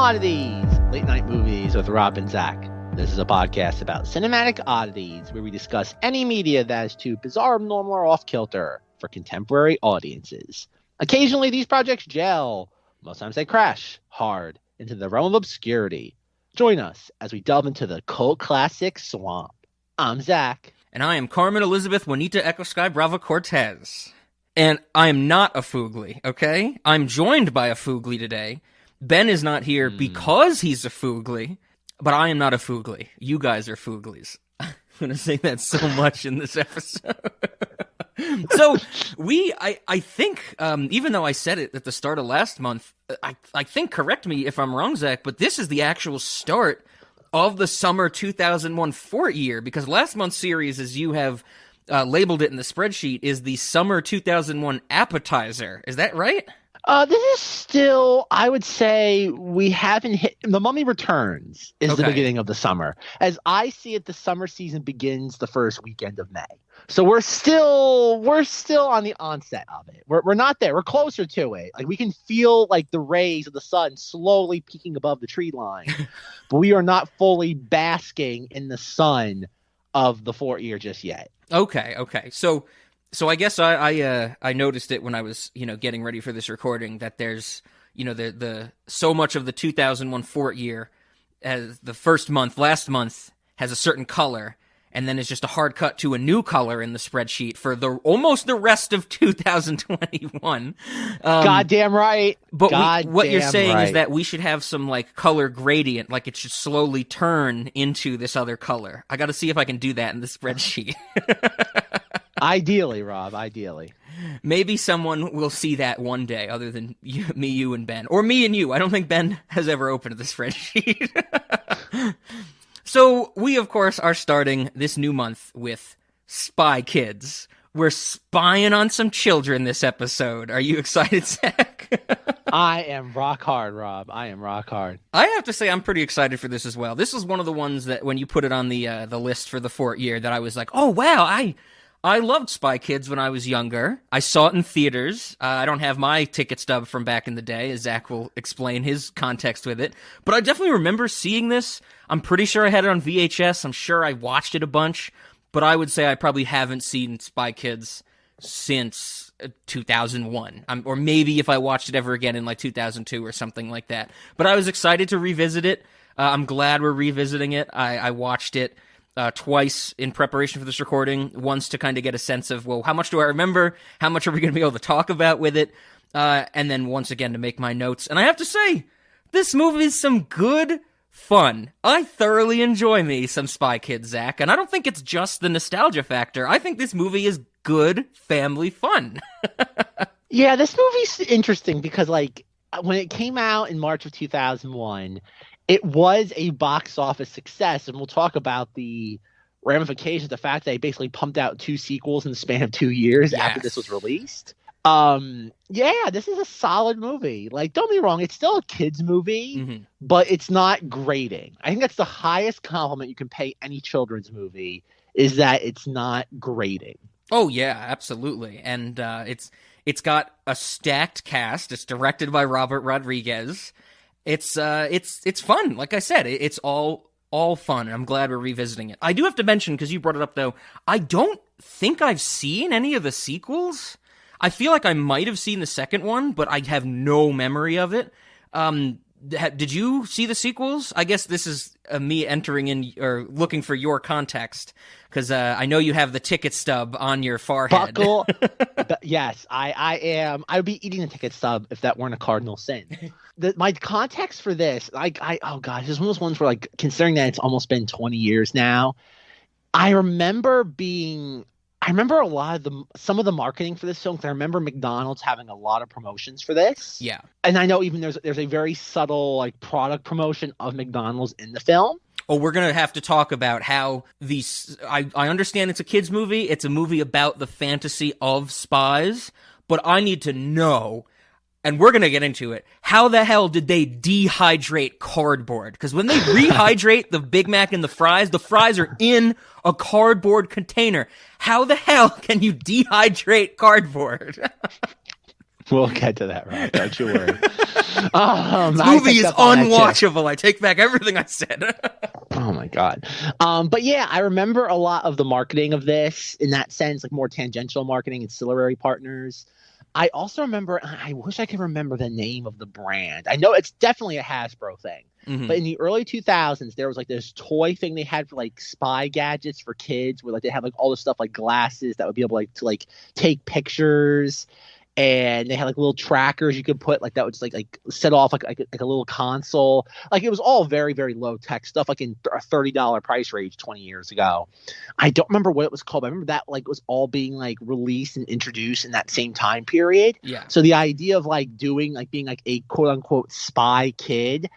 Commodities, late night movies with Rob and Zach. This is a podcast about cinematic oddities where we discuss any media that is too bizarre, abnormal, or off-kilter for contemporary audiences. Occasionally, these projects gel. Most times they crash hard into the realm of obscurity. Join us as we delve into the cult classic swamp. I'm Zach. And I am Carmen Elizabeth Juanita Echo Sky Bravo Cortez. And I am not a foogly, okay? I'm joined by a foogly today. Ben is not here because he's a foogly, but I am not a foogly. You guys are fooglies. I'm going to say that so much in this episode. So I think, even though I said it at the start of last month, I think, correct me if I'm wrong, Zach, but this is the actual start of the summer 2001 Fortyear, because last month's series, as you have labeled it in the spreadsheet, is the summer 2001 appetizer. Is that right? This is still, I would say, we haven't hit. The Mummy Returns is the beginning of the summer. As I see it, the summer season begins the first weekend of May. So we're still on the onset of it. We're not there. We're closer to it. Like, we can feel like the rays of the sun slowly peeking above the tree line, but we are not fully basking in the sun of the Fortyear just yet. Okay. So I guess I noticed it when I was, getting ready for this recording, that there's, the so much of the 2001 Fortyear as the first month, last month, has a certain color, and then it's just a hard cut to a new color in the spreadsheet for almost the rest of 2021. Goddamn right. But what you're saying is that we should have some color gradient, it should slowly turn into this other color. I got to see if I can do that in the spreadsheet. Ideally, Rob, ideally. Maybe someone will see that one day other than me, you, and Ben. Or me and you. I don't think Ben has ever opened the spreadsheet. So we, of course, are starting this new month with Spy Kids. We're spying on some children this episode. Are you excited, Zach? I am rock hard, Rob. I am rock hard. I have to say I'm pretty excited for this as well. This is one of the ones that when you put it on the list for the Fortyear that I was like, oh, wow, I loved Spy Kids when I was younger. I saw it in theaters. I don't have my ticket stub from back in the day, as Zach will explain his context with it. But I definitely remember seeing this. I'm pretty sure I had it on VHS. I'm sure I watched it a bunch. But I would say I probably haven't seen Spy Kids since 2001. Or maybe if I watched it ever again in 2002 or something like that. But I was excited to revisit it. I'm glad we're revisiting it. I watched it twice in preparation for this recording, once to kind of get a sense of, well, how much do I remember? How much are we going to be able to talk about with it? And then once again to make my notes. And I have to say, this movie is some good fun. I thoroughly enjoy me some Spy Kids, Zach. And I don't think it's just the nostalgia factor. I think this movie is good family fun. Yeah, this movie's interesting because, when it came out in March of 2001, it was a box office success, and we'll talk about the ramifications, the fact that they basically pumped out 2 sequels in the span of 2 years after this was released. This is a solid movie. Don't get me wrong, it's still a kid's movie, but it's not grating. I think that's the highest compliment you can pay any children's movie, is that it's not grating. Oh, yeah, absolutely. And it's got a stacked cast. It's directed by Robert Rodriguez. It's fun. Like I said, it's all fun, and I'm glad we're revisiting it. I do have to mention, because you brought it up, though, I don't think I've seen any of the sequels. I feel like I might have seen the second one, but I have no memory of it. Did you see the sequels? I guess this is me entering in or looking for your context, because I know you have the ticket stub on your forehead. Buckle. Yes, I am. I would be eating the ticket stub if that weren't a cardinal sin. My context for this, oh gosh, this is one of those ones where, considering that it's almost been 20 years now, I remember a lot of some of the marketing for this film. I remember McDonald's having a lot of promotions for this. Yeah. And I know even there's a very subtle product promotion of McDonald's in the film. Oh, we're going to have to talk about how these I understand it's a kids movie. It's a movie about the fantasy of spies, but I need to know, and we're going to get into it, how the hell did they dehydrate cardboard? Because when they rehydrate the Big Mac and the fries are in a cardboard container. How the hell can you dehydrate cardboard? We'll get to that, Rob. Don't you worry. This movie is unwatchable. I take back everything I said. Oh my God. But yeah, I remember a lot of the marketing of this in that sense, like more tangential marketing, ancillary partners. I also remember, I wish I could remember the name of the brand. I know it's definitely a Hasbro thing, but in the early 2000s, there was like this toy thing they had for like spy gadgets for kids where like they had like all this stuff like glasses that would be able like to like take pictures. And they had like little trackers you could put like that would just like set off like a little console. Like it was all very, very low tech stuff, like in a $30 price range 20 years ago. I don't remember what it was called, but I remember that like was all being like released and introduced in that same time period. Yeah. So the idea of like doing like being like a quote unquote spy kid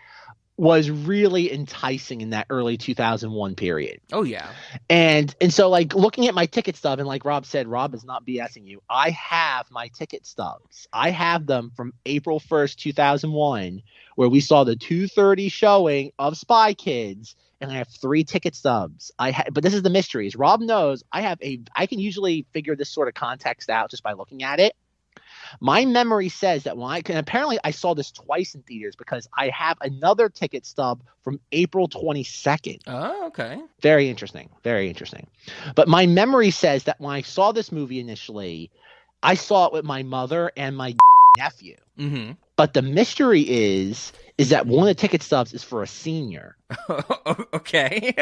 was really enticing in that early 2001 period. Oh yeah. And so like looking at my ticket stub, and like Rob said, Rob is not BSing you. I have my ticket stubs. I have them from April 1st, 2001, where we saw the 2:30 showing of Spy Kids, and I have 3 ticket stubs. But this is the mystery. As Rob knows, I can usually figure this sort of context out just by looking at it. My memory says that apparently I saw this twice in theaters because I have another ticket stub from April 22nd. Oh, okay. Very interesting. Very interesting. But my memory says that when I saw this movie initially, I saw it with my mother and my nephew. Mm-hmm. But the mystery is that one of the ticket stubs is for a senior. Okay.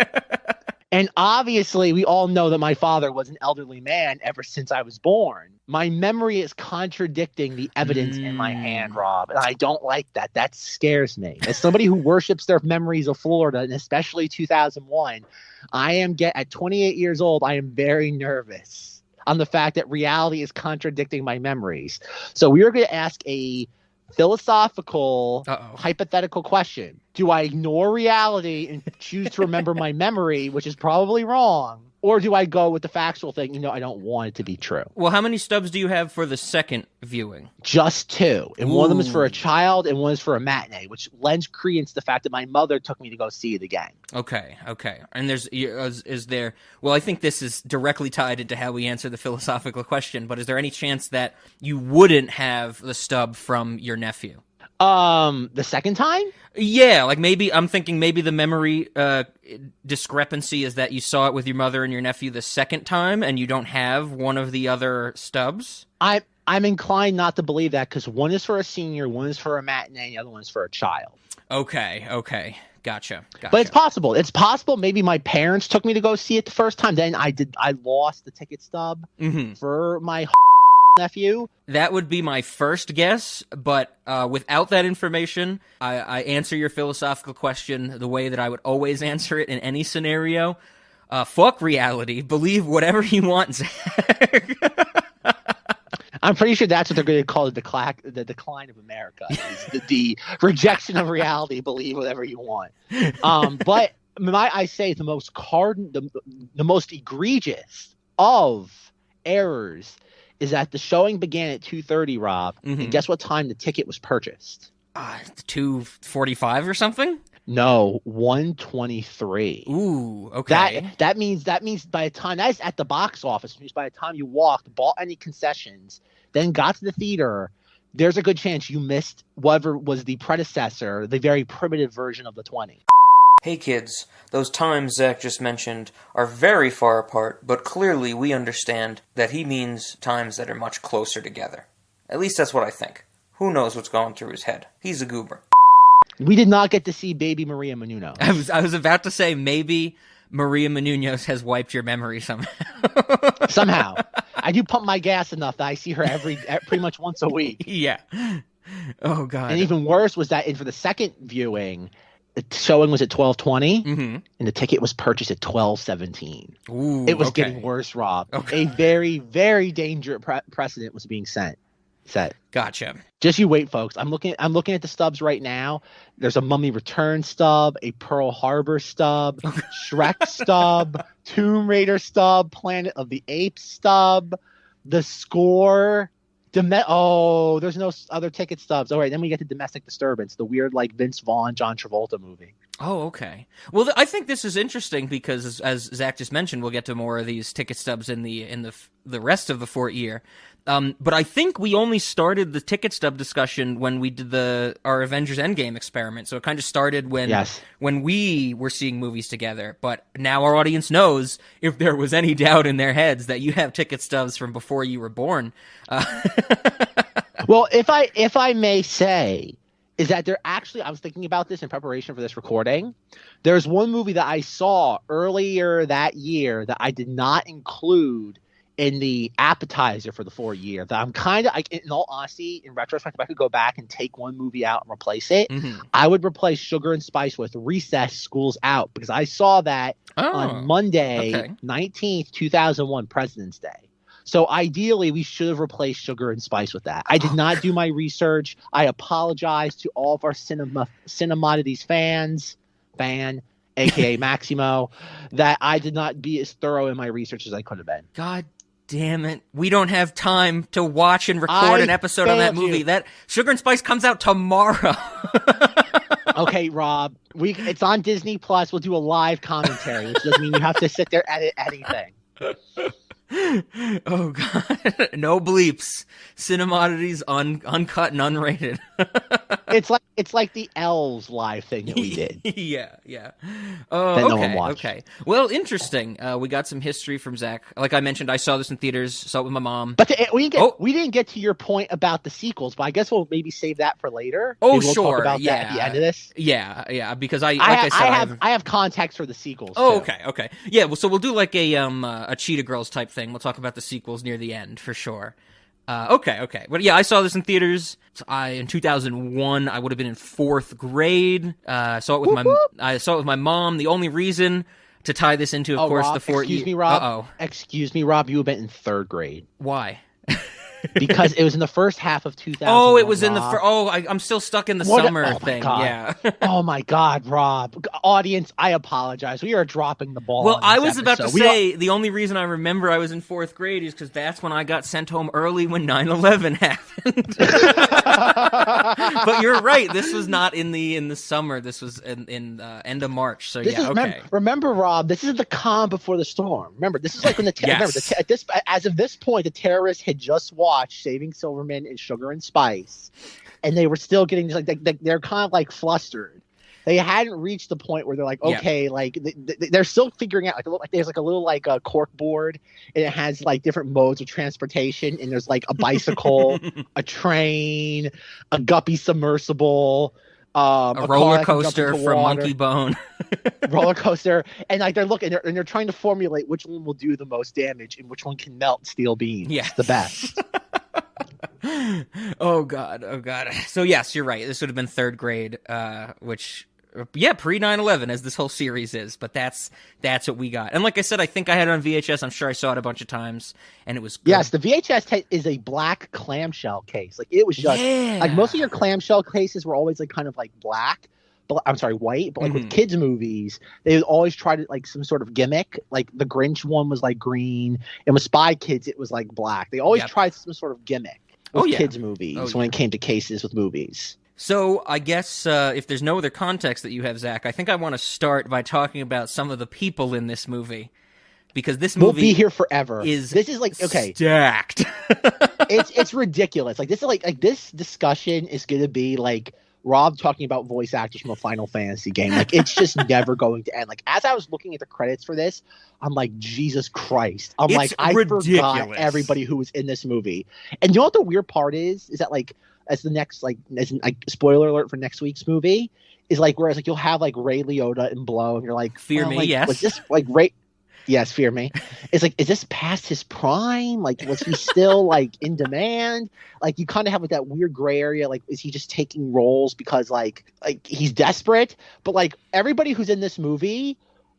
And obviously, we all know that my father was an elderly man ever since I was born. My memory is contradicting the evidence in my hand, Rob, and I don't like that. That scares me. As somebody who worships their memories of Florida, and especially 2001, at 28 years old, I am very nervous on the fact that reality is contradicting my memories. So we are going to ask a philosophical, hypothetical question. Do I ignore reality and choose to remember my memory, which is probably wrong? Or do I go with the factual thing? I don't want it to be true. Well, how many stubs do you have for the second viewing? Just 2. And one of them is for a child and one is for a matinee, which lends credence to the fact that my mother took me to go see it again. Okay. And is there... Well, I think this is directly tied into how we answer the philosophical question, but is there any chance that you wouldn't have the stub from your nephew? The second time? Yeah, like maybe I'm thinking maybe the memory discrepancy is that you saw it with your mother and your nephew the second time and you don't have one of the other stubs. I'm inclined not to believe that because one is for a senior, one is for a matinee, and the other one is for a child. Okay. Gotcha. But it's possible. It's possible maybe my parents took me to go see it the first time. Then I lost the ticket stub for my nephew. That would be my first guess, but without that information, I answer your philosophical question the way that I would always answer it in any scenario. Fuck reality. Believe whatever you want, Zach. I'm pretty sure that's what they're going to call the decline of America. the rejection of reality. Believe whatever you want. But I say the most egregious of errors is that the showing began at 2:30, Rob, and guess what time the ticket was purchased? 2:45 or something? No, 1:23. Ooh, okay. That means by the time that's at the box office, means by the time you walked, bought any concessions, then got to the theater, there's a good chance you missed whatever was the predecessor, the very primitive version of the 20. Hey kids, those times Zach just mentioned are very far apart, but clearly we understand that he means times that are much closer together. At least that's what I think. Who knows what's going through his head? He's a goober. We did not get to see baby Maria Menounos. I was about to say maybe Maria Menounos has wiped your memory somehow. Somehow. I do pump my gas enough that I see her pretty much once a week. Yeah. Oh, God. And even worse was that for the second viewing, the showing was at 12:20, and the ticket was purchased at 12:17. Ooh, it was getting worse, Rob. Okay. A very, very dangerous precedent was being set. Gotcha. Just you wait, folks. I'm looking at the stubs right now. There's a Mummy Return stub, a Pearl Harbor stub, Shrek stub, Tomb Raider stub, Planet of the Apes stub, The Score. There's no other ticket stubs. All right, then we get to Domestic Disturbance, the weird like Vince Vaughn, John Travolta movie. Oh, okay. Well, I think this is interesting because, as Zach just mentioned, we'll get to more of these ticket stubs in the rest of the Fortyear. But I think we only started the ticket stub discussion when we did our Avengers Endgame experiment. So it kind of started when we were seeing movies together. But now our audience knows, if there was any doubt in their heads, that you have ticket stubs from before you were born. Well, if I may say, is that I was thinking about this in preparation for this recording. There's one movie that I saw earlier that year that I did not include in the appetizer for the Fortyear, that I'm kind of, in all honesty, in retrospect, if I could go back and take one movie out and replace it, I would replace Sugar and Spice with Recess, School's Out, because I saw that on Monday, 19th, 2001, President's Day. So ideally, we should have replaced Sugar and Spice with that. I did not do my research. I apologize to all of our Cinemodities fan, aka Maximo, that I did not be as thorough in my research as I could have been. God damn it. We don't have time to watch and record an episode on that movie. That Sugar and Spice comes out tomorrow. Okay, Rob. It's on Disney Plus. We'll do a live commentary, which doesn't mean you have to sit there and edit anything. Oh god. No bleeps. Cinemodities uncut and unrated. It's like the Elves live thing that we did. Yeah. Oh, that okay, no one watched. Okay. Well, interesting. We got some history from Zach. Like I mentioned, I saw this in theaters, saw it with my mom. But we didn't get to your point about the sequels, but I guess we'll maybe save that for later. Oh, maybe we'll sure. talk about that at the end of this. Yeah, because I have context for the sequels. Oh, too. okay. Yeah, well, so we'll do like a Cheetah Girls type thing. We'll talk about the sequels near the end for sure. Okay. But yeah, I saw this in theaters. In 2001, I would have been in 4th grade. I saw it with my mom. The only reason to tie this into, of course, Rob, the Fortyear. Excuse me, Rob. Excuse me, Rob. You have been in 3rd grade. Why? Because it was in the first half of 2000. Oh, it was in the I'm still stuck in the summer thing. Yeah. Oh my God, Rob. Audience, I apologize. We are dropping the ball. Well, I was about to say the only reason I remember I was in 4th grade is because that's when I got sent home early when 9/11 happened. But you're right. This was not in the summer. This was in end of March. So okay. Remember, Rob, this is the calm before the storm. Remember, this is like when as of this point, the terrorists had just watched Saving Silverman and Sugar and Spice, and they were still getting they're kind of like flustered. They hadn't reached the point where they're like, okay, like they're still figuring out. There's like a little cork board, and it has like different modes of transportation. And there's like a bicycle, a train, a guppy submersible, a roller coaster from Monkey Bone, roller coaster, and like they're trying to formulate which one will do the most damage and which one can melt steel beams. Yes, the best. Oh god. So yes, you're right. This would have been 3rd grade, which pre 9/11 as this whole series is, but that's what we got. And like I said, I think I had it on VHS. I'm sure I saw it a bunch of times, and it was good. Yes, the VHS is a black clamshell case. Like it was just like most of your clamshell cases were always like kind of like black. I'm sorry, white, but like with kids movies, they would always try to like some sort of gimmick. Like the Grinch one was like green, and with Spy Kids, it was like black. They always tried some sort of gimmick with kids movies when it came to cases with movies. So I guess if there's no other context that you have, Zach, I think I want to start by talking about some of the people in this movie. Because this movie will be here forever. This is like stacked. it's ridiculous. Like this is like this discussion is going to be like Rob talking about voice actors from a Final Fantasy game. Like it's just never going to end. Like as I was looking at the credits for this, I'm like, Jesus Christ. I forgot everybody who was in this movie. And you know what the weird part is that like as the next spoiler alert for next week's movie is like whereas like you'll have like Ray Liotta and Blow and you're like, Fear Me, yes. Was this like Ray? Yes, Fear Me. It's like, is this past his prime? Like, was he still like in demand? Like, you kind of have like that weird gray area. Like, is he just taking roles because like he's desperate? But like everybody who's in this movie,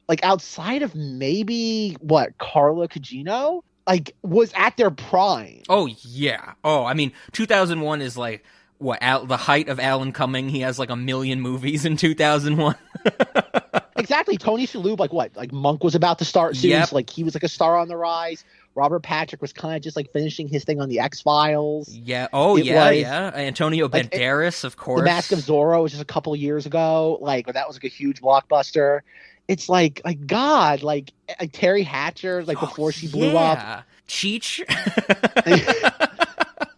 like outside of maybe Carla Gugino, like was at their prime. Oh yeah. Oh, I mean, 2001 is like the height of Alan Cumming. He has like a million movies in 2001. Exactly. Tony Shalhoub, like Monk was about to start soon. Yep. So, like he was like a star on the rise. Robert Patrick was kind of just like finishing his thing on the X-Files. Yeah. Oh, yeah. Antonio Banderas, of course. The Mask of Zorro was just a couple years ago. Like, that was like a huge blockbuster. It's like God, like Terry Hatcher, like before she blew up. Cheech.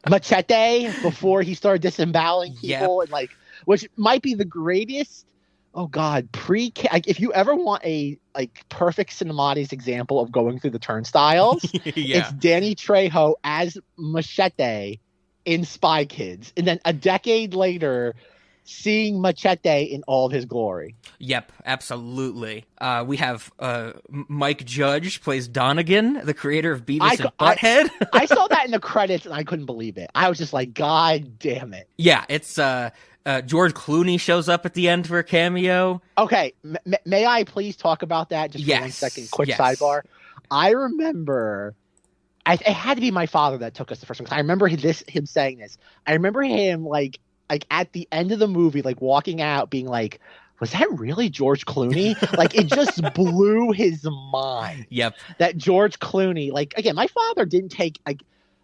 Machete, before he started disemboweling people, and like, which might be the greatest. Oh God, if you ever want a like perfect cinematics example of going through the turnstiles, it's Danny Trejo as Machete in Spy Kids, and then a decade later, seeing Machete in all of his glory. Yep, absolutely. We have Mike Judge plays Donegan, the creator of Beavis and Butthead. I saw that in the credits and I couldn't believe it. I was just like, God damn it. Yeah, it's George Clooney shows up at the end for a cameo. Okay, may I please talk about that just for 1 second? Quick sidebar. I remember, it had to be my father that took us the first one, because I remember him saying this. I remember him like at the end of the movie, like walking out being like, was that really George Clooney? Like, it just blew his mind. Yep. That George Clooney, like, again, my father didn't take, like,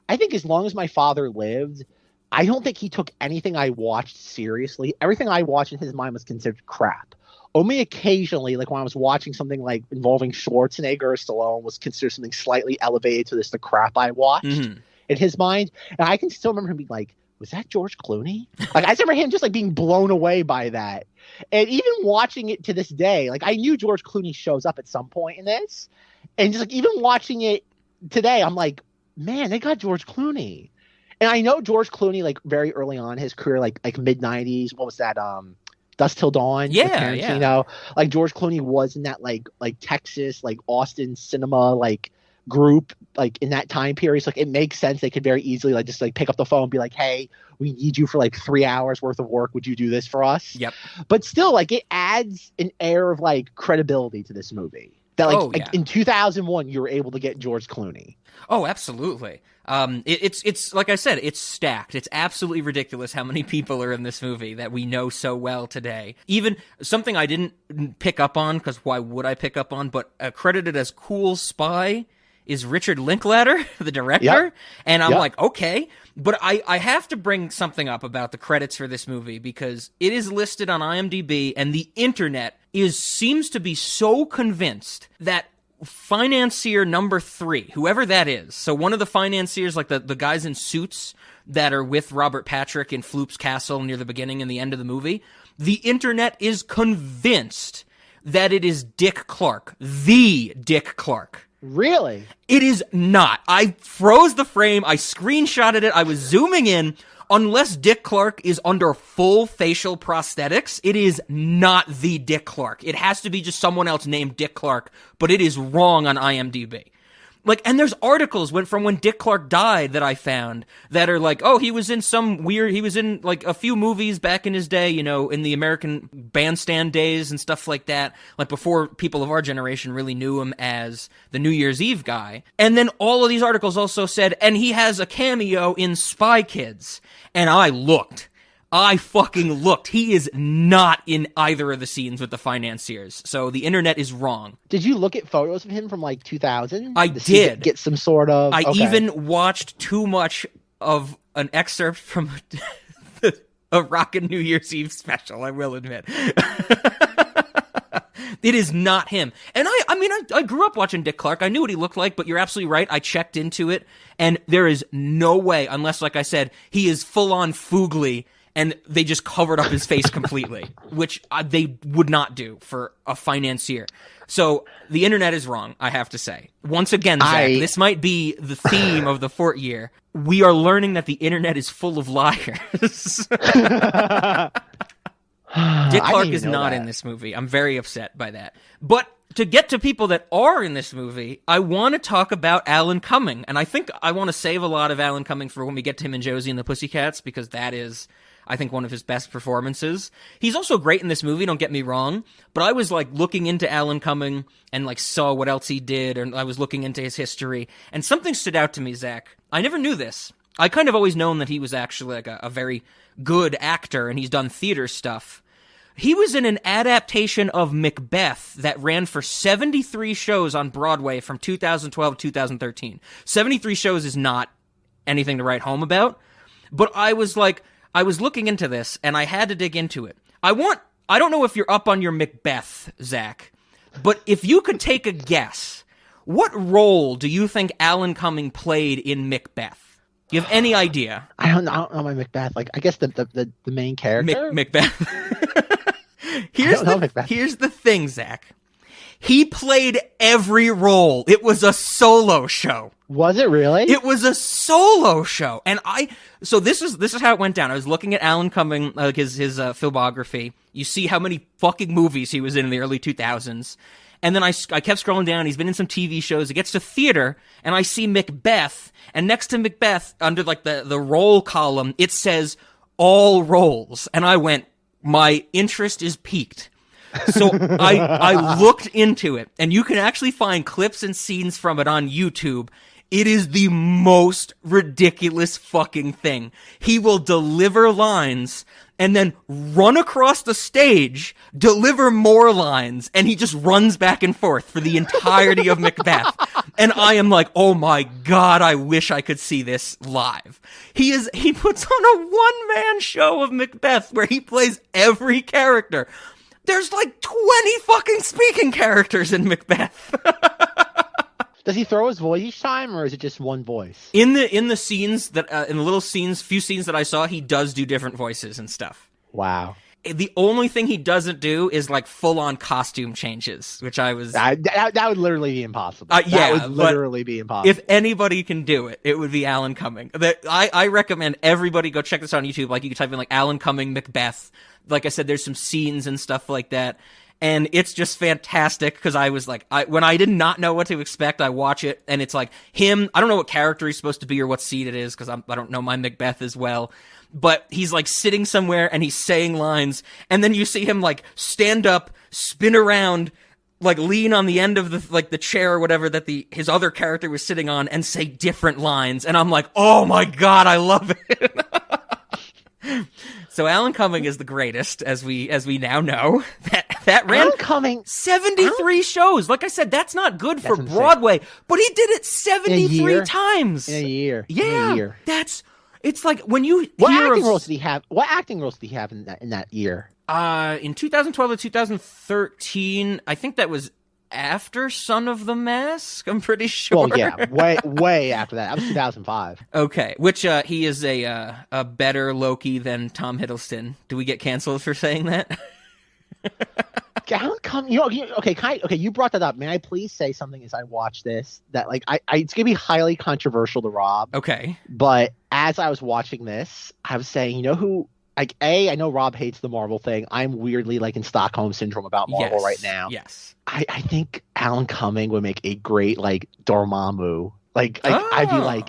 I think as long as my father lived, I don't think he took anything I watched seriously. Everything I watched in his mind was considered crap. Only occasionally, like when I was watching something like involving Schwarzenegger or Stallone, was considered something slightly elevated to the crap I watched in his mind. And I can still remember him being like, was that George Clooney? Like, I remember him just like being blown away by that. And even watching it to this day, like, I knew George Clooney shows up at some point in this. And just like, even watching it today, I'm like, man, they got George Clooney. And I know George Clooney, like, very early on in his career, like mid-90s, what was that? Dusk Till Dawn with Tarantino. Yeah. Like, George Clooney was in that like Texas, like Austin cinema, like, group, like, in that time period. So, like, it makes sense. They could very easily like just like pick up the phone and be like, hey, we need you for like 3 hours worth of work. Would you do this for us? Yep. But still, like, it adds an air of like credibility to this movie. That like in 2001 you were able to get George Clooney. Oh, absolutely. It's like I said, it's stacked. It's absolutely ridiculous how many people are in this movie that we know so well today. Even something I didn't pick up on, because why would I pick up on, but credited as cool spy is Richard Linklater, the director. Yep. And I'm like, okay. But I have to bring something up about the credits for this movie, because it is listed on IMDb, and the internet seems to be so convinced that financier number 3, whoever that is, so one of the financiers, like the guys in suits that are with Robert Patrick in Floop's castle near the beginning and the end of the movie, the internet is convinced that it is Dick Clark, the Dick Clark. Really? It is not. I froze the frame. I screenshotted it. I was zooming in. Unless Dick Clark is under full facial prosthetics, it is not the Dick Clark. It has to be just someone else named Dick Clark, but it is wrong on IMDb. Like, and there's articles from when Dick Clark died that I found that are like, oh, he was in like a few movies back in his day, you know, in the American Bandstand days and stuff like that, like before people of our generation really knew him as the New Year's Eve guy. And then all of these articles also said, and he has a cameo in Spy Kids. And I fucking looked. He is not in either of the scenes with the financiers. So the internet is wrong. Did you look at photos of him from like 2000? I did. Get some sort of... I even watched too much of an excerpt from a Rockin' New Year's Eve special, I will admit. It is not him. And I grew up watching Dick Clark. I knew what he looked like, but you're absolutely right. I checked into it, and there is no way, unless, like I said, he is full-on foogly, and they just covered up his face completely, which they would not do for a financier. So the internet is wrong, I have to say. Once again, Zach, this might be the theme of the Fortyear. We are learning that the internet is full of liars. Dick Clark is not in this movie. I'm very upset by that. But to get to people that are in this movie, I want to talk about Alan Cumming. And I think I want to save a lot of Alan Cumming for when we get to him and Josie and the Pussycats, because that is, I think, one of his best performances. He's also great in this movie, don't get me wrong, but I was like looking into Alan Cumming and like saw what else he did, and I was looking into his history, and something stood out to me, Zach. I never knew this. I kind of always known that he was actually like a very good actor, and he's done theater stuff. He was in an adaptation of Macbeth that ran for 73 shows on Broadway from 2012 to 2013. 73 shows is not anything to write home about, but I was looking into this, and I had to dig into it. I don't know if you're up on your Macbeth, Zach, but if you could take a guess, what role do you think Alan Cumming played in Macbeth? Do you have any idea? I don't know my Macbeth. Like, I guess the main character? Macbeth. Here's the thing, Zach. He played every role. It was a solo show. Was it really? It was a solo show. And so this is how it went down. I was looking at Alan Cumming, his filmography. You see how many fucking movies he was in the early 2000s. And then I kept scrolling down. He's been in some TV shows. It gets to theater, and I see Macbeth. And next to Macbeth, under like the role column, it says all roles. And I went, my interest is piqued. So I looked into it, and you can actually find clips and scenes from it on YouTube. It is the most ridiculous fucking thing. He will deliver lines and then run across the stage, deliver more lines, and he just runs back and forth for the entirety of Macbeth. And I am like, oh my God, I wish I could see this live. He puts on a one-man show of Macbeth where he plays every character. There's like 20 fucking speaking characters in Macbeth. Does he throw his voice each time, or is it just one voice? In the scenes in the little scenes, few scenes that I saw, he does do different voices and stuff. Wow. The only thing he doesn't do is like full-on costume changes, which I was... That would literally be impossible. Yeah, that would literally be impossible. If anybody can do it, it would be Alan Cumming. I recommend everybody go check this out on YouTube. Like, you can type in like Alan Cumming Macbeth. Like I said, there's some scenes and stuff like that. And it's just fantastic because I was like, when I did not know what to expect, I watch it and it's like him. I don't know what character he's supposed to be or what scene it is because I don't know my Macbeth as well. But he's like sitting somewhere and he's saying lines, and then you see him like stand up, spin around, like lean on the end of the chair or whatever that his other character was sitting on, and say different lines. And I'm like, oh my God, I love it. So Alan Cumming is the greatest, as we now know. That ran Alan Cumming 73 shows. Like I said, that's not good for Broadway, but he did it 73 times in a year. Yeah, in a year. It's like when you What acting roles did he have? What acting roles did he have in that year? In 2012 to 2013, I think that was after Son of the Mask, I'm pretty sure. Well, yeah, way after that. That was 2005. Okay, which he is a better Loki than Tom Hiddleston. Do we get canceled for saying that? Alan Cumming, okay, you brought that up. May I please say something as I watch this that like it's gonna be highly controversial to Rob. Okay, but as I was watching this, I was saying, you know who? Like, I know Rob hates the Marvel thing. I'm weirdly like in Stockholm syndrome about Marvel right now. Yes. I think Alan Cumming would make a great like Dormammu. I'd be like,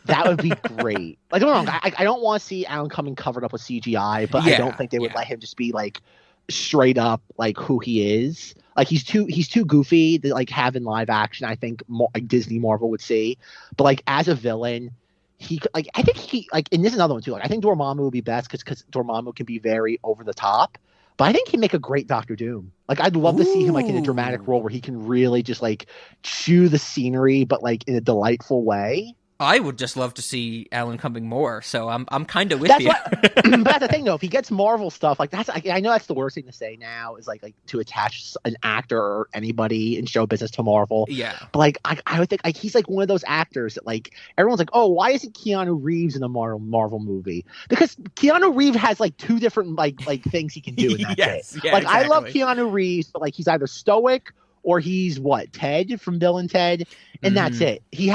that would be great. Like, don't get me wrong, I don't want to see Alan Cumming covered up with CGI, but I don't think they would let him just be like straight up like who he is. Like, he's too goofy to like have in live action. I think like Disney Marvel would see, but like as a villain, I think and this is another one too. Like, I think Dormammu would be best because Dormammu can be very over the top. But I think he'd make a great Doctor Doom. Like, I'd love to see him like in a dramatic role where he can really just like chew the scenery, but like in a delightful way. I would just love to see Alan Cumming more, so I'm kind of with you. But that's the thing, though. If he gets Marvel stuff, like that's, I know that's the worst thing to say now is like to attach an actor or anybody in show business to Marvel. Yeah. But like I would think like he's like one of those actors that like everyone's like, oh, why isn't Keanu Reeves in a Marvel movie? Because Keanu Reeves has like two different like things he can do in that yes, yeah, like exactly. I love Keanu Reeves, but like he's either stoic or he's Ted from Bill and Ted, and that's it. He's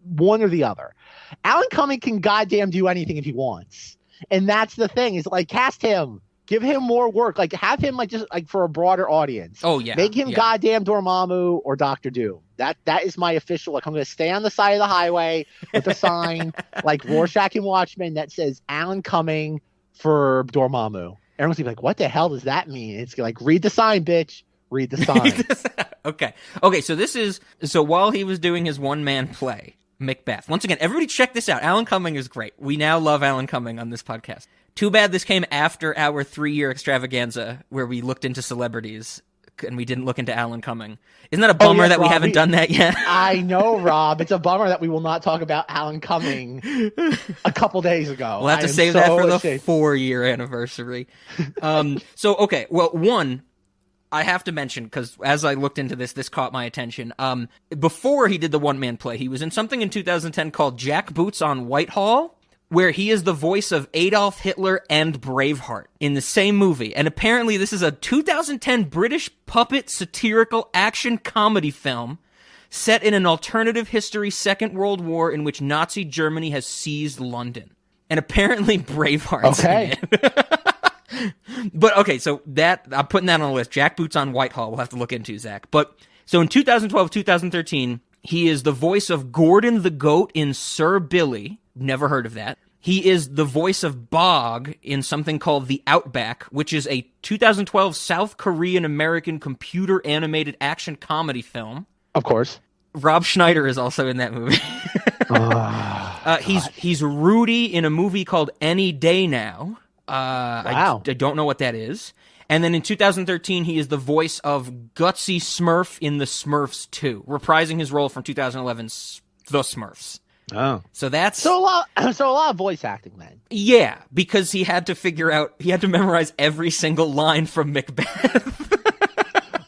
one or the other. Alan Cumming can goddamn do anything if he wants, and that's the thing. Is like cast him, give him more work, like have him like just like for a broader audience. Oh yeah, make him goddamn Dormammu or Doctor Doom. That is my official. Like, I'm going to stay on the side of the highway with a sign like Rorschach and Watchmen that says Alan Cumming for Dormammu. Everyone's gonna be like, what the hell does that mean? It's like, read the sign, bitch. Read the sign. Okay. So while he was doing his one-man play, Macbeth. Once again, everybody check this out. Alan Cumming is great. We now love Alan Cumming on this podcast. Too bad this came after our 3-year extravaganza where we looked into celebrities and we didn't look into Alan Cumming. Isn't that a bummer that Rob, we haven't done that yet? I know, Rob. It's a bummer that we will not talk about Alan Cumming a couple days ago. We'll have to save that for the 4-year anniversary. Okay. Well, one, I have to mention, because as I looked into this caught my attention. Before he did the one-man play, he was in something in 2010 called Jack Boots on Whitehall, where he is the voice of Adolf Hitler and Braveheart in the same movie. And apparently this is a 2010 British puppet satirical action comedy film set in an alternative history Second World War in which Nazi Germany has seized London. And apparently Braveheart's in it. But okay, so that I'm putting that on the list. Jack Boots on Whitehall we'll have to look into, Zach. But so in 2012, 2013, he is the voice of Gordon the Goat in Sir Billy. Never heard of that. He is the voice of Bog in something called The Outback, which is a 2012 South Korean-American computer animated action comedy film. Of course. Rob Schneider is also in that movie. He's Rudy in a movie called Any Day Now. Wow. I don't know what that is. And then in 2013, he is the voice of Gutsy Smurf in The Smurfs 2, reprising his role from 2011's The Smurfs. Oh, so that's a lot of voice acting then. Yeah, because he had to memorize every single line from Macbeth.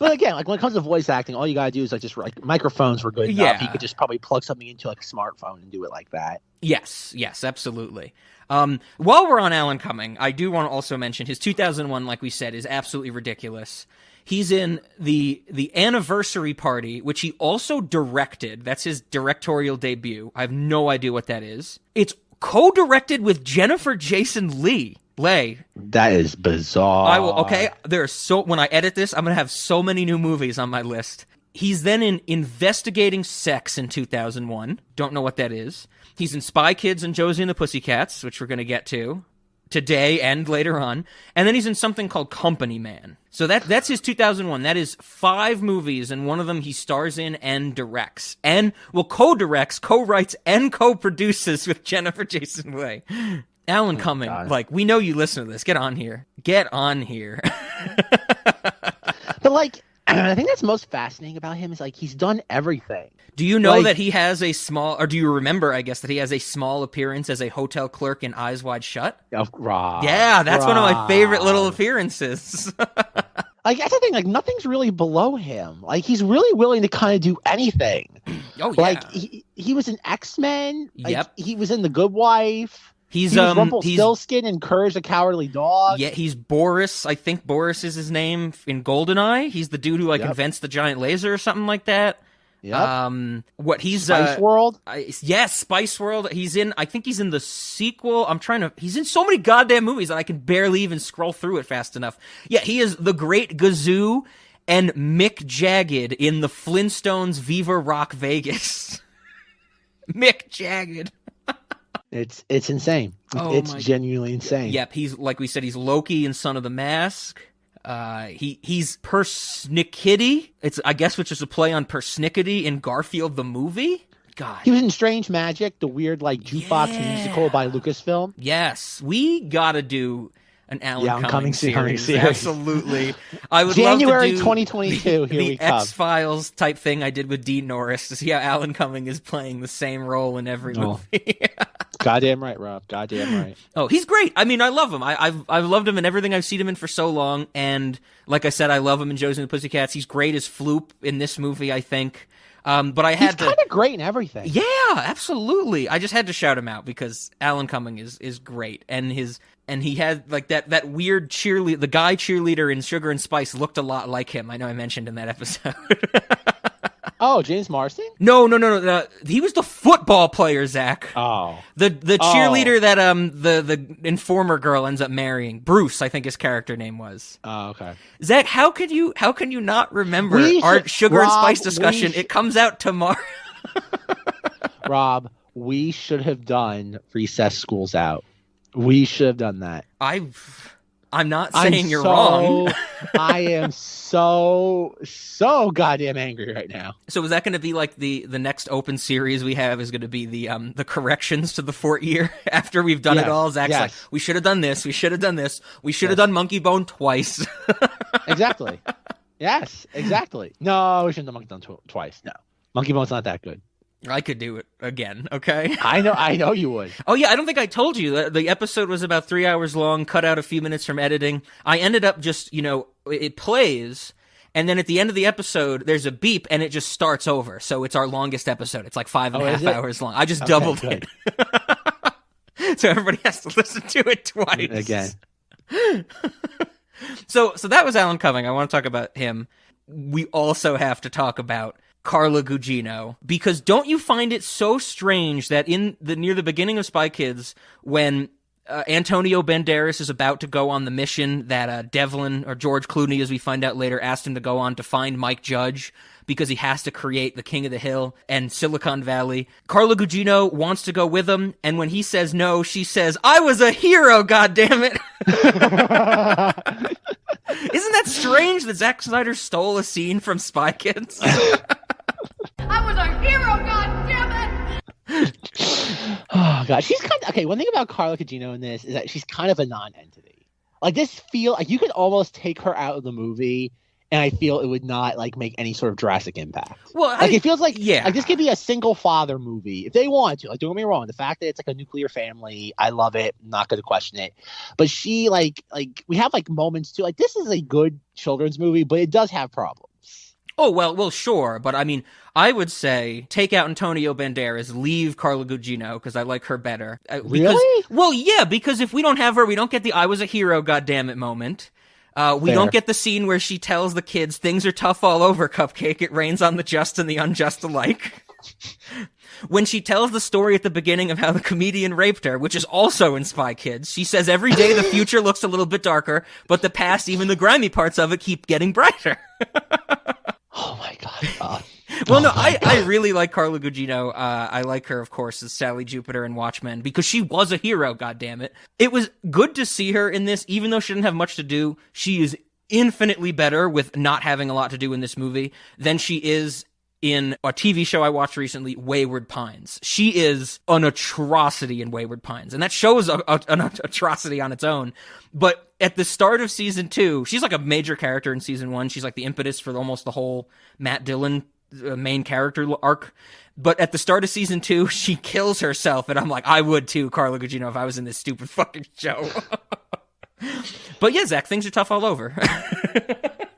But again, like when it comes to voice acting, all you gotta do is like microphones were good enough. You could just probably plug something into like a smartphone and do it like that. Yes, absolutely. While we're on Alan Cumming, I do want to also mention his 2001, like we said, is absolutely ridiculous. He's in the Anniversary Party, which he also directed. That's his directorial debut. I have no idea what that is. It's co-directed with Jennifer Jason Leigh. That is bizarre. When I edit this, I'm going to have so many new movies on my list. He's then in Investigating Sex in 2001. Don't know what that is. He's in Spy Kids and Josie and the Pussycats, which we're going to get to today and later on. And then he's in something called Company Man. So that's his 2001. That is 5 movies, and one of them he stars in and directs. And, co-directs, co-writes, and co-produces with Jennifer Jason Leigh. Alan Cumming, God. We know you listen to this. Get on here. But, I think that's most fascinating about him is, he's done everything. Do you know that he has do you remember, I guess, that he has a small appearance as a hotel clerk in Eyes Wide Shut? Oh, Rob. Yeah, that's one of my favorite little appearances. That's the thing, nothing's really below him. He's really willing to kind of do anything. Oh, yeah. He was in X-Men. Yep. He was in The Good Wife. He's Rumpelstiltskin in Courage the Cowardly Dog. Yeah, he's Boris. I think Boris is his name in GoldenEye. He's the dude who invents the giant laser or something like that. Yep. Spice World? Yes, Spice World. I think he's in the sequel. He's in so many goddamn movies that I can barely even scroll through it fast enough. Yeah, he is the Great Gazoo and Mick Jagged in the Flintstones Viva Rock Vegas. Mick Jagged. It's insane. It's genuinely insane. Yep, he's like we said, he's Loki in Son of the Mask. He's Persnickety. I guess which is a play on Persnickety in Garfield the movie. God, he was in Strange Magic, the weird jukebox musical by Lucasfilm. Yes, we gotta do an Alan Cumming series. Absolutely. I would January love to do 2022. Here we come. X-Files type thing I did with Dean Norris to see how Alan Cumming is playing the same role in every movie. Goddamn right, Rob. Goddamn right. Oh, he's great. I mean, I love him. I've loved him in everything I've seen him in for so long. And like I said, I love him in Josie and the Pussycats. He's great as Floop in this movie, I think. But he's kind of great in everything. Yeah, absolutely. I just had to shout him out because Alan Cumming is great, and he had that weird cheerleader. The guy cheerleader in Sugar and Spice looked a lot like him. I know I mentioned in that episode. Oh, James Marsden? No. He was the football player, Zach. Oh, the cheerleader that the informer girl ends up marrying. Bruce, I think his character name was. Oh, okay. Zach, how can you not remember our Sugar and Spice discussion? It comes out tomorrow. Rob, we should have done Recess Schools Out. We should have done that. I'm not saying you're wrong. I am so goddamn angry right now. So is that going to be like the next open series we have is going to be the corrections to the Fortyear after we've done it all? Zach's like, we should have done this. We should have done this. We should have done Monkey Bone twice. Exactly. Yes, exactly. No, we shouldn't have Monkey Bone twice. No. Monkey Bone's not that good. I could do it again, okay? I know you would. Oh, yeah, I don't think I told you. The episode was about 3 hours long, cut out a few minutes from editing. I ended up just, it plays, and then at the end of the episode, there's a beep, and it just starts over. So it's our longest episode. It's like 5.5 hours long. I just doubled it. So everybody has to listen to it twice. Again. So that was Alan Cumming. I want to talk about him. We also have to talk about Carla Gugino, because don't you find it so strange that near the beginning of Spy Kids, when Antonio Banderas is about to go on the mission that Devlin, or George Clooney, as we find out later, asked him to go on to find Mike Judge because he has to create the King of the Hill and Silicon Valley. Carla Gugino wants to go with him, and when he says no, she says, "I was a hero, goddammit!" Isn't that strange that Zack Snyder stole a scene from Spy Kids? I was a hero, goddammit! Oh god, she's kind of okay. One thing about Carla Gugino in this is that she's kind of a non-entity. Like you could almost take her out of the movie, and I feel it would not like make any sort of drastic impact. Well, it feels like this could be a single father movie if they want to. Like, don't get me wrong, the fact that it's like a nuclear family, I love it. I'm not going to question it. But she like we have like moments too. Like, this is a good children's movie, but it does have problems. Oh, well, sure. But I mean, I would say take out Antonio Banderas, leave Carla Gugino, because I like her better. Really? Well, yeah, because if we don't have her, we don't get the "I was a hero, goddammit" moment. We don't get the scene where she tells the kids things are tough all over, Cupcake. It rains on the just and the unjust alike. When she tells the story at the beginning of how the comedian raped her, which is also in Spy Kids, she says every day the future looks a little bit darker, but the past, even the grimy parts of it, keep getting brighter. Oh my god. Well, no, I really like Carla Gugino. I like her, of course, as Sally Jupiter in Watchmen, because she was a hero, goddammit. It was good to see her in this, even though she didn't have much to do. She is infinitely better with not having a lot to do in this movie than she is in a TV show I watched recently, Wayward Pines. She is an atrocity in Wayward Pines, and that show is an atrocity on its own. But at the start of season 2, she's like a major character in season 1. She's like the impetus for almost the whole Matt Dillon main character arc. But at the start of season 2, she kills herself, and I'm like, I would too, Carla Gugino, if I was in this stupid fucking show. But yeah, Zach, things are tough all over.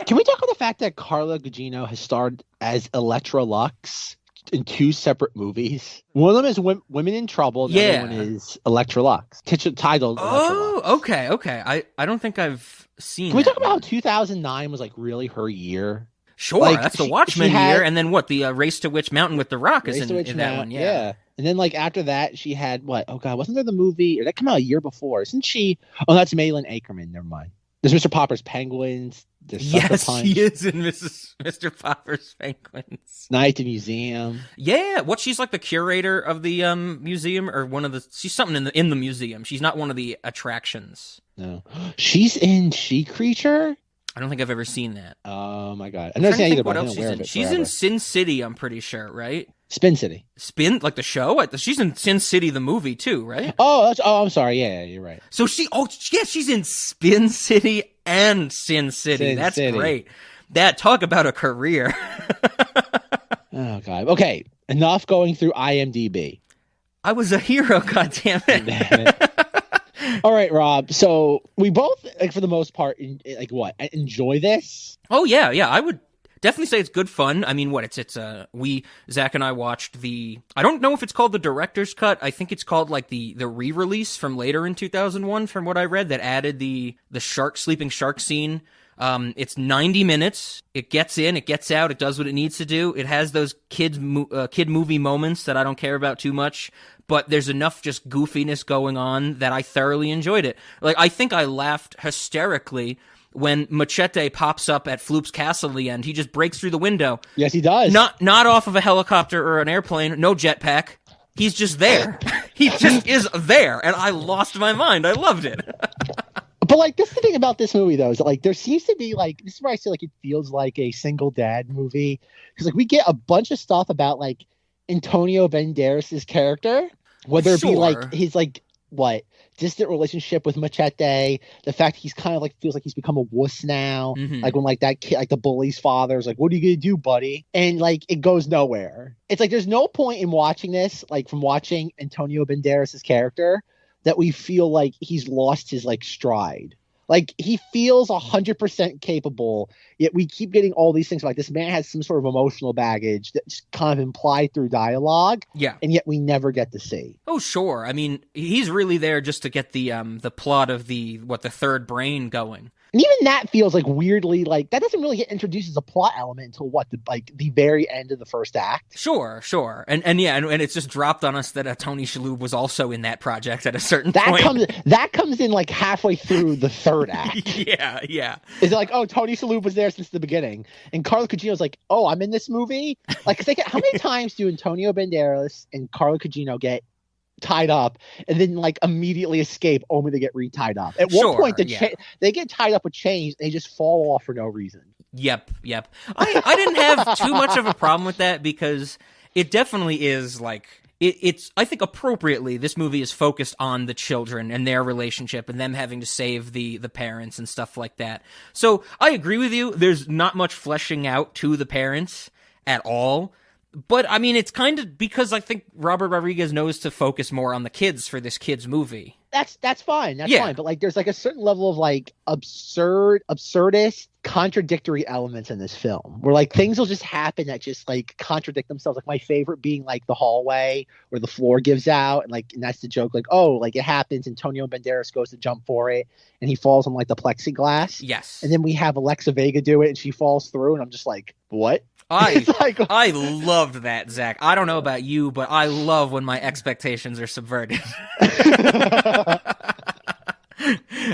Can we talk about the fact that Carla Gugino has starred as Electra Lux in 2 separate movies? One of them is Women in Trouble. The other one is Electra Lux. Titled Electra Lux. Okay. I don't think I've seen Can we talk about how 2009 was like really her year? Sure, like, that's the Watchmen year. And then what? The Race to Witch Mountain with The Rock is in that one. Yeah. And then like after that, she had what? Oh God, wasn't there the movie? Or that came out a year before? Isn't she? Oh, that's Malin Ackerman. Never mind. There's Mr. Popper's Penguins. Yes, he is in Mr. Popper's Penguins. Night at the Museum. Yeah, she's like the curator of the museum, or one of the. She's something in the museum. She's not one of the attractions. No, she's in She Creature. I don't think I've ever seen that. Oh my god, I never seen either. But I'm aware of it. She's in Sin City, I'm pretty sure, right? Spin City. Like the show? She's in Sin City, the movie, too, right? Oh, I'm sorry. Yeah, you're right. So she's in Spin City and Sin City. That's great. Talk about a career. Oh, God. Okay, enough going through IMDb. I was a hero, goddammit. Damn it. All right, Rob. So we both, like, for the most part, enjoy this? Oh, yeah. I would definitely say it's good fun. I mean, Zach and I watched I don't know if it's called the director's cut. I think it's called like the re-release from later in 2001, from what I read, that added the sleeping shark scene. It's 90 minutes. It gets in, it gets out, it does what it needs to do. It has those kid movie moments that I don't care about too much, but there's enough just goofiness going on that I thoroughly enjoyed it. Like, I think I laughed hysterically when Machete pops up at Floop's castle at the end. He just breaks through the window. Yes, he does. Not off of a helicopter or an airplane, no jetpack. He's just there. He just is there, and I lost my mind. I loved it. But like, this is the thing about this movie, though, is that, like, there seems to be like, this is where I say like it feels like a single dad movie, because like we get a bunch of stuff about like Antonio Banderas's character, whether it be like his like what distant relationship with Machete, the fact he's kind of like feels like he's become a wuss now, like when like that kid, like the bully's father's like, what are you gonna do, buddy? And like it goes nowhere. It's like there's no point in watching this, like from watching Antonio Banderas's character, that we feel like he's lost his like stride. Like he feels 100% capable, yet we keep getting all these things like this man has some sort of emotional baggage that's kind of implied through dialogue. Yeah, and yet we never get to see. Oh, sure. I mean, he's really there just to get the plot of the third brain going. And even that feels like weirdly like that doesn't really get introduced as a plot element until the very end of the first act. Sure. And it's just dropped on us that Tony Shalhoub was also in that project at a certain point. That comes in like halfway through the third act. Yeah. Is it like, oh, Tony Shalhoub was there since the beginning, and Carla Gugino's like, oh, I'm in this movie. Like, how many times do Antonio Banderas and Carla Gugino get tied up and then like immediately escape only to get re-tied up? At one point they get tied up with chains and they just fall off for no reason. Yep. I didn't have too much of a problem with that, because it definitely is like it's I think appropriately this movie is focused on the children and their relationship and them having to save the parents and stuff like that. So I agree with you, there's not much fleshing out to the parents at all. But, I mean, it's kind of because I think Robert Rodriguez knows to focus more on the kids for this kids movie. That's fine. That's fine. But, like, there's, like, a certain level of, like, absurdist, contradictory elements in this film where, like, things will just happen that just, like, contradict themselves. Like, my favorite being, like, the hallway where the floor gives out. And that's the joke. Like, oh, like, it happens. Antonio Banderas goes to jump for it and he falls on, like, the plexiglass. Yes. And then we have Alexa Vega do it and she falls through. And I'm just like, what? I loved that, Zach. I don't know about you, but I love when my expectations are subverted.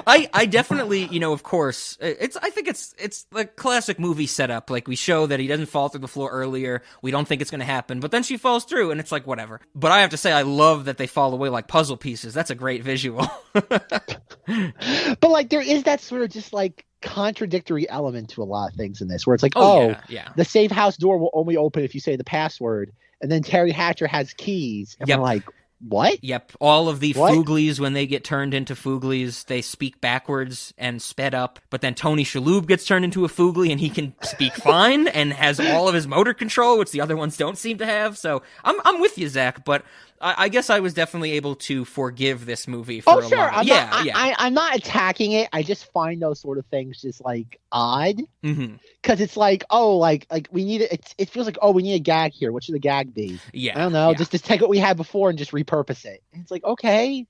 I definitely, of course, I think it's the classic movie setup. Like, we show that he doesn't fall through the floor earlier. We don't think it's going to happen, but then she falls through, and it's like, whatever. But I have to say, I love that they fall away like puzzle pieces. That's a great visual. But, like, there is that sort of just, like, contradictory element to a lot of things in this, where it's like, the safe house door will only open if you say the password, and then Terry Hatcher has keys, and we're like, what? Yep. All of the fooglies, when they get turned into fooglies, they speak backwards and sped up. But then Tony Shalhoub gets turned into a foogly and he can speak fine and has all of his motor control, which the other ones don't seem to have. So I'm with you, Zach, but I guess I was definitely able to forgive this movie for a lot. I'm not attacking it. I just find those sort of things just like odd. Because it's like, oh, like we need it. It feels like, oh, we need a gag here. What should the gag be? Yeah, I don't know. Just take what we had before and just repurpose it. And it's like, okay,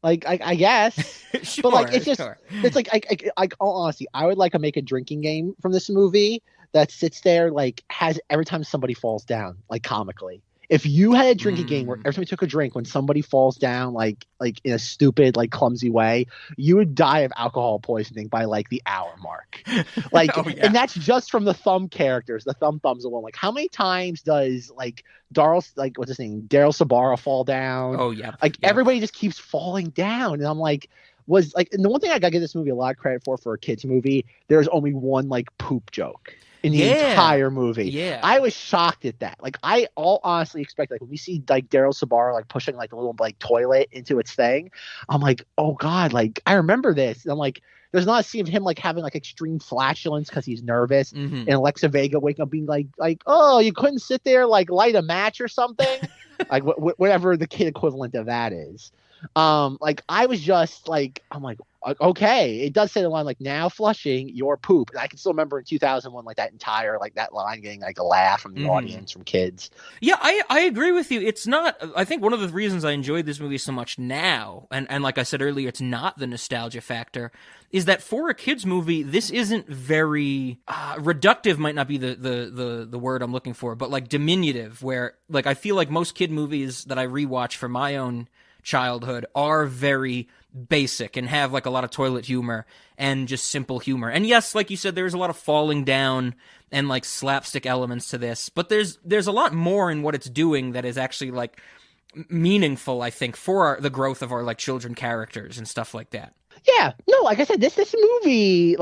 like I guess. Sure, but like it's just it's like all honesty, I would like to make a drinking game from this movie that sits there like has every time somebody falls down, like comically. If you had a drinking game where every time you took a drink, when somebody falls down like in a stupid, like clumsy way, you would die of alcohol poisoning by like the hour mark. Like, and that's just from the thumb characters, the thumbs alone. Like, how many times does like Daryl Sabara fall down? Oh yeah. Like everybody just keeps falling down, and I'm like, and the one thing I gotta give this movie a lot of credit for a kids movie, there's only one like poop joke in the entire movie. Yeah. I was shocked at that. Like, I all honestly expect, like, when we see like Daryl Sabara like pushing like the little like toilet into its thing, I'm like, oh god, like I remember this. And I'm like, there's not a scene of him like having like extreme flatulence because he's nervous, and Alexa Vega waking up being like, oh, you couldn't sit there like light a match or something, like whatever the kid equivalent of that is. Like I was just like, I'm like, okay, it does say the line like, now flushing your poop. And I can still remember in 2001, like that entire, like that line getting like a laugh from the audience, from kids. Yeah, I agree with you. It's not, I think one of the reasons I enjoyed this movie so much now, and like I said earlier, it's not the nostalgia factor, is that for a kids movie, this isn't very, reductive might not be the word I'm looking for, but like diminutive, where like I feel like most kid movies that I rewatch for my own childhood are very basic and have like a lot of toilet humor and just simple humor. And yes, like you said, there's a lot of falling down and like slapstick elements to this, but there's a lot more in what it's doing that is actually like meaningful, I think, for the growth of our like children characters and stuff like that. Yeah, no, like I said, this movie,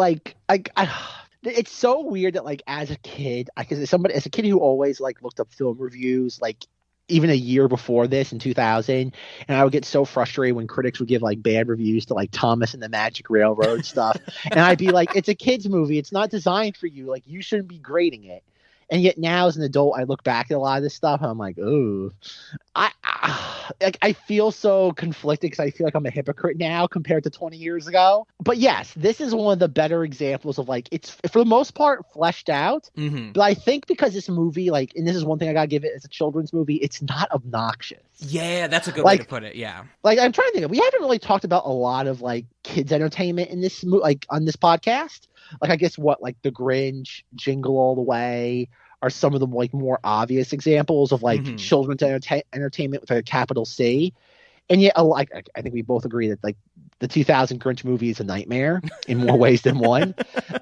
it's so weird that like as a kid, as a kid who always like looked up film reviews, like even a year before this in 2000, and I would get so frustrated when critics would give like bad reviews to like Thomas and the Magic Railroad stuff, and I'd be like, it's a kids movie, it's not designed for you, like you shouldn't be grading it. And yet now as an adult, I look back at a lot of this stuff and I'm like, oh, I feel so conflicted because I feel like I'm a hypocrite now compared to 20 years ago. But yes, this is one of the better examples of like, it's for the most part fleshed out. Mm-hmm. But I think because this movie, like, and this is one thing I gotta give it as a children's movie, it's not obnoxious. Yeah, that's a good way to put it. Yeah. Like I'm trying to think, we haven't really talked about a lot of like kids entertainment in this like on this podcast. Like I guess like The Grinch, Jingle All the Way are some of the like more obvious examples of like children's entertainment with a capital C. And yet, like I think we both agree that like the 2000 Grinch movie is a nightmare in more ways than one.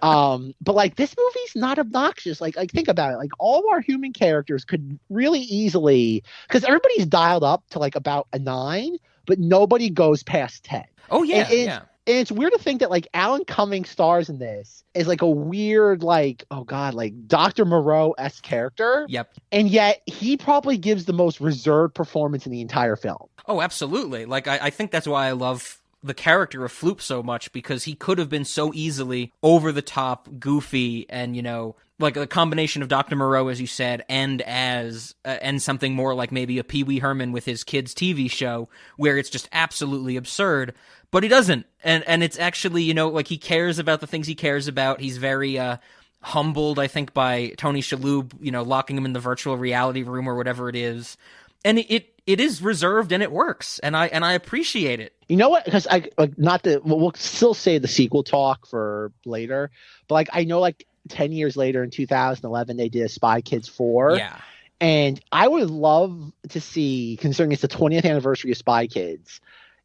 But like this movie's not obnoxious. Like think about it. Like all of our human characters could really easily, because everybody's dialed up to like about a 9, but nobody goes past 10. Oh yeah, yeah. And it's weird to think that like Alan Cumming stars in this is like a weird like, oh god, like Dr. Moreau-esque character. Yep. And yet he probably gives the most reserved performance in the entire film. Oh, absolutely. Like I think that's why I love the character of Floop so much, because he could have been so easily over the top, goofy, and like a combination of Dr. Moreau, as you said, and something more like maybe a Pee Wee Herman with his kids' TV show, where it's just absolutely absurd. But he doesn't, and it's actually, like he cares about the things he cares about. He's very humbled, I think, by Tony Shalhoub, locking him in the virtual reality room or whatever it is, and it is reserved and it works, and I appreciate it. You know what? Because we'll still say the sequel talk for later, but like I know like 10 years later in 2011 they did a Spy Kids 4. Yeah. And I would love to see, considering it's the 20th anniversary of Spy Kids,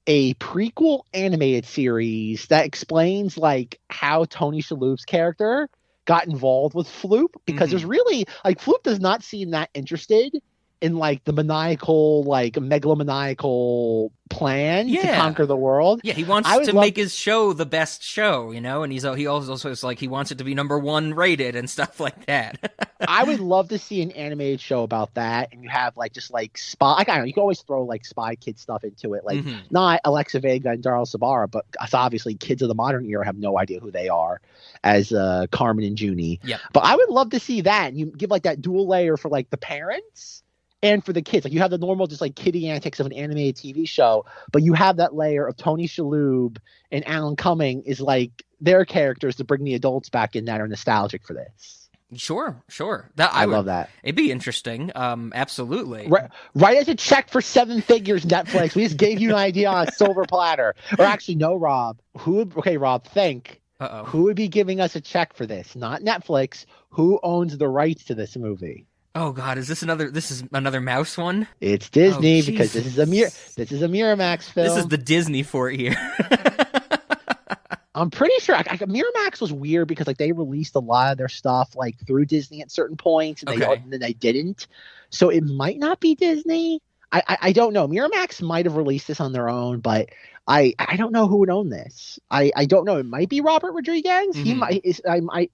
a prequel animated series that explains like how Tony Shalhoub's character got involved with Floop, because there's really like Floop does not seem that interested in like the maniacal, like megalomaniacal plan to conquer the world. Yeah, he wants to make his show the best show, and he also is like he wants it to be #1 rated and stuff like that. I would love to see an animated show about that, and you have like just like spy. I don't know, you can always throw like Spy Kid stuff into it, like not Alexa Vega and Daryl Sabara, but obviously kids of the modern era have no idea who they are as Carmen and Junie. Yep. But I would love to see that, and you give like that dual layer for like the parents and for the kids. Like you have the normal just like kiddie antics of an animated TV show, but you have that layer of Tony Shalhoub and Alan Cumming is like their characters to bring the adults back in that are nostalgic for this. Sure. I love that. It'd be interesting. Absolutely. Write us a check for 7 figures, Netflix. We just gave you an idea on a silver platter. Or actually, no, Rob. Rob, think. Uh-oh. Who would be giving us a check for this? Not Netflix. Who owns the rights to this movie? Oh God, is this another mouse one? It's Disney, because this is a Miramax film. This is the Disney Fortyear. I'm pretty sure Miramax was weird because like they released a lot of their stuff like through Disney at certain points, and then they didn't. So it might not be Disney. I don't know. Miramax might have released this on their own, but I don't know who would own this. I don't know. It might be Robert Rodriguez. He might.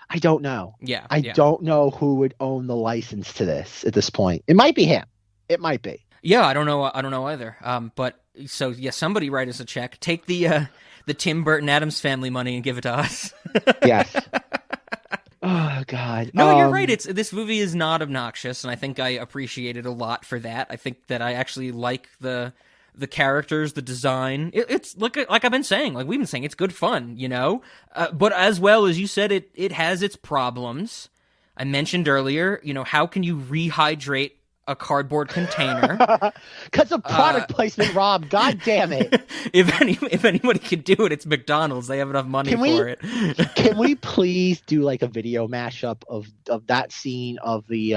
I don't know. Yeah. I don't know who would own the license to this at this point. It might be him. It might be. Yeah, I don't know either. But so yeah, somebody write us a check. Take the Tim Burton Addams Family money and give it to us. Yes. Oh God. No, you're right. This movie is not obnoxious, and I think I appreciate it a lot for that. I think that I actually like the characters, the design. It's like I've been saying, like we've been saying, it's good fun, but as well as you said, it has its problems. I mentioned earlier, how can you rehydrate a cardboard container? Because of product placement, Rob. God damn it! If anybody can do it, it's McDonald's. They have enough money for it. Can we please do like a video mashup of that scene of the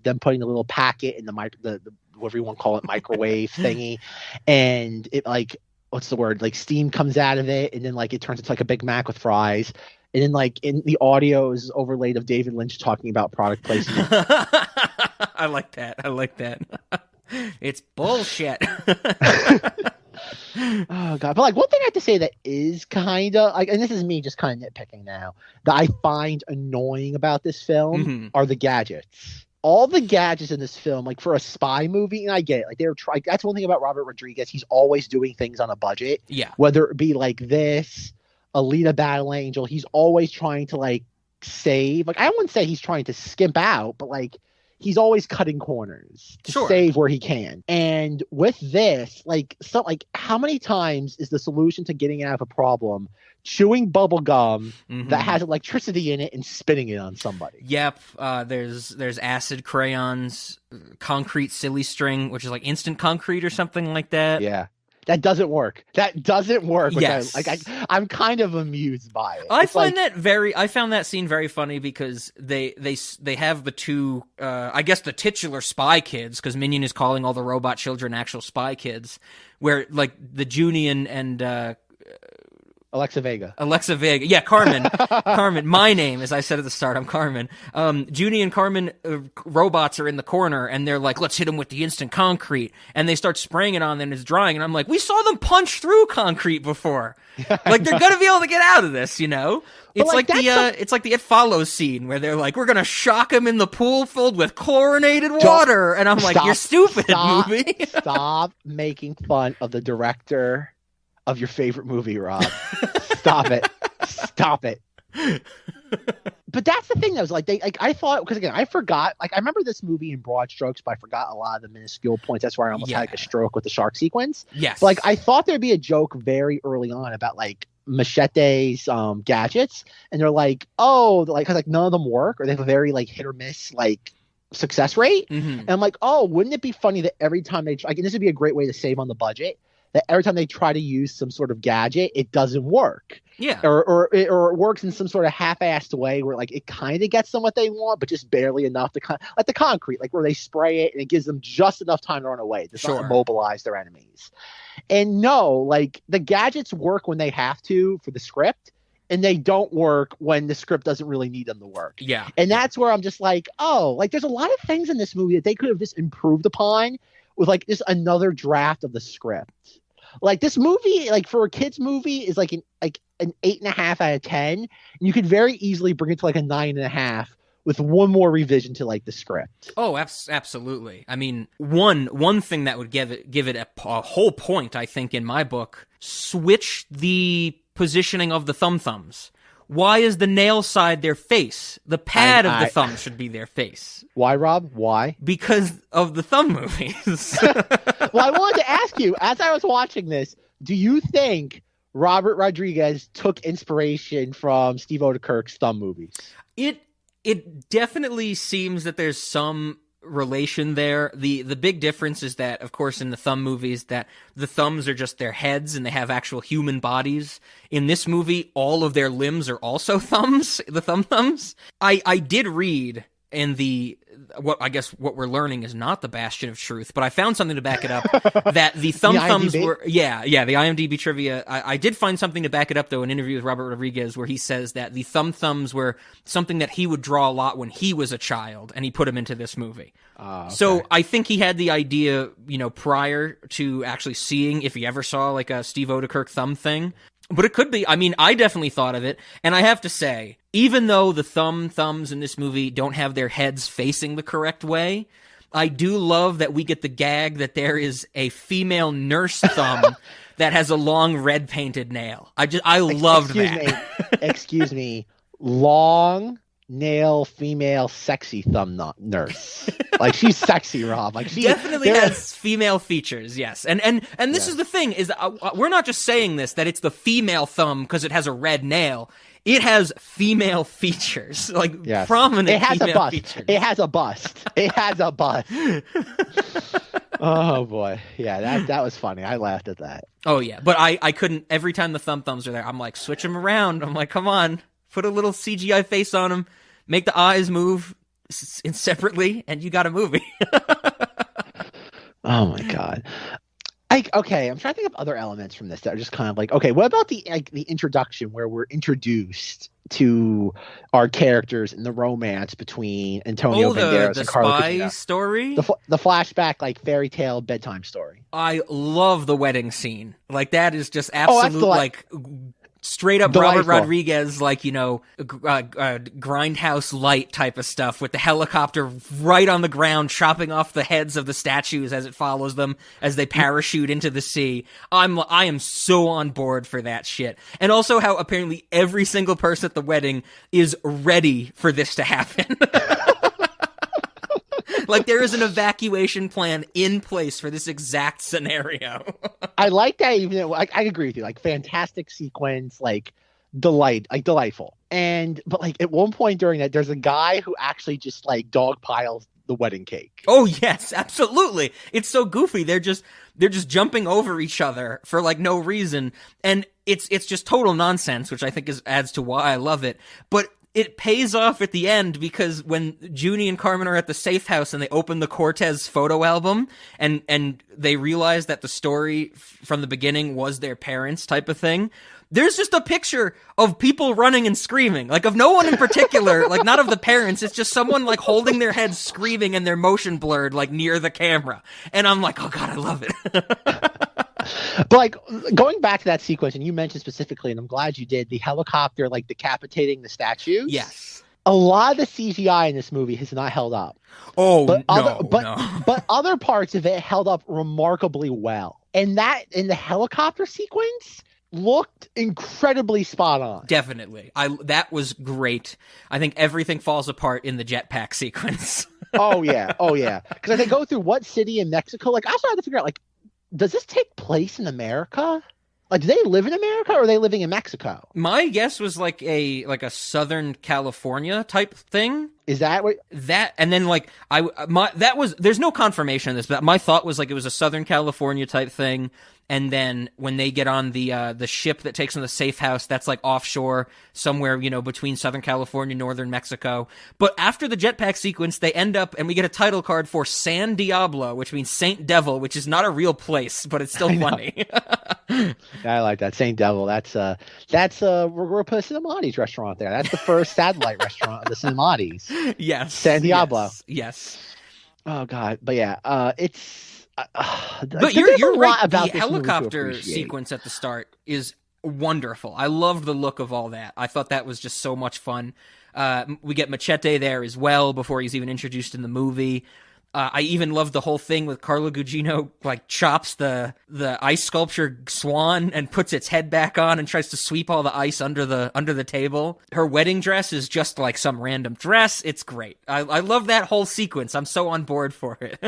them putting the little packet in the whatever you want to call it, microwave thingy, and it like, what's the word? Like steam comes out of it, and then like it turns into like a Big Mac with fries, and then like in the audio is overlaid of David Lynch talking about product placement. I like that. It's bullshit. Oh god! But like one thing I have to say that is kind of like, and this is me just kind of nitpicking now, that I find annoying about this film are the gadgets. All the gadgets in this film, like for a spy movie, and I get it, like they're trying. That's one thing about Robert Rodriguez. He's always doing things on a budget. Yeah. Whether it be like this, Alita Battle Angel, he's always trying to like save. Like I wouldn't say he's trying to skimp out, but like he's always cutting corners to save where he can. And with this, like how many times is the solution to getting out of a problem chewing bubble gum that has electricity in it and spitting it on somebody? Yep. There's acid crayons, concrete silly string, which is like instant concrete or something like that. Yeah. That doesn't work. That doesn't work. Yes. I'm kind of amused by it. I found that scene very funny because they have the two, I guess the titular spy kids, because Minion is calling all the robot children actual spy kids, where like the Junian and Alexa Vega. Yeah, Carmen. Carmen. My name, as I said at the start, I'm Carmen. Junie and Carmen robots are in the corner, and they're like, let's hit them with the instant concrete. And they start spraying it on them, and it's drying. And I'm like, we saw them punch through concrete before. Like, they're going to be able to get out of this, you know? It's like the It Follows scene where they're like, we're going to shock him in the pool filled with chlorinated water. And I'm like, you're stupid, movie. Stop making fun of the director of your favorite movie, Rob. Stop it. Stop it. But that's the thing, though, is like I thought, because again, I forgot, like I remember this movie in broad strokes, but I forgot a lot of the minuscule points. That's where I almost had like a stroke with the shark sequence. Yes. But, like I thought there'd be a joke very early on about like Machete's gadgets, and they're like, oh, like because like none of them work, or they have a very like hit or miss like success rate. And I'm like, oh, wouldn't it be funny that every time they try, like, and this would be a great way to save on the budget, that every time they try to use some sort of gadget, it doesn't work. Yeah. Or it works in some sort of half-assed way where like it kind of gets them what they want, but just barely enough to like the concrete, like where they spray it and it gives them just enough time to run away. It does not immobilize their enemies. And no, like the gadgets work when they have to for the script, and they don't work when the script doesn't really need them to work. Yeah. And that's where I'm just like, oh, like there's a lot of things in this movie that they could have just improved upon with like just another draft of the script. Like this movie, like for a kid's movie, is like an 8.5 out of 10. And you could very easily bring it to like a 9.5 with one more revision to like the script. Oh, absolutely. I mean, one thing that would give it a whole point, I think, in my book, switch the positioning of the thumbs. Why is the nail side their face? The pad of the thumb should be their face. Why, Rob? Why? Because of the thumb movies. Well, I wanted to ask you, as I was watching this, do you think Robert Rodriguez took inspiration from Steve Odekirk's thumb movies? It definitely seems that there's some relation there. The big difference is that, of course, in the thumb movies, that the thumbs are just their heads and they have actual human bodies. In this movie, all of their limbs are also thumbs, the thumbs. I did read in what we're learning is not the bastion of truth, but I found something to back it up that the thumbs were, the IMDb trivia. I did find something to back it up, though, an interview with Robert Rodriguez where he says that the thumbs were something that he would draw a lot when he was a child, and he put them into this movie. Okay. So I think he had the idea, prior to actually seeing, if he ever saw like a Steve Odekirk thumb thing. But it could be. I mean, I definitely thought of it. And I have to say, even though the thumbs in this movie don't have their heads facing the correct way, I do love that we get the gag that there is a female nurse thumb that has a long red painted nail. I loved that. Excuse me. Long nail female sexy thumb nurse. Like she's sexy, Rob. Like she definitely has female features. Yes. And this is the thing is that we're not just saying this, that it's the female thumb because it has a red nail. It has female features, like prominent. It has female a bust. Features. It has a bust. It has a bust. Oh boy, yeah, that was funny. I laughed at that. Oh yeah, but I couldn't. Every time the thumbs are there, I'm like, switch them around. I'm like, come on, put a little CGI face on them, make the eyes move separately, and you got a movie. Oh my god. Okay, I'm trying to think of other elements from this that are just kind of like, okay, what about the introduction where we're introduced to our characters and the romance between Antonio Oh, the Banderas and Carla spy Gugino? story. The flashback, like, fairy tale bedtime story. I love the wedding scene. Like, that is just Oh, absolute, like, straight up Delightful. Robert Rodriguez, like, you know, grindhouse light type of stuff with the helicopter right on the ground, chopping off the heads of the statues as it follows them as they parachute into the sea. I am so on board for that shit. And also how apparently every single person at the wedding is ready for this to happen. Like, there is an evacuation plan in place for this exact scenario. I like that. Even though, I agree with you. Like, fantastic sequence, like delightful. But like at one point during that, there's a guy who actually just like dog piles the wedding cake. Oh yes, absolutely. It's so goofy. They're just jumping over each other for like no reason, and it's just total nonsense, which I think adds to why I love it. But it pays off at the end because when Junie and Carmen are at the safe house and they open the Cortez photo album and they realize that the story from the beginning was their parents type of thing, there's just a picture of people running and screaming, like of no one in particular, like not of the parents. It's just someone like holding their head screaming and their motion blurred like near the camera. And I'm like, oh God, I love it. But like going back to that sequence, and you mentioned specifically, and I'm glad you did, the helicopter like decapitating the statues. Yes. A lot of the CGI in this movie has not held up. Oh, but no. But other parts of it held up remarkably well. And that in the helicopter sequence looked incredibly spot on. Definitely. That was great. I think everything falls apart in the jetpack sequence. Oh yeah. Because they go through what city in Mexico? Like I also had to figure out, like, does this take place in America? Like, do they live in America or are they living in Mexico? My guess was like a Southern California type thing. Is that what? That, and then like there's no confirmation of this, but my thought was like it was a Southern California type thing. And then when they get on the ship that takes them to the safe house, that's like offshore somewhere, you know, between Southern California, northern Mexico. But after the jetpack sequence, they end up, and we get a title card for San Diablo, which means Saint Devil, which is not a real place, but it's still funny. I like that. Saint Devil. That's we're gonna put a Cinemati's restaurant there. That's the first satellite restaurant of the Cinemati's. Yes. San Diablo. Yes. Oh God. But yeah, it's. But you're right. About the helicopter sequence at the start is wonderful. I love the look of all that. I thought that was just so much fun. We get Machete there as well before he's even introduced in the movie. I even love the whole thing with Carla Gugino, like chops the ice sculpture swan and puts its head back on and tries to sweep all the ice under the table. Her wedding dress is just like some random dress. It's great. I love that whole sequence. I'm so on board for it.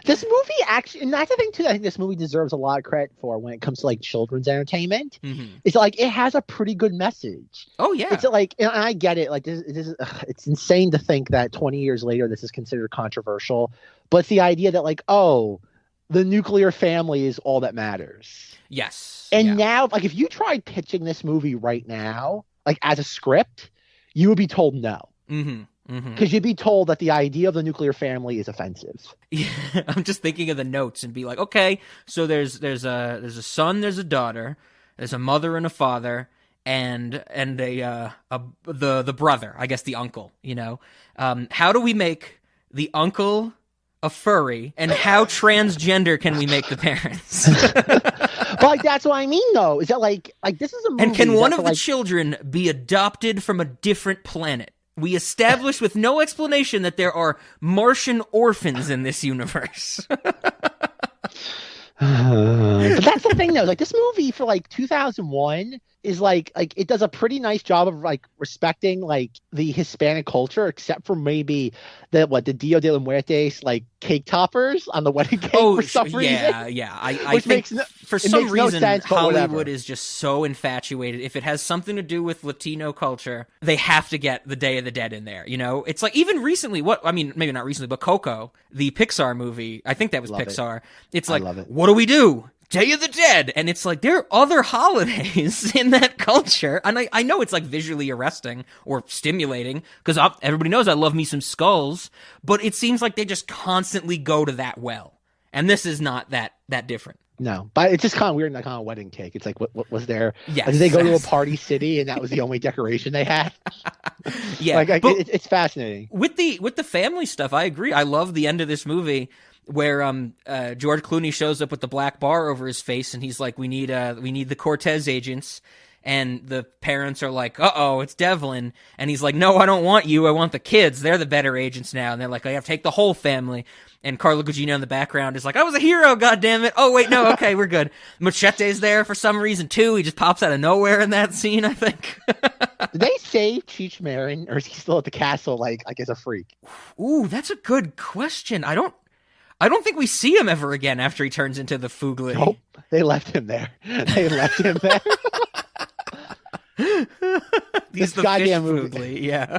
This movie actually, and that's the thing too, I think this movie deserves a lot of credit for when it comes to like children's entertainment. Mm-hmm. It's like it has a pretty good message. Oh yeah, it's like, and I get it. Like this is it's insane to think that 20 years later this is considered controversial, but it's the idea that like, oh, the nuclear family is all that matters. Yes, and now like if you tried pitching this movie right now, like as a script, you would be told no. Mm-hmm. Because you'd be told that the idea of the nuclear family is offensive. Yeah, I'm just thinking of the notes and be like, okay, so there's a son, there's a daughter, there's a mother and a father, and the brother, I guess the uncle. You know, how do we make the uncle a furry, and how transgender can we make the parents? But like that's what I mean, though. Is that like this is a movie? And can one of the children be adopted from a different planet? We establish with no explanation that there are Martian orphans in this universe. But that's the thing, though. Like this movie for like 2001 is like it does a pretty nice job of like respecting like the Hispanic culture, except for maybe the Dia de los Muertos like cake toppers on the wedding cake for some reason. Yeah. I think for some reason Hollywood is just so infatuated. If it has something to do with Latino culture, they have to get the Day of the Dead in there. You know, it's like even recently. Maybe not recently, but Coco, the Pixar movie. I think that was Pixar. It's like, what do we do? Day of the Dead, and it's like there are other holidays in that culture, and I know it's like visually arresting or stimulating because everybody knows I love me some skulls, but it seems like they just constantly go to that well, and this is not that different. No, but it's just kind of weird, like on a wedding cake. It's like, what was there? Yes. Did they go to a party city and that was the only decoration they had? Yeah, like it's fascinating. With the family stuff, I agree. I love the end of this movie where George Clooney shows up with the black bar over his face, and he's like, "We need the Cortez agents." And the parents are like, "Uh-oh, it's Devlin." And he's like, "No, I don't want you. I want the kids. They're the better agents now." And they're like, "I have to take the whole family." And Carla Gugino in the background is like, "I was a hero, goddammit. Oh, wait, no, okay, we're good." Machete's there for some reason, too. He just pops out of nowhere in that scene, I think. Did they save Cheech Marin, or is he still at the castle, like as a freak? Ooh, that's a good question. I don't think we see him ever again after he turns into the foogly. Nope, they left him there. They left him there. He's the goddamn fish movie. foogly, yeah.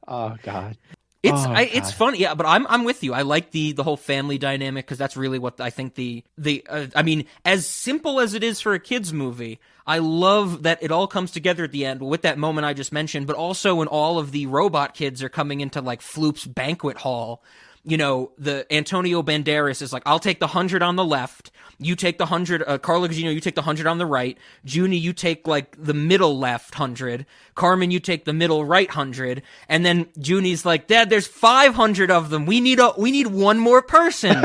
Oh God. It's funny, yeah, but I'm with you. I like the whole family dynamic because that's really what I think I mean, as simple as it is for a kids movie, I love that it all comes together at the end with that moment I just mentioned, but also when all of the robot kids are coming into like Floop's banquet hall. You know, the Antonio Banderas is like, "I'll take the 100 on the left. You take the 100. Carla Gugino, you take the 100 on the right. Junie, you take like the middle left 100. Carmen, you take the middle right 100. And then Junie's like, "Dad, there's 500 of them. We need one more person."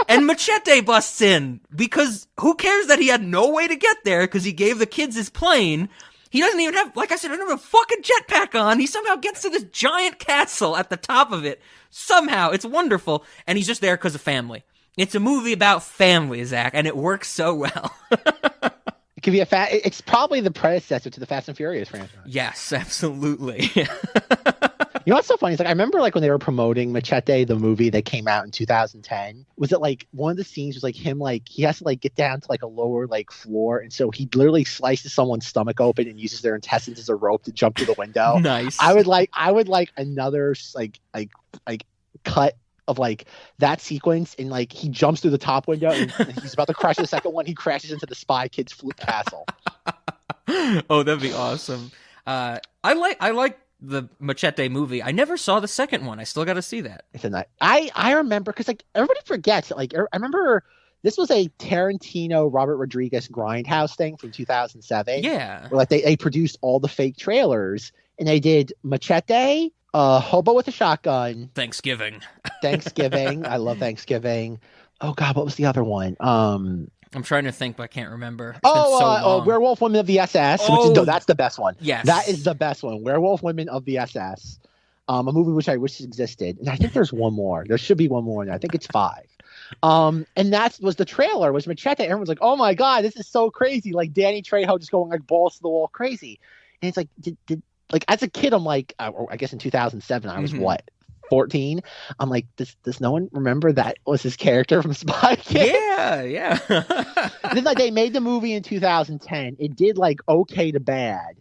And Machete busts in because who cares that he had no way to get there because he gave the kids his plane. He doesn't even have, like I said, I don't have a fucking jetpack on. He somehow gets to this giant castle at the top of it. Somehow. It's wonderful. And he's just there because of family. It's a movie about family, Zach, and it works so well. It could be it's probably the predecessor to the Fast and Furious franchise. Yes, absolutely. You know what's so funny? It's like I remember like when they were promoting Machete, the movie that came out in 2010. Was it like one of the scenes was like him like he has to like get down to like a lower like floor, and so he literally slices someone's stomach open and uses their intestines as a rope to jump through the window. Nice. I would like another like cut of like that sequence, and like he jumps through the top window and he's about to crash the second one. He crashes into the Spy Kids Floop castle. Oh, that'd be awesome. I like the Machete movie. I never saw the second one. I still got to see that. It's a night. I remember because like everybody forgets. Like I remember this was a Tarantino Robert Rodriguez Grindhouse thing from 2007. Yeah, where like they produced all the fake trailers and they did Machete, Hobo with a Shotgun, Thanksgiving. I love Thanksgiving. Oh God, what was the other one? I'm trying to think, but I can't remember. It's been so long. Werewolf Women of the SS. That's the best one. Yes. That is the best one. Werewolf Women of the SS. A movie which I wish existed. And I think there's one more. There should be one more. And I think it's 5. And that was the trailer, was Machete. Everyone's like, "Oh my God, this is so crazy." Like Danny Trejo just going like balls to the wall crazy. And it's like, did like as a kid, I'm like, I guess in 2007, I was what? 14. I'm like, does no one remember that was his character from Spy Kids? Yeah. Then like they made the movie in 2010. It did like okay to bad,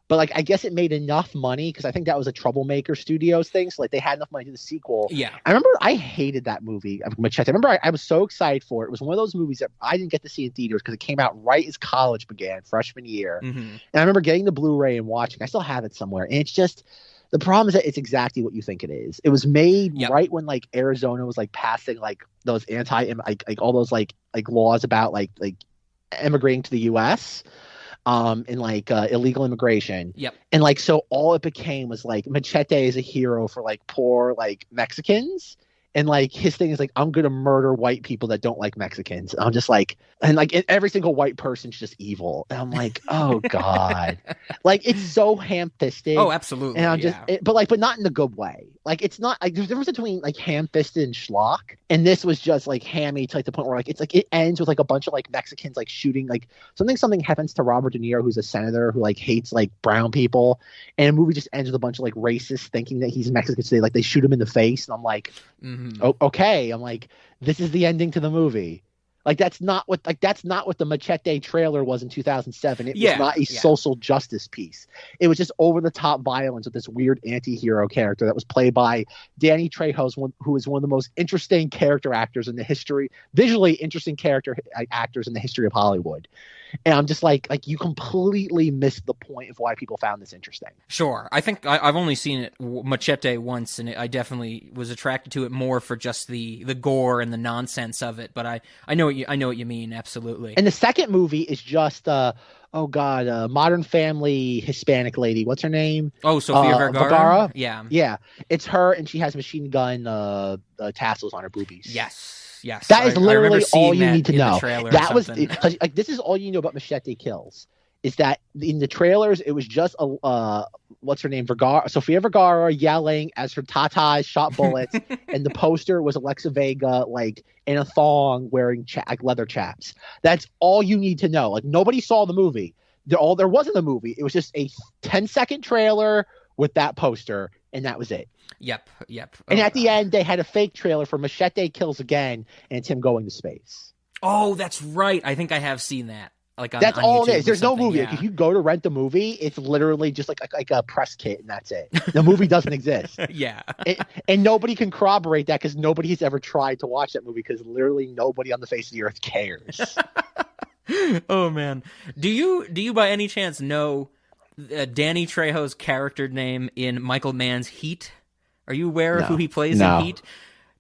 but like I guess it made enough money because I think that was a Troublemaker Studios thing. So like they had enough money to do the sequel. Yeah. I remember I hated that movie, Machete. I remember I was so excited for it. It was one of those movies that I didn't get to see in theaters because it came out right as college began, freshman year. Mm-hmm. And I remember getting the Blu-ray and watching. I still have it somewhere, and it's just. The problem is that it's exactly what you think it is. It was made right when like Arizona was like passing like those like all those like laws about like immigrating to the U.S. And like illegal immigration. Yep. And like so all it became was like Machete is a hero for like poor like Mexicans. And like his thing is like, I'm gonna murder white people that don't like Mexicans. And I'm just like, and like every single white person's just evil. And I'm like, oh God, like it's so ham-fisted. Oh, absolutely. And I'm just, but not in the good way. Like it's not like there's a difference between like ham-fisted and schlock. And this was just like hammy to like the point where like it's like it ends with like a bunch of like Mexicans like shooting like something happens to Robert De Niro, who's a senator who like hates like brown people, and the movie just ends with a bunch of like racists thinking that he's Mexican, so they like they shoot him in the face, and I'm like. Mm-hmm. Okay, I'm like, this is the ending to the movie. Like that's not what the Machete trailer was in 2007. It was not a social justice piece. It was just over the top violence with this weird anti-hero character that was played by Danny Trejo, who is one of the most interesting character actors in the history, visually interesting character actors in the history of Hollywood. And I'm just like you completely missed the point of why people found this interesting. Sure. I think I've only seen it Machete once, and I definitely was attracted to it more for just the gore and the nonsense of it. But I know what what you mean. Absolutely. And the second movie is just Modern Family Hispanic lady. What's her name? Oh, Sofia Vergara. Yeah. Yeah. It's her, and she has machine gun tassels on her boobies. Yes. That is literally all you need to know. That was like this is all you know about Machete Kills. Is that in the trailers it was just what's her name, Sofia Vergara yelling as her tatas shot bullets, and the poster was Alexa Vega like in a thong wearing like leather chaps. That's all you need to know. Like nobody saw the movie. There wasn't a movie. It was just a 10-second trailer with that poster, and that was it. Yep. And at the end, they had a fake trailer for Machete Kills Again, and it's him going to space. Oh, that's right. I think I have seen that. That's on all YouTube it is. There's no movie. Yeah. Like, if you go to rent the movie, it's literally just like a press kit, and that's it. The movie doesn't exist. Yeah. And nobody can corroborate that because nobody has ever tried to watch that movie because literally nobody on the face of the earth cares. Oh, man. Do you by any chance know Danny Trejo's character name in Michael Mann's Heat? Are you aware of who he plays in Heat?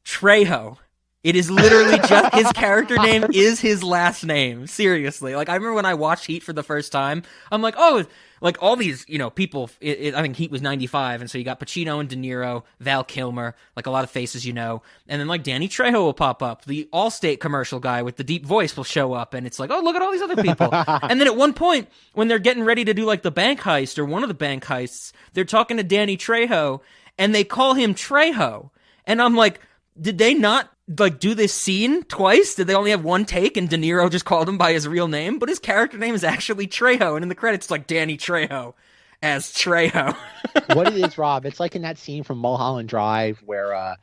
Trejo. It is literally just his character name is his last name. Seriously. Like, I remember when I watched Heat for the first time, I'm like, oh, like all these, people, I think Heat was 95. And so you got Pacino and De Niro, Val Kilmer, like a lot of faces, and then like Danny Trejo will pop up. The Allstate commercial guy with the deep voice will show up. And it's like, oh, look at all these other people. And then at one point when they're getting ready to do like the bank heist or one of the bank heists, they're talking to Danny Trejo and they call him Trejo. And I'm like, did they not like do this scene twice? Did they only have one take and De Niro just called him by his real name? But his character name is actually Trejo, and in the credits it's like Danny Trejo as Trejo. What it is, Rob, it's like in that scene from Mulholland Drive where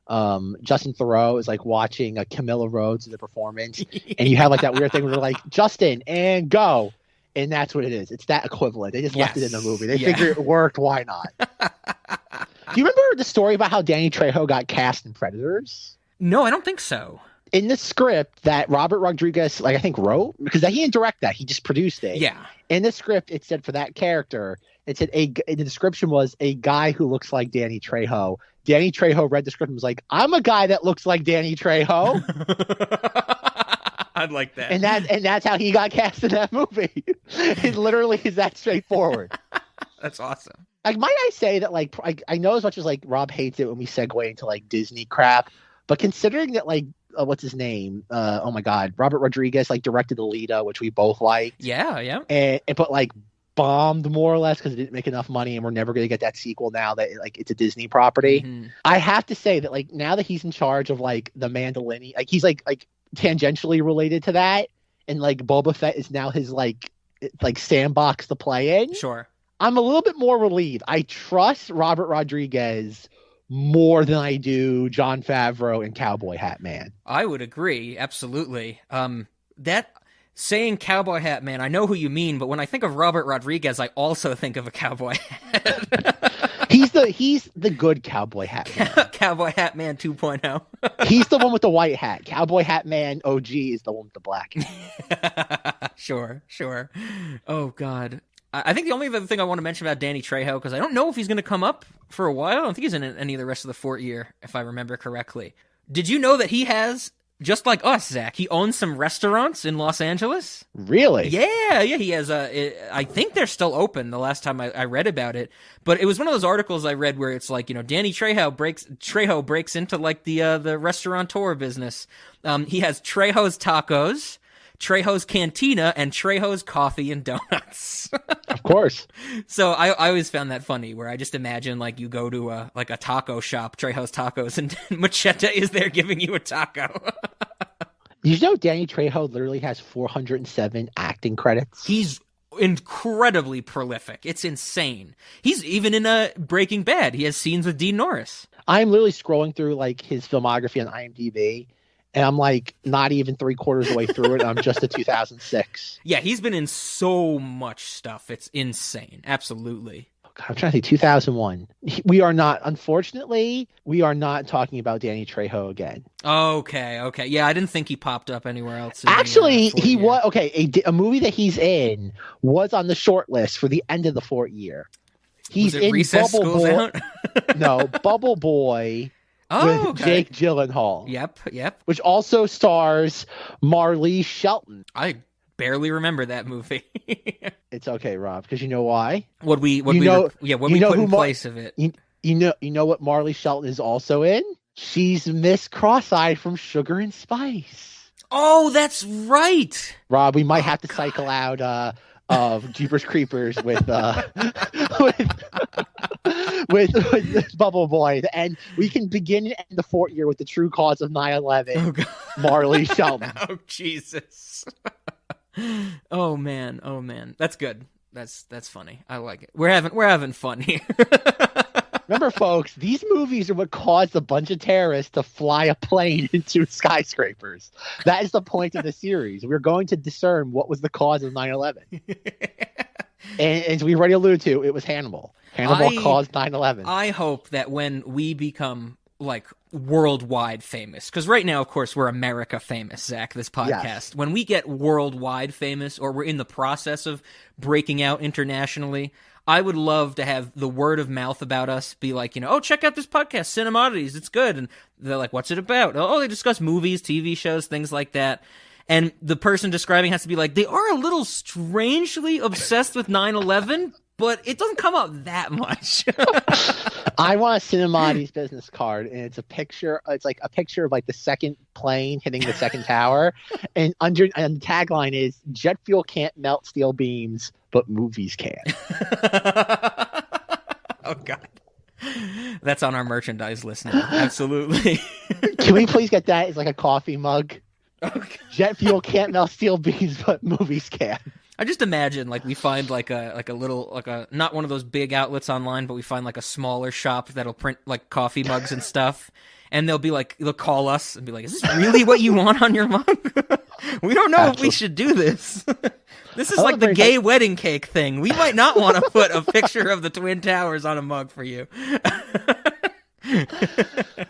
Justin Theroux is like watching Camilla Rhodes in the performance, and you have like that weird thing where they're like, Justin, and go. And that's what it is. It's that equivalent. They just left it in the movie. They figure it worked. Why not? Do you remember the story about how Danny Trejo got cast in Predators? No, I don't think so. In the script that Robert Rodriguez, I think, wrote, because he didn't direct that. He just produced it. Yeah. In the script, it said for that character, it said the description was a guy who looks like Danny Trejo. Danny Trejo read the script and was like, I'm a guy that looks like Danny Trejo. I'd like that. And that's how he got cast in that movie. It literally is that straightforward. That's awesome. Like, might I say that, like, I know as much as, like, Rob hates it when we segue into, like, Disney crap, but considering that, like, what's his name? Oh, my God. Robert Rodriguez, like, directed Alita, which we both liked. Yeah. But, like, bombed more or less because it didn't make enough money, and we're never going to get that sequel now that, like, it's a Disney property. Mm-hmm. I have to say that, like, now that he's in charge of, like, the Mandalorian, like, he's, like tangentially related to that, and, like, Boba Fett is now his, like sandbox to play in. Sure. I'm a little bit more relieved. I trust Robert Rodriguez more than I do Jon Favreau and Cowboy Hat Man. I would agree. Absolutely. That saying Cowboy Hat Man, I know who you mean, but when I think of Robert Rodriguez, I also think of a cowboy hat. He's the good Cowboy Hat Man. Cowboy Hat Man 2.0. He's the one with the white hat. Cowboy Hat Man OG is the one with the black hat. Sure. Oh, God. I think the only other thing I want to mention about Danny Trejo, because I don't know if he's going to come up for a while. I don't think he's in any of the rest of the Fortyear, if I remember correctly. Did you know that he has, just like us, Zach, he owns some restaurants in Los Angeles? Really? Yeah. He has I think they're still open the last time I read about it. But it was one of those articles I read where it's like, Danny Trejo breaks into like the restaurateur business. He has Trejo's Tacos, Trejo's Cantina, and Trejo's Coffee and Donuts. Of course. So I always found that funny, where I just imagine like you go to a taco shop, Trejo's Tacos, and Machete is there giving you a taco. You know Danny Trejo literally has 407 acting credits? He's incredibly prolific. It's insane. He's even in Breaking Bad. He has scenes with Dean Norris. I'm literally scrolling through like his filmography on IMDb, and I'm like not even 3/4 of the way through it. I'm just at 2006. Yeah, he's been in so much stuff. It's insane. Absolutely. Oh God, I'm trying to think. 2001. Unfortunately, we are not talking about Danny Trejo again. Okay. Yeah, I didn't think he popped up anywhere else. Actually, he was okay. A movie that he's in was on the short list for the end of the Fortyear. He's in Recess Bubble School's Boy. Out? No, Bubble Boy. Oh, with okay. Jake Gyllenhaal. Yep. Which also stars Marlee Shelton. I barely remember that movie. It's okay, Rob, because you know why? What we put in place of it. You know what Marlee Shelton is also in? She's Miss Cross-Eyed from Sugar and Spice. Oh, that's right. Rob, we might have to cycle out Jeepers Creepers with Bubble Boy, and we can begin and end the Fortyear with the true cause of 9/11. Oh, God. Marlee Shelton. Oh, Jesus. Oh man, that's good. That's funny. I like it. We're having fun here. Remember, folks, these movies are what caused a bunch of terrorists to fly a plane into skyscrapers. That is the point of the series. We're going to discern what was the cause of 9/11. And as we already alluded to, it was Hannibal. Hannibal caused 9/11. I hope that when we become like worldwide famous, because right now, of course, we're America famous, Zach, this podcast. Yes. When we get worldwide famous, or we're in the process of breaking out internationally, I would love to have the word of mouth about us be like, oh, check out this podcast, Cinemodities, it's good. And they're like, what's it about? Oh, they discuss movies, TV shows, things like that. And the person describing has to be like, they are a little strangely obsessed with 9/11, but it doesn't come up that much. I want a Cinemodities business card, and it's a picture. It's like a picture of like the second plane hitting the second tower, and the tagline is "Jet fuel can't melt steel beams, but movies can." Oh God, that's on our merchandise list now. Absolutely. Can we please get that as like a coffee mug? Okay. Jet fuel can't melt steel beams, but movies can. I just imagine like we find like a little not one of those big outlets online, but we find like a smaller shop that'll print like coffee mugs and stuff, and they'll call us and be like, "Is this really what you want on your mug? We don't know if we should do this. This is like the gay wedding cake thing. We might not want to put a picture of the Twin Towers on a mug for you."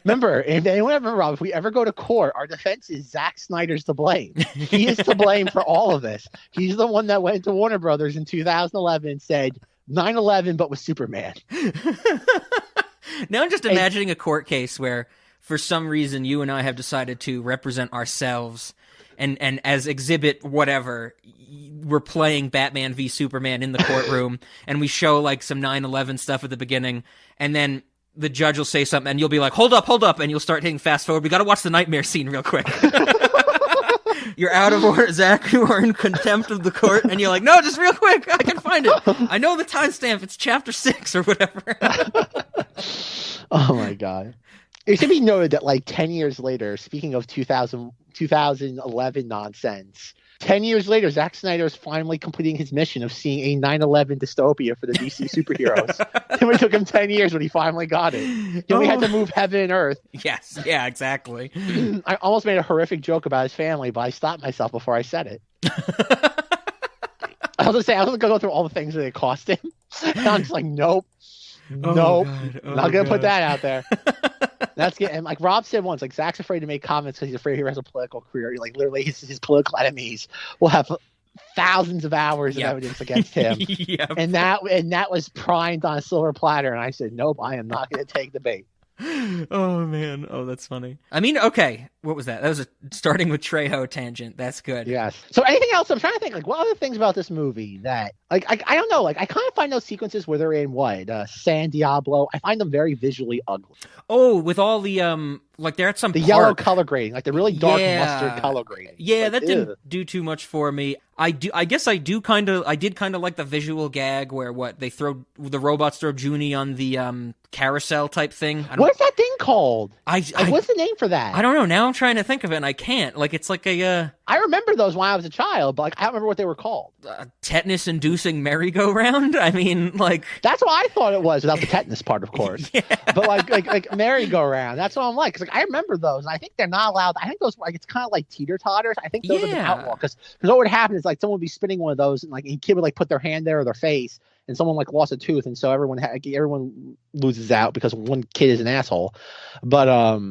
Remember, if anyone ever, Rob, if we ever go to court, our defense is Zack Snyder's to blame. He is to blame for all of this. He's the one that went to Warner Brothers in 2011 and said 9/11, but with Superman. Now I'm just imagining a court case where, for some reason, you and I have decided to represent ourselves, and as exhibit whatever, we're playing Batman v Superman in the courtroom, and we show like some 9/11 stuff at the beginning, and then the judge will say something, and you'll be like, hold up, and you'll start hitting fast forward. We got to watch the nightmare scene real quick. You're out of order, Zach. You are in contempt of the court, and you're like, no, just real quick. I can find it. I know the timestamp. It's chapter 6 or whatever. Oh, my God. It should be noted that like 10 years later, speaking of 2011 nonsense, 10 years later, Zack Snyder is finally completing his mission of seeing a 9/11 dystopia for the DC superheroes. It took him 10 years, but he finally got it. We had to move heaven and earth. Yes, yeah, exactly. I almost made a horrific joke about his family, but I stopped myself before I said it. I was going to go through all the things that it cost him. And I'm just like, nope. Not going to put that out there. That's good. And like Rob said once, like Zach's afraid to make comments because he's afraid he has a political career. Like literally, his political enemies will have thousands of hours of evidence against him. Yep. And that was primed on a silver platter. And I said, nope, I am not going to take the bait. Oh man, that's funny. I mean, okay, what was that? That was a starting with Trejo tangent. That's good. Yes. So anything else? I'm trying to think. Like, what other things about this movie that, like, I don't know. Like, I kind of find those sequences where they're in San Diablo. I find them very visually ugly. Oh, with all the like they're at some the park. Yellow color grading, like the really dark mustard color grading. Yeah, like, that didn't do too much for me. I did kind of like the visual gag where the robots throw Junie on the carousel type thing. What's that thing called? What's the name for that? I don't know. Now I'm trying to think of it and I can't. Like it's like a I remember those when I was a child, but like I don't remember what they were called. Tetanus-inducing merry-go-round. I mean, like that's what I thought it was, without the tetanus part, of course. Yeah. But like merry-go-round. That's what I'm like. 'Cause like I remember those, and I think they're not allowed. I think those like it's kind of like teeter-totters. I think those are the outlaw because what would happen is like someone would be spinning one of those, and like a kid would like put their hand there or their face, and someone like lost a tooth, and so everyone loses out because one kid is an asshole. But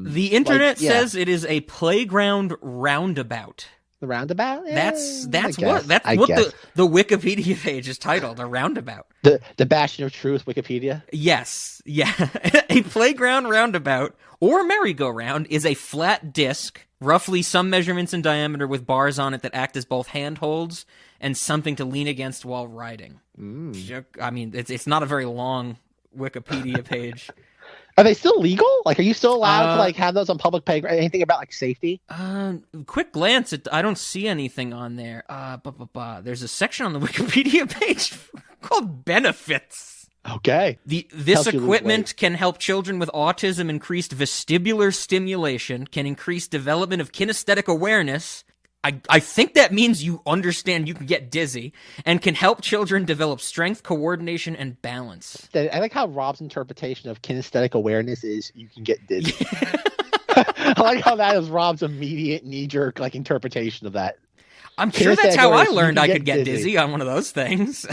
the internet says it is a playground roundabout. The roundabout? That's guess. what the Wikipedia page is titled, a roundabout. The Bastion of Truth Wikipedia? Yes. Yeah. A playground roundabout or merry-go-round is a flat disc, roughly some measurements in diameter with bars on it that act as both handholds and something to lean against while riding. I mean, it's not a very long Wikipedia page. Are they still legal? Like, are you still allowed to like have those on public playground? Anything about like safety? Quick glance, I don't see anything on there. There's a section on the Wikipedia page called benefits. Okay. This equipment can help children with autism increase vestibular stimulation, can increase development of kinesthetic awareness. I think that means you understand you can get dizzy, and can help children develop strength, coordination, and balance. I like how Rob's interpretation of kinesthetic awareness is you can get dizzy. I like how that is Rob's immediate knee-jerk like interpretation of that. I'm sure that's how I learned I could get dizzy on one of those things.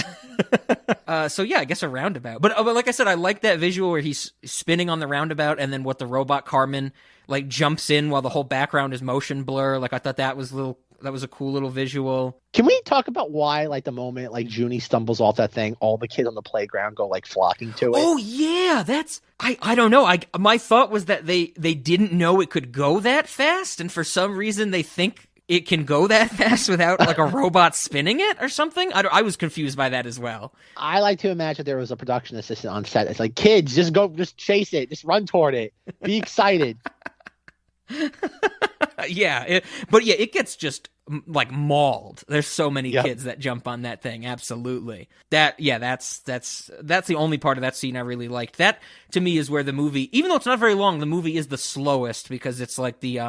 So yeah, I guess a roundabout. But like I said, I like that visual where he's spinning on the roundabout, and then what the robot Carmen like jumps in while the whole background is motion blur. Like I thought that was a cool little visual. Can we talk about why, like, the moment like Junie stumbles off that thing, all the kids on the playground go like flocking to it? Oh yeah, that's I don't know. My thought was that they didn't know it could go that fast, and for some reason they think it can go that fast without like a robot spinning it or something. I was confused by that as well. I like to imagine there was a production assistant on set. It's like, kids, just chase it, just run toward it, be excited. Yeah, it gets just like mauled. There's so many kids that jump on that thing. Absolutely. That's the only part of that scene I really liked. That to me is where the movie, even though it's not very long, the movie is the slowest because it's like the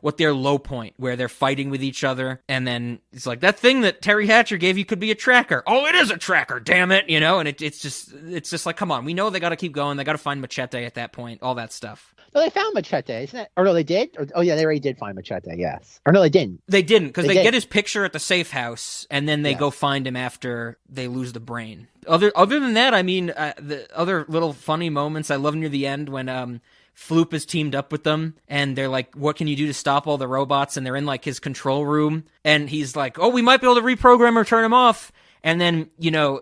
what their low point where they're fighting with each other, and then it's like that thing that Terry Hatcher gave you could be a tracker. Oh, it is a tracker, damn it, and it's just like, come on, we know they got to keep going. They got to find Machete at that point. All that stuff. No, they found Machete, isn't it? Or no, they did? They already did find Machete, yes. Or no, they didn't. They didn't, because they get his picture at the safe house, and then they go find him after they lose the brain. Other than that, I mean, the other little funny moments I love near the end when Floop is teamed up with them, and they're like, what can you do to stop all the robots? And they're in like his control room, and he's like, oh, we might be able to reprogram or turn him off. And then,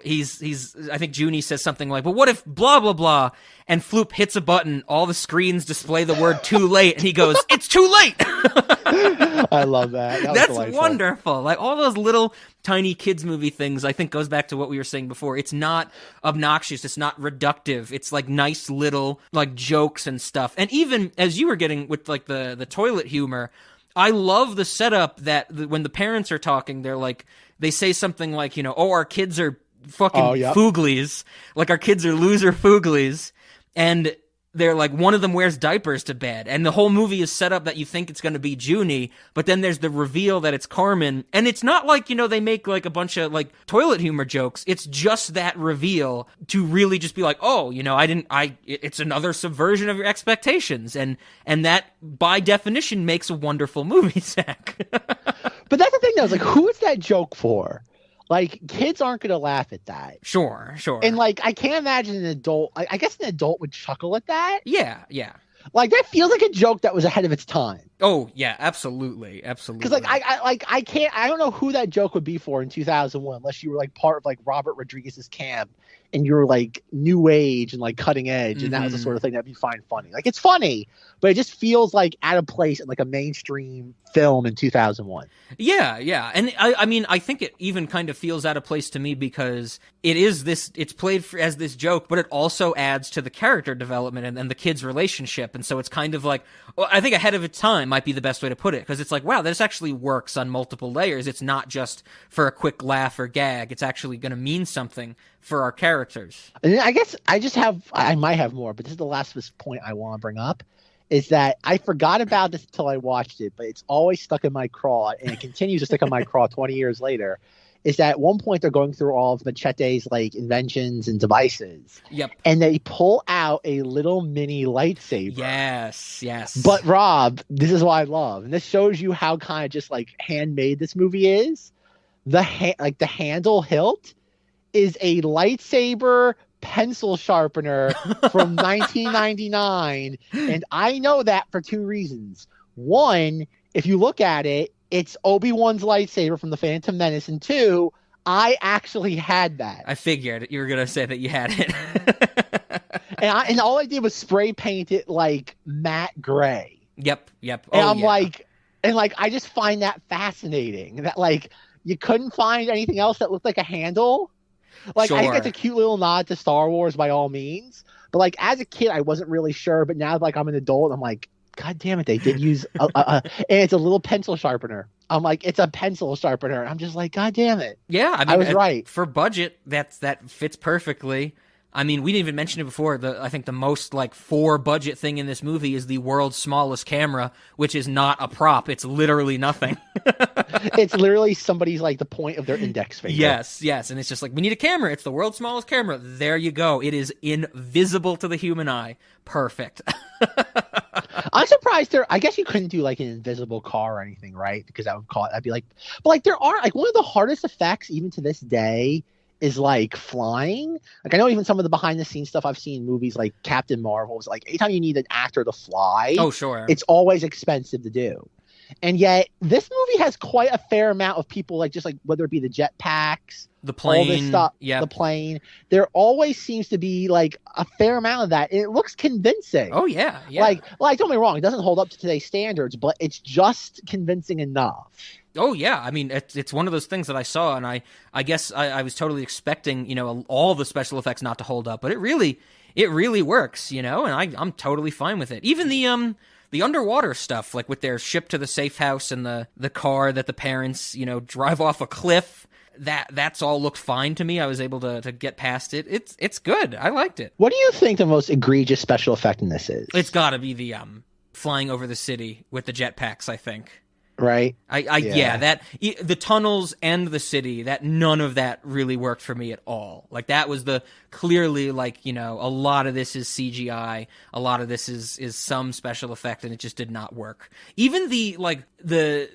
he's I think Junie says something like, but what if blah, blah, blah? And Floop hits a button, all the screens display the word too late, and he goes, it's too late! I love that. That's delightful. Wonderful. Like all those little tiny kids movie things, I think goes back to what we were saying before. It's not obnoxious. It's not reductive. It's like nice little like jokes and stuff. And even as you were getting with like the toilet humor, I love the setup that when the parents are talking, they're like, they say something like, oh, our kids are fucking fooglies. Like our kids are loser fooglies. And they're like, one of them wears diapers to bed. And the whole movie is set up that you think it's going to be Junie, but then there's the reveal that it's Carmen. And it's not like, they make like a bunch of like toilet humor jokes. It's just that reveal to really just be like, oh, it's another subversion of your expectations. And that by definition makes a wonderful movie, Zach. But that's the thing though, is like, who is that joke for? Like, kids aren't going to laugh at that. Sure. And, like, I can't imagine an adult. I guess an adult would chuckle at that. Yeah. Like, that feels like a joke that was ahead of its time. Oh, yeah, absolutely. Because, like, I don't know who that joke would be for in 2001, unless you were, like, part of, like, Robert Rodriguez's camp, and you were, like, new age and, like, cutting edge, and that was the sort of thing that you find funny. Like, it's funny, but it just feels, like, out of place in, like, a mainstream film in 2001. Yeah. And, I mean, I think it even kind of feels out of place to me because it's played as this joke, but it also adds to the character development and the kids' relationship, and so it's kind of like, well, I think ahead of its time might be the best way to put it, because it's like, wow, this actually works on multiple layers. It's not just for a quick laugh or gag. It's actually going to mean something for our characters. And I guess I might have more, but this is the last point I want to bring up, is that I forgot about this until I watched it, but it's always stuck in my craw, and it continues to stick in my craw 20 years later, is that at one point they're going through all of Machete's like inventions and devices. Yep. And they pull out a little mini lightsaber. Yes. But Rob, this is what I love. And this shows you how kind of just like handmade this movie is. The handle hilt is a lightsaber pencil sharpener from 1999. And I know that for two reasons. One, if you look at it, it's Obi-Wan's lightsaber from the Phantom Menace, and 2, I actually had that. I figured you were gonna say that you had it. And all I did was spray paint it like matte gray. Yep. And I'm like, I just find that fascinating that like you couldn't find anything else that looked like a handle. Like, I think it's a cute little nod to Star Wars by all means, but like as a kid, I wasn't really sure. But now, like, I'm an adult, I'm like, God damn it, they did use and it's a little pencil sharpener. I'm like, it's a pencil sharpener. I'm just like, God damn it. Yeah, I mean, I was right. For budget, that fits perfectly. I mean, we didn't even mention it before. I think the most like for budget thing in this movie is the world's smallest camera, which is not a prop. It's literally nothing. It's literally somebody's like the point of their index finger. Yes. And it's just like, we need a camera. It's the world's smallest camera. There you go. It is invisible to the human eye. Perfect. I'm surprised I guess you couldn't do like an invisible car or anything, right? Because that'd be like, but like there are like one of the hardest effects even to this day is like flying. Like I know even some of the behind the scenes stuff I've seen in movies like Captain Marvel's, like anytime you need an actor to fly, oh sure, it's always expensive to do. And yet this movie has quite a fair amount of people, like just like whether it be the jetpacks, the plane, all this stuff, the plane. There always seems to be like a fair amount of that. And it looks convincing. Oh yeah. Like don't get me wrong, it doesn't hold up to today's standards, but it's just convincing enough. Oh yeah, I mean it's one of those things that I saw, and I guess I was totally expecting all the special effects not to hold up, but it really works, and I'm totally fine with it. Even the underwater stuff, like with their ship to the safe house and the car that the parents drive off a cliff, that's all looked fine to me. I was able to get past it. It's good. I liked it. What do you think the most egregious special effect in this is? It's got to be the flying over the city with the jetpacks, I think. Right. That the tunnels and the city, that none of that really worked for me at all. Like that was clearly like, a lot of this is CGI, a lot of this is some special effect, and it just did not work. Even the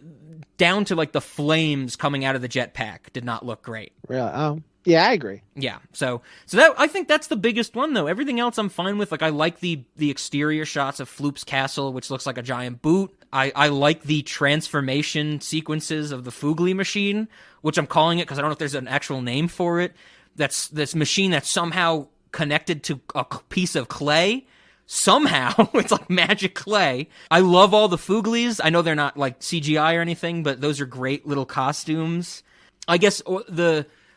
down to like the flames coming out of the jetpack did not look great. Really? Oh. Yeah, I agree. Yeah, so that I think that's the biggest one though. Everything else I'm fine with. Like I like the exterior shots of Floop's castle, which looks like a giant boot. I like the transformation sequences of the Foogly machine, which I'm calling it because I don't know if there's an actual name for it. That's this machine that's somehow connected to a piece of clay. Somehow it's like magic clay. I love all the Fooglies. I know they're not like CGI or anything, but those are great little costumes. I guess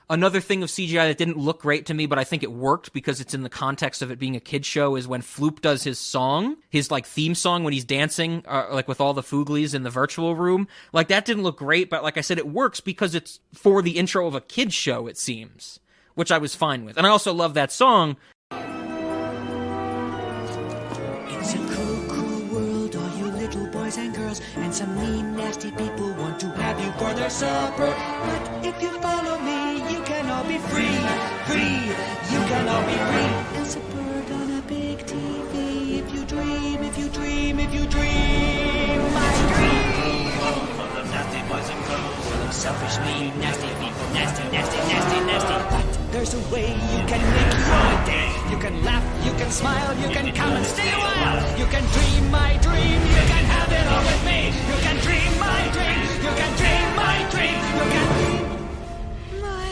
another thing of CGI that didn't look great to me, but I think it worked because it's in the context of it being a kid's show, is when Floop does his song, his like theme song when he's dancing, like with all the Fooglies in the virtual room. Like that didn't look great, but like I said, it works because it's for the intro of a kid's show, it seems, which I was fine with. And I also love that song. It's a cruel, cruel world, all you little boys and girls, and some mean, nasty people want to have you for their supper. But if you follow me, you can all be free, free, you can all be free. There's a bird on a big TV, if you dream, if you dream, if you dream, my dream. Full of nasty boys and girls, full of selfish, mean, nasty people, nasty, nasty, nasty, nasty. But there's a way you can make your day. You can laugh, you can smile, you can come and stay a while. You can dream my dream, you can have it all with me. You can dream my dream, you can dream my dream, you can dream my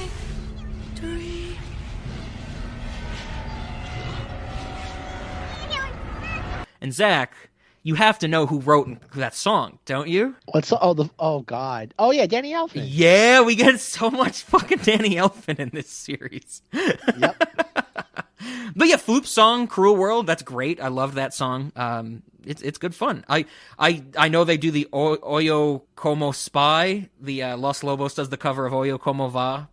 dream. And Zach, you have to know who wrote that song, don't you? Oh God. Oh yeah, Danny Elfman. Yeah, we get so much fucking Danny Elfman in this series. Yep. But yeah, Floop's song, Cruel World, that's great. I love that song. It's good fun. I know they do the Oyo Como Spy. The Los Lobos does the cover of Oyo Como Va.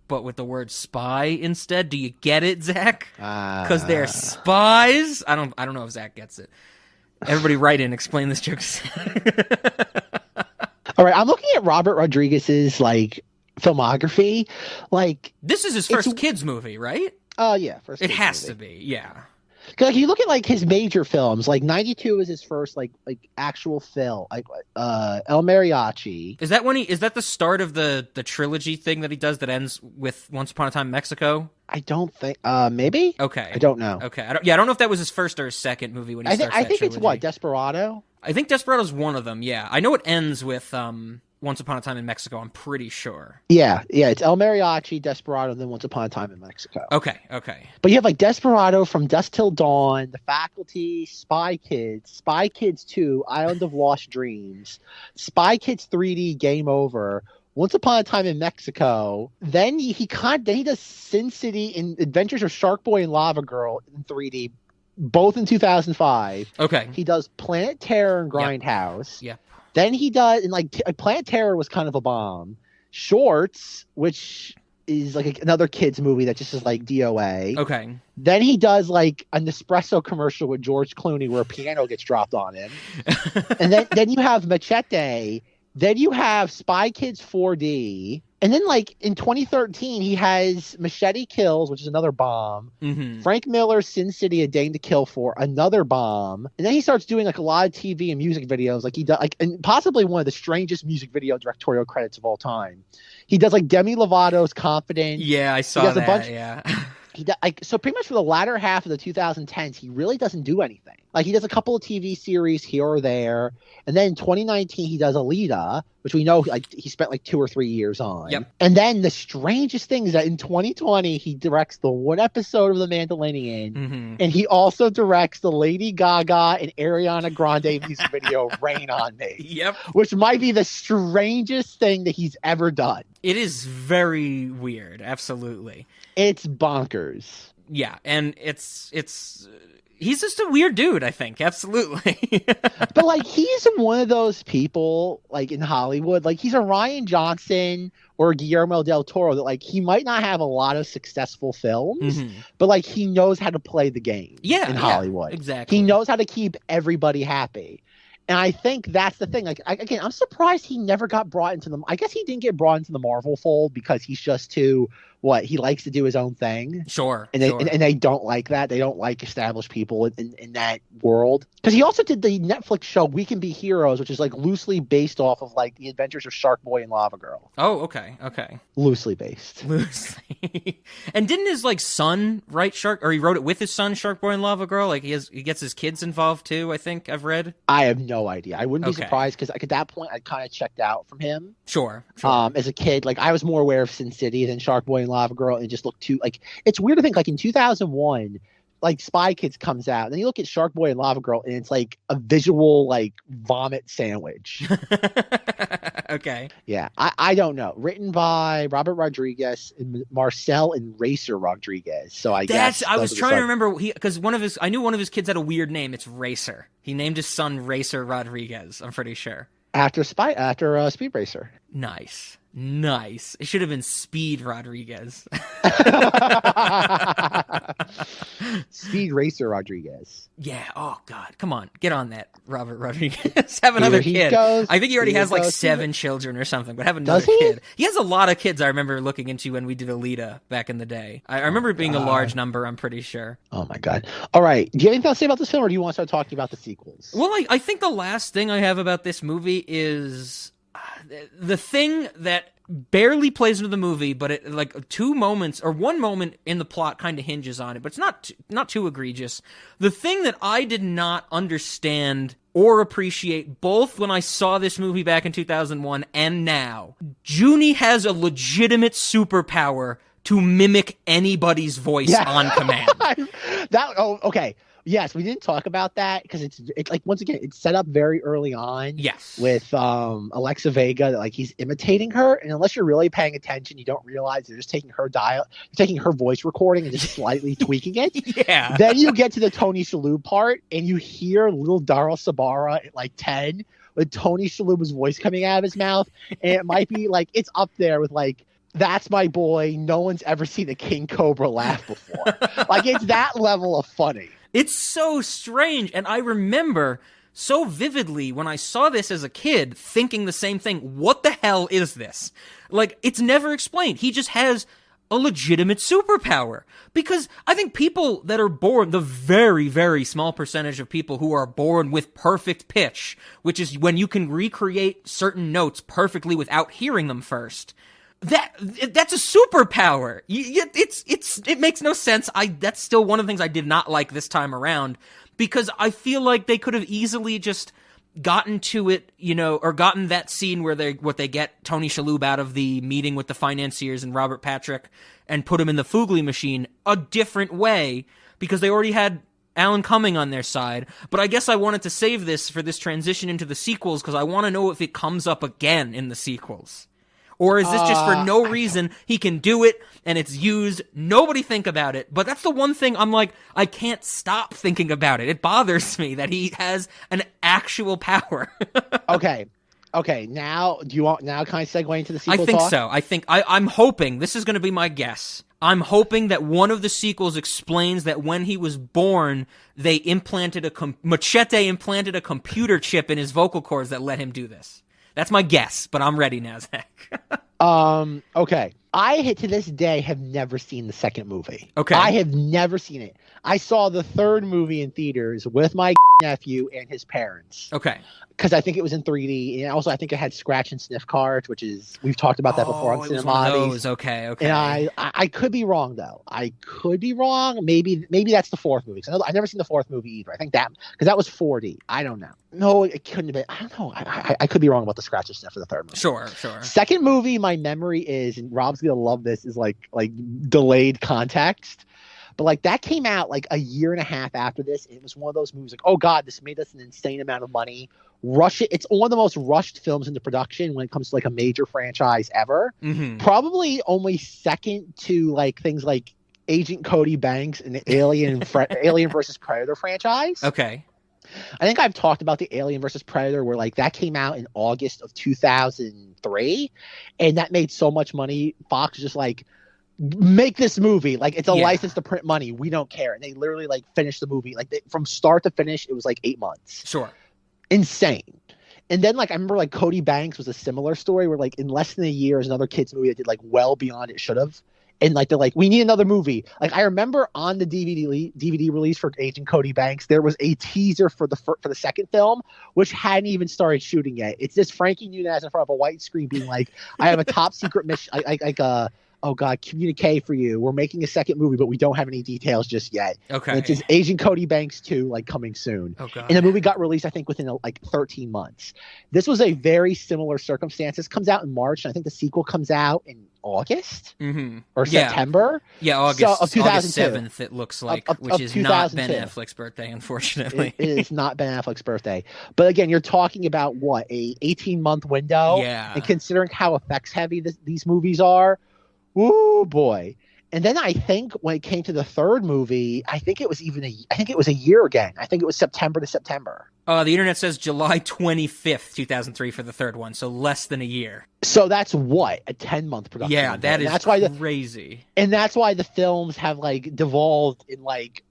But with the word spy instead. Do you get it, Zach? Because they're spies. I don't know if Zach gets it. Everybody write in, explain this joke. All right, I'm looking at Robert Rodriguez's like filmography. Like This is his first kids movie, right? yeah, first. It has movie. to be, yeah. Cause like you look at like his major films, like '92 is his first like actual film, like El Mariachi. Is that the start of the trilogy thing that he does that ends with Once Upon a Time in Mexico? I don't think maybe. Okay, I don't know. Okay, I don't know if that was his first or his second movie when he starts that think it's trilogy. what, Desperado. I think Desperado's one of them. Yeah, I know it ends with Once Upon a Time in Mexico. I'm pretty sure. Yeah, it's El Mariachi, Desperado, and then Once Upon a Time in Mexico. Okay. But you have like Desperado, From Dusk Till Dawn, The Faculty, Spy Kids 2, Island of Lost Dreams, Spy Kids 3D, Game Over, Once Upon a Time in Mexico. Then he does Sin City and Adventures of Shark Boy and Lava Girl in 3D, both in 2005. Okay. He does Planet Terror and Grindhouse. Yep. Then he does, and like Planet Terror was kind of a bomb. Shorts, which is like another kids movie that just is like DOA. Okay. Then he does like a Nespresso commercial with George Clooney where a piano gets dropped on him. And then you have Machete. Then you have Spy Kids 4D. And then like in 2013, he has Machete Kills, which is another bomb. Mm-hmm. Frank Miller's Sin City: A Dame to Kill For, another bomb. And then he starts doing like a lot of TV and music videos. Like he does like, and possibly one of the strangest music video directorial credits of all time. He does like Demi Lovato's Confident. Yeah, I saw that. Yeah. So pretty much for the latter half of the 2010s, he really doesn't do anything. Like he does a couple of TV series here or there, and then in 2019 he does Alita, which we know like he spent like 2 or 3 years on. Yep. And then the strangest thing is that in 2020 he directs the one episode of The Mandalorian, Mm-hmm. and he also directs the Lady Gaga and Ariana Grande music video "Rain on Me." Yep. Which might be the strangest thing that he's ever done. It is very weird. Absolutely. It's bonkers. Yeah, and it's he's just a weird dude, I think. Absolutely. But like he's one of those people like in Hollywood, like he's a Ryan Johnson or Guillermo del Toro that like he might not have a lot of successul films, Mhm. but like he knows how to play the game in Hollywood. Exactly. He knows how to keep everybody happy. And I think that's the thing. Like, again, I'm surprised he never got brought into the. I guess he didn't get brought into the Marvel fold because he's just too he likes to do his own thing. Sure. And they don't like that. They don't like established people in that world. Because he also did the Netflix show We Can Be Heroes, which is like loosely based off of like the adventures of Shark Boy and Lava Girl. Oh, okay. Loosely based. Loosely. And didn't his like son write Shark, or he wrote it with his son, Shark Boy and Lava Girl? Like he gets his kids involved too, I think I've read. I have no idea. I wouldn't be Okay. surprised because like, at that point I kind of checked out from him. Sure. As a kid, like I was more aware of Sin City than Shark Boy and Lava Girl, and it just looked too like it's weird to think like in 2001, like Spy Kids comes out, and then you look at Shark Boy and Lava Girl, and it's like a visual like vomit sandwich. Okay. Yeah, I don't know. Written by Robert Rodriguez and Marcel and Racer Rodriguez. So I guess I was trying to remember because I knew one of his kids had a weird name. It's Racer. He named his son Racer Rodriguez. I'm pretty sure. After Speed Racer. Nice. It should have been Speed Rodriguez. Speed Racer Rodriguez. Yeah. Oh God. Come on. Get on that, Robert Rodriguez. Have another Here he kid. goes. I think he already Here has like goes. 7 children or something. But have another Does he? kid. He has a lot of kids. I remember looking into when we did Alita back in the day. I remember it being a large number. I'm pretty sure. Oh my God. All right. Do you have anything else to say about this film, or do you want to start talking about the sequels? Well, I think the last thing I have about this movie is the thing that barely plays into the movie, but it like one moment in the plot kind of hinges on it, but it's not too egregious. The thing that I did not understand or appreciate both when I saw this movie back in 2001 and now, Junie has a legitimate superpower to mimic anybody's voice on command. Okay. Yes, we didn't talk about that because it's like once again it's set up very early on. Yes. With Alexa Vega, that like he's imitating her, and unless you're really paying attention, you don't realize they're just taking her voice recording and just slightly tweaking it. Yeah. Then you get to the Tony Shalhoub part, and you hear little Daryl Sabara at like 10 with Tony Shalhoub's voice coming out of his mouth, and it might be like it's up there with like. That's my boy. No one's ever seen a King Cobra laugh before. Like it's that level of funny. It's so strange. And I remember so vividly when I saw this as a kid, thinking the same thing. What the hell is this? Like, it's never explained. He just has a legitimate superpower. Because I think people that are born, the very, very small percentage of people who are born with perfect pitch, which is when you can recreate certain notes perfectly without hearing them first, that's a superpower. It makes no sense. That's still one of the things I did not like this time around, because I feel like they could have easily just gotten to it, or gotten that scene where they get Tony Shalhoub out of the meeting with the financiers and Robert Patrick and put him in the foogly machine a different way, because they already had Alan Cumming on their side. But I guess I wanted to save this for this transition into the sequels, because I want to know if it comes up again in the sequels. Or is this just for no reason? He can do it, and it's used. Nobody think about it. But that's the one thing I'm like, I can't stop thinking about it. It bothers me that he has an actual power. Okay. Now, can I segue into the sequel I think talk? so. I'm hoping, this is going to be my guess. I'm hoping that one of the sequels explains that when he was born, they Machete implanted a computer chip in his vocal cords that let him do this. That's my guess, but I'm ready now, Zach. Okay. To this day, have never seen the second movie. Okay. I have never seen it. I saw the third movie in theaters with my nephew and his parents. Okay. Because I think it was in 3D, and also I think it had scratch and sniff cards, which is, we've talked about that before on it was one of Cinemati's. those. Okay. And I could be wrong though. I could be wrong. Maybe that's the fourth movie. I've never seen the fourth movie either. I think that, because that was 4D. I don't know. No, it couldn't have been. I don't know. I could be wrong about the scratch and sniff for the third movie. Sure. Second movie, my memory is, and Rob's gonna love this, is like delayed context. But like that came out like a year and a half after this. And it was one of those movies like, oh God, this made us an insane amount of money. Rush it. It's one of the most rushed films into production when it comes to like a major franchise ever. Mm-hmm. Probably only second to like things like Agent Cody Banks and the Alien versus Predator franchise. Okay. I think I've talked about the Alien versus Predator, where like that came out in August of 2003, and that made so much money. Fox was just like, make this movie, like it's a license to print money, we don't care. And they literally like finished the movie like from start to finish. It was like 8 months. Sure. Insane. And then like I remember like Cody Banks was a similar story where like in less than a year is another kids movie that did like well beyond it should have. And like they're like, we need another movie. Like I remember on the DVD release for Agent Cody Banks, there was a teaser for the second film, which hadn't even started shooting yet. It's this Frankie Muniz in front of a white screen being like, I have a top secret mission, oh God, communique for you. We're making a second movie, but we don't have any details just yet. Okay. And it's Agent Cody Banks 2, like coming soon. Oh God. And the movie got released, I think, within like 13 months. This was a very similar circumstance. This comes out in March, and I think the sequel comes out in August or September. Yeah, August, August 7th, it looks like, which is not Ben Affleck's birthday, unfortunately. It is not Ben Affleck's birthday. But again, you're talking about what, a 18-month window? Yeah. And considering how effects heavy these movies are, ooh boy. And then I think when it came to the third movie, I think it was a year again. I think it was September to September. The internet says July 25th, 2003 for the third one, so less than a year. So that's what, a 10-month production. Yeah, that is crazy. And that's why the films have like devolved in like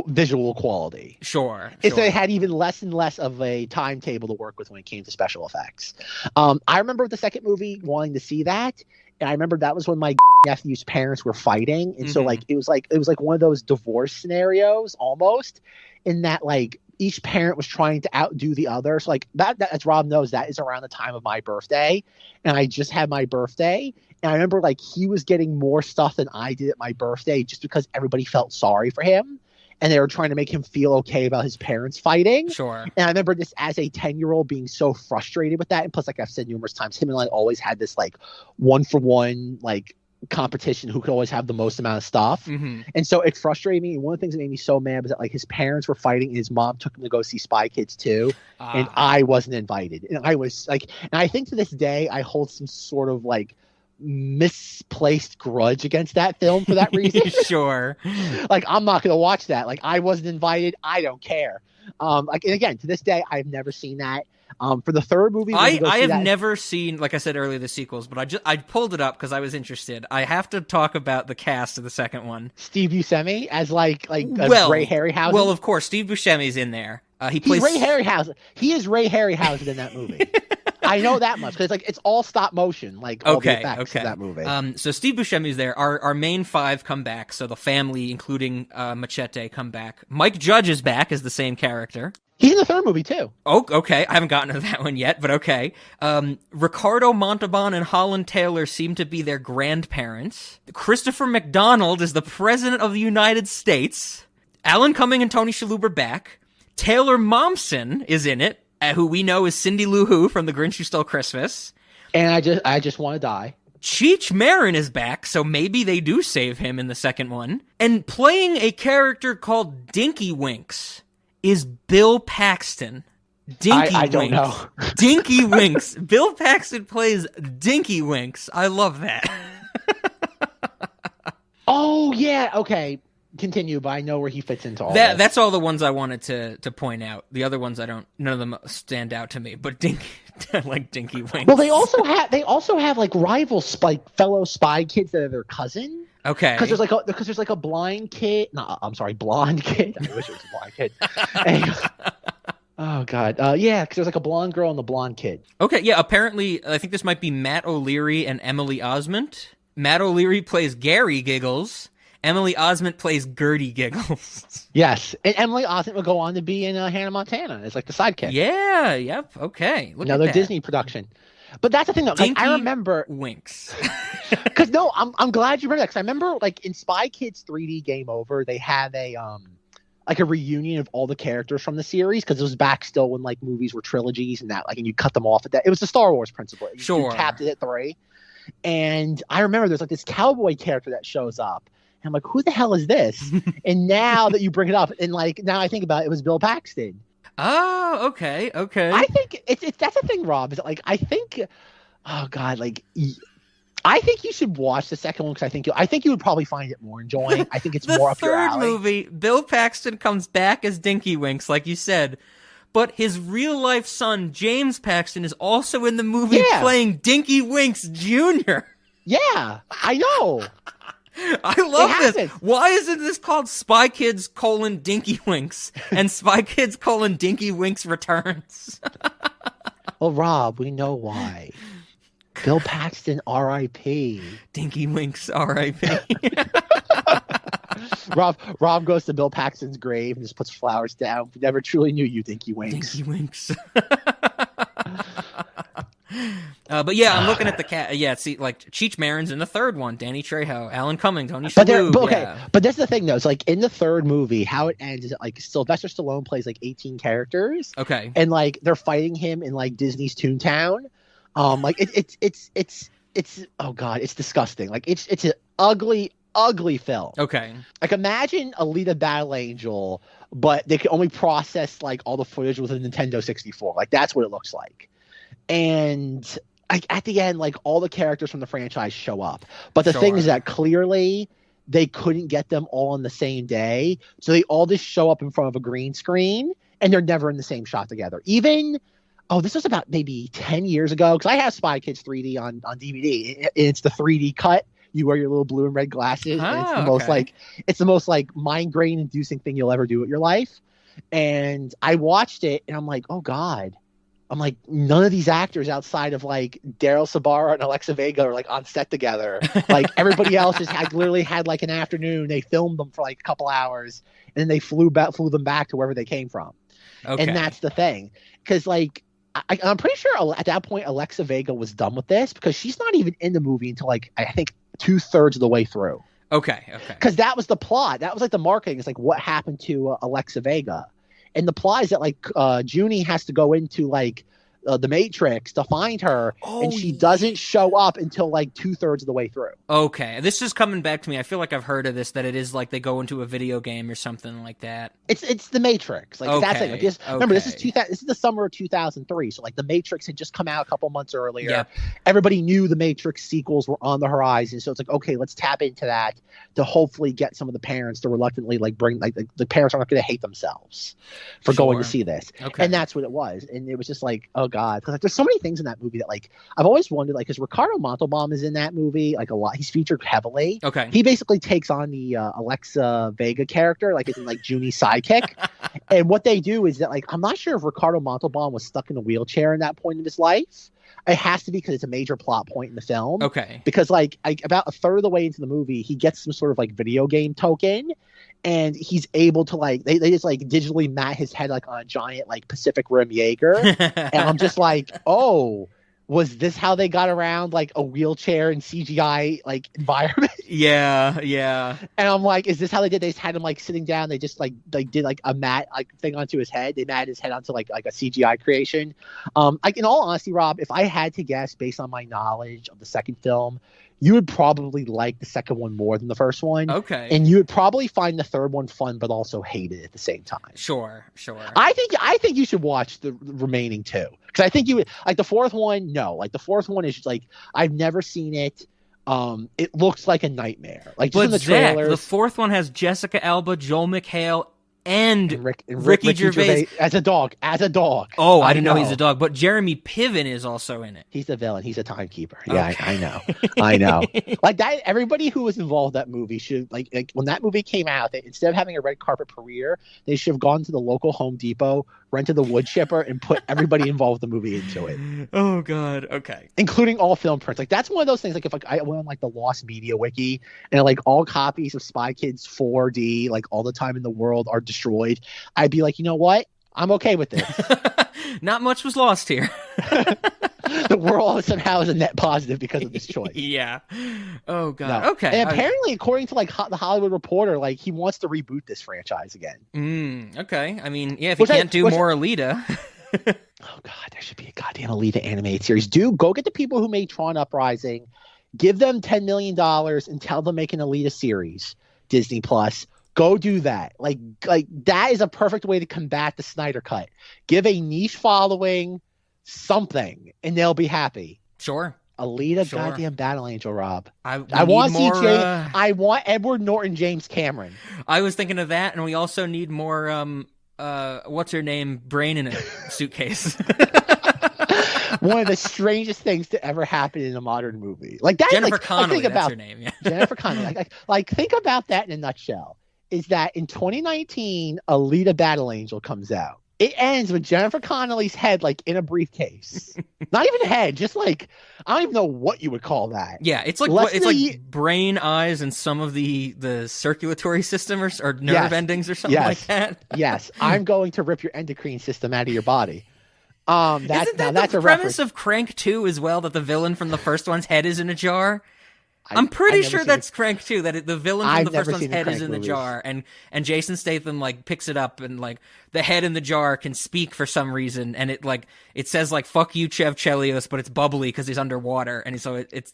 visual quality. Sure. They had even less and less of a timetable to work with when it came to special effects. I remember the second movie wanting to see that. And I remember that was when my nephew's parents were fighting. And so like it was like one of those divorce scenarios almost, in that like each parent was trying to outdo the other. So like that as Rob knows, that is around the time of my birthday. And I just had my birthday. And I remember like he was getting more stuff than I did at my birthday just because everybody felt sorry for him. And they were trying to make him feel okay about his parents fighting. Sure. And I remember this as a 10-year-old being so frustrated with that. And plus, like I've said numerous times, him and I always had this like 1-for-1 like competition who could always have the most amount of stuff. Mm-hmm. And so it frustrated me. And one of the things that made me so mad was that like his parents were fighting and his mom took him to go see Spy Kids 2. And I wasn't invited. And I was like, and I think to this day, I hold some sort of like misplaced grudge against that film for that reason. Sure. Like I'm not going to watch that. Like I wasn't invited. I don't care. Like, and again, to this day, I've never seen that. For the third movie, I have never seen, like I said earlier, the sequels, but I pulled it up because I was interested. I have to talk about the cast of the second one. Steve Buscemi as like a gray Harryhausen. Well, of course, Steve Buscemi's in there. He plays Ray Harryhausen. He is Ray Harryhausen in that movie. I know that much because it's all stop motion, like all the effects of that movie. So Steve Buscemi is there. Our main five come back. So the family, including Machete, come back. Mike Judge is back as the same character. He's in the third movie too. Oh, okay. I haven't gotten to that one yet, but okay. Ricardo Montalban and Holland Taylor seem to be their grandparents. Christopher McDonald is the president of the United States. Alan Cumming and Tony Shalhoub are back. Taylor Momsen is in it, who we know is Cindy Lou Who from The Grinch Who Stole Christmas. And I just want to die. Cheech Marin is back, so maybe they do save him in the second one. And playing a character called Dinky Winks is Bill Paxton. I don't know. Dinky Winks. Bill Paxton plays Dinky Winks. I love that. Oh, yeah. Okay. Continue, but I know where he fits into all that. That's all the ones I wanted to point out. The other ones none of them stand out to me. But like Dinky Winks. Well, they also have like rival fellow spy kids that are their cousin. Okay. Because there's like a blind kid. No, I'm sorry, blonde kid. I wish it was a blind kid. Oh God. Yeah, because there's like a blonde girl and the blonde kid. Okay. Yeah. Apparently, I think this might be Matt O'Leary and Emily Osment. Matt O'Leary plays Gary Giggles. Emily Osment plays Gertie Giggles. Yes, and Emily Osment will go on to be in Hannah Montana. It's like the sidekick. Yeah, yep, okay. Another Disney production. But that's the thing, though. Like, I remember Winks. Because I'm glad you remember that. Because I remember, like in Spy Kids 3D Game Over, they had a reunion of all the characters from the series because it was back still when like movies were trilogies and that and you cut them off at that. It was the Star Wars principle. Sure, you capped it at 3. And I remember there's like this cowboy character that shows up. I'm like, who the hell is this? And now that you bring it up, and like now I think about it, it was Bill Paxton. Oh, okay. I think it's that's the thing, Rob. Is like I think, oh God, like I think you should watch the second one because I think you would probably find it more enjoying. I think it's more up your alley. The third movie, Bill Paxton comes back as Dinky Winks, like you said. But his real life son, James Paxton, is also in the movie playing Dinky Winks Jr. Yeah, I know. I love this. Why isn't this called Spy Kids: Dinky Winks and Spy Kids: Dinky Winks Returns? Well, Rob, we know why. Bill Paxton, R.I.P. Dinky Winks, R.I.P. Rob goes to Bill Paxton's grave and just puts flowers down. We never truly knew you, Dinky Winks. Dinky Winks. But yeah, I'm looking at the cat. Yeah, see, like Cheech Marin's in the third one. Danny Trejo, Alan Cumming, Tony Shalhoub. But that's the thing though. It's like in the third movie, how it ends is like Sylvester Stallone plays like 18 characters. Okay, and like they're fighting him in like Disney's Toontown. Like it's oh God, it's disgusting. Like it's an ugly film. Okay, like imagine Alita Battle Angel, but they can only process like all the footage with a Nintendo 64. Like that's what it looks like. And at the end, like all the characters from the franchise show up. But the thing is that clearly they couldn't get them all on the same day. So they all just show up in front of a green screen and they're never in the same shot together. Even, this was about maybe 10 years ago. Because I have Spy Kids 3D on DVD. It's the 3D cut. You wear your little blue and red glasses. And it's the most migraine inducing thing you'll ever do with your life. And I watched it and I'm like, oh God. I'm like, none of these actors outside of like Daryl Sabara and Alexa Vega are like on set together. Like everybody else literally had like an afternoon. They filmed them for like a couple hours and then they flew them back to wherever they came from. Okay. And that's the thing. Cause like, I'm pretty sure at that point, Alexa Vega was done with this because she's not even in the movie until like, I think 2/3 of the way through. Okay. Cause that was the plot. That was like the marketing. It's like what happened to Alexa Vega. And the plot is that like Junie has to go into like the Matrix to find her, and she doesn't show up until like 2/3 of the way through. Okay, this is coming back to me. I feel like I've heard of this. That it is like they go into a video game or something like that. It's the Matrix. Like that's it. Like this. Remember, this is This is the summer of 2003. So like the Matrix had just come out a couple months earlier. Yep. Everybody knew the Matrix sequels were on the horizon. So it's like, okay, let's tap into that to hopefully get some of the parents to reluctantly like bring like the parents are not going to hate themselves for going to see this. Okay. And that's what it was. And it was just like, oh God. God. Because like, there's so many things in that movie that like I've always wondered, like, because Ricardo Montalban is in that movie like a lot. He's featured heavily. Okay. He basically takes on the Alexa Vega character, like is in like Junie's sidekick. And what they do is that like I'm not sure if Ricardo Montalban was stuck in a wheelchair in that point of his life. It has to be because it's a major plot point in the film. Okay. Because like about a third of the way into the movie, he gets some sort of like video game token, and he's able to like they just like digitally mat his head like on a giant like Pacific Rim Jaeger, and I'm just like, oh, was this how they got around like a wheelchair and CGI like environment? Yeah. And I'm like, is this how they did? They just had him like sitting down. They just like did like a mat like thing onto his head. They matted his head onto like a CGI creation. Like in all honesty, Rob, if I had to guess based on my knowledge of the second film, you would probably like the second one more than the first one. Okay. And you would probably find the third one fun, but also hate it at the same time. Sure. I think you should watch the remaining two, because I think you would like the fourth one. No, like the fourth one is like I've never seen it. It looks like a nightmare. Like just in the trailers. The fourth one has Jessica Alba, Joel McHale, and Ricky Gervais as a dog. Oh, I didn't know he's a dog. But Jeremy Piven is also in it. He's the villain. He's a timekeeper. Yeah, okay. I know. Like that. Everybody who was involved in that movie should like when that movie came out. Instead of having a red carpet premiere, they should have gone to the local Home Depot, rented the wood chipper, and put everybody involved in the movie into it. Oh God. Okay. Including all film prints. Like that's one of those things. Like if like I went on like the Lost Media Wiki and like all copies of Spy Kids 4D like all the time in the world are destroyed, I'd be like, you know what? I'm okay with this. Not much was lost here. The world somehow is a net positive because of this choice. Yeah. Oh God. No. Okay. And apparently, according to like the Hollywood Reporter, like he wants to reboot this franchise again. Okay. I mean, yeah. If you can't do more Alita. Oh God, there should be a goddamn Alita animated series. Go get the people who made Tron Uprising, give them $10 million, and tell them make an Alita series. Disney Plus. Go do that. Like that is a perfect way to combat the Snyder Cut. Give a niche following something, and they'll be happy. Sure. Alita, goddamn Battle Angel, Rob. I want to see I want Edward Norton, James Cameron. I was thinking of that, and we also need more. What's her name? Brain in a suitcase. One of the strangest things to ever happen in a modern movie. Like that. Jennifer like, Connelly. Think that's about her name. Yeah. Jennifer Connelly. Like think about that in a nutshell. Is that in 2019, Alita Battle Angel comes out. It ends with Jennifer Connelly's head like in a briefcase. Not even head, just like I don't even know what you would call that. Yeah, it's like like brain, eyes, and some of the circulatory system or nerve endings or something like that. Yes, I'm going to rip your endocrine system out of your body. Isn't that that's the a premise reference of Crank 2 as well? That the villain from the first one's head is in a jar. I'm pretty sure that's Crank 2, that the villain from the first one's head is in the jar, and Jason Statham like picks it up, and like the head in the jar can speak for some reason, and it says like "fuck you, Chev Chelios," but it's bubbly because he's underwater, and so it's.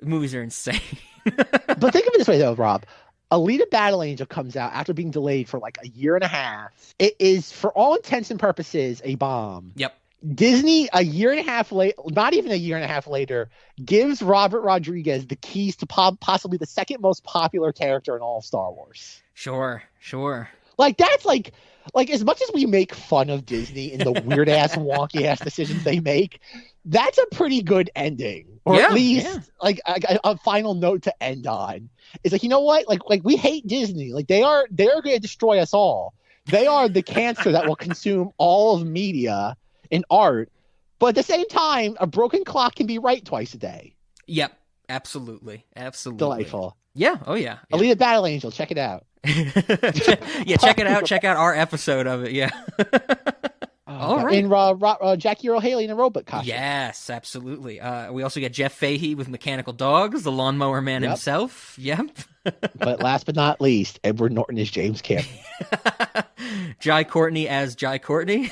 Movies are insane. But think of it this way, though, Rob. Alita Battle Angel comes out after being delayed for like a year and a half. It is, for all intents and purposes, a bomb. Yep. Disney, a year and a half later, not even a year and a half later, gives Robert Rodriguez the keys to possibly the second most popular character in all of Star Wars. Sure. Like, that's like as much as we make fun of Disney and the weird ass and wonky ass decisions they make, that's a pretty good ending. Or at least like a final note to end on. It's like, you know what? Like we hate Disney. Like they're going to destroy us all. They are the cancer that will consume all of media and art. But at the same time, a broken clock can be right twice a day. Yep. Absolutely. Delightful. Yeah. Oh yeah. Alita Battle Angel. Check it out. Yeah. Check it out. Check out our episode of it. Yeah. All right. And Jackie Earle Haley in a robot costume. Yes, absolutely. We also get Jeff Fahey with Mechanical Dogs, the Lawnmower Man himself. Yep. But last but not least, Edward Norton is James Cameron. Jai Courtney as Jai Courtney.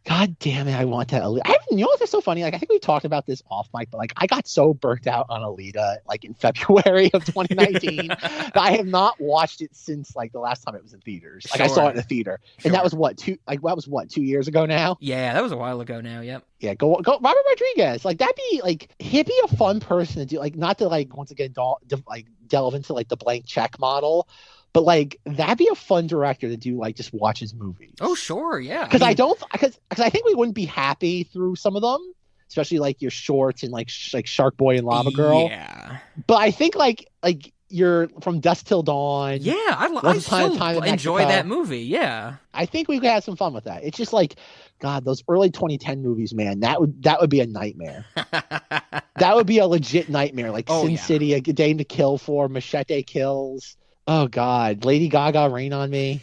God damn it, I want that Alita. You know what's so funny? Like, I think we talked about this off mic, but like, I got so burnt out on Alita like in February of 2019 that I have not watched it since like the last time it was in theaters. Like, I saw it in the theater, and that was what 2 years ago now. Yeah, that was a while ago now. Yep. Yeah, go Robert Rodriguez. Like, that'd be like he'd be a fun person to do. Like, not to like once again delve into like the blank check model. but like that'd be a fun director to do, like just watch his movies. Oh, sure, yeah. Because I think we wouldn't be happy through some of them, especially like your shorts and like Shark Boy and Lava Girl. Yeah. But I think like you're From Dusk Till Dawn. Yeah, I still enjoy that movie. Yeah. I think we could have some fun with that. It's just like, God, those early 2010 movies, man, that would be a nightmare. That would be a legit nightmare. Like Sin City, A Dame to Kill For, Machete Kills. Oh, God. Lady Gaga, Rain on Me.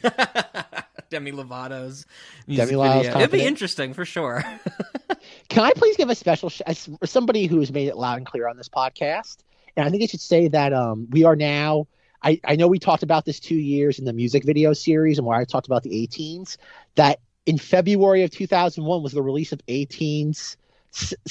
Demi Lovato's It'd be interesting for sure. Can I please give a special as somebody who has made it loud and clear on this podcast? And I think I should say that we are now, I know we talked about this 2 years in the music video series and where I talked about the 18s, that in February of 2001 was the release of 18's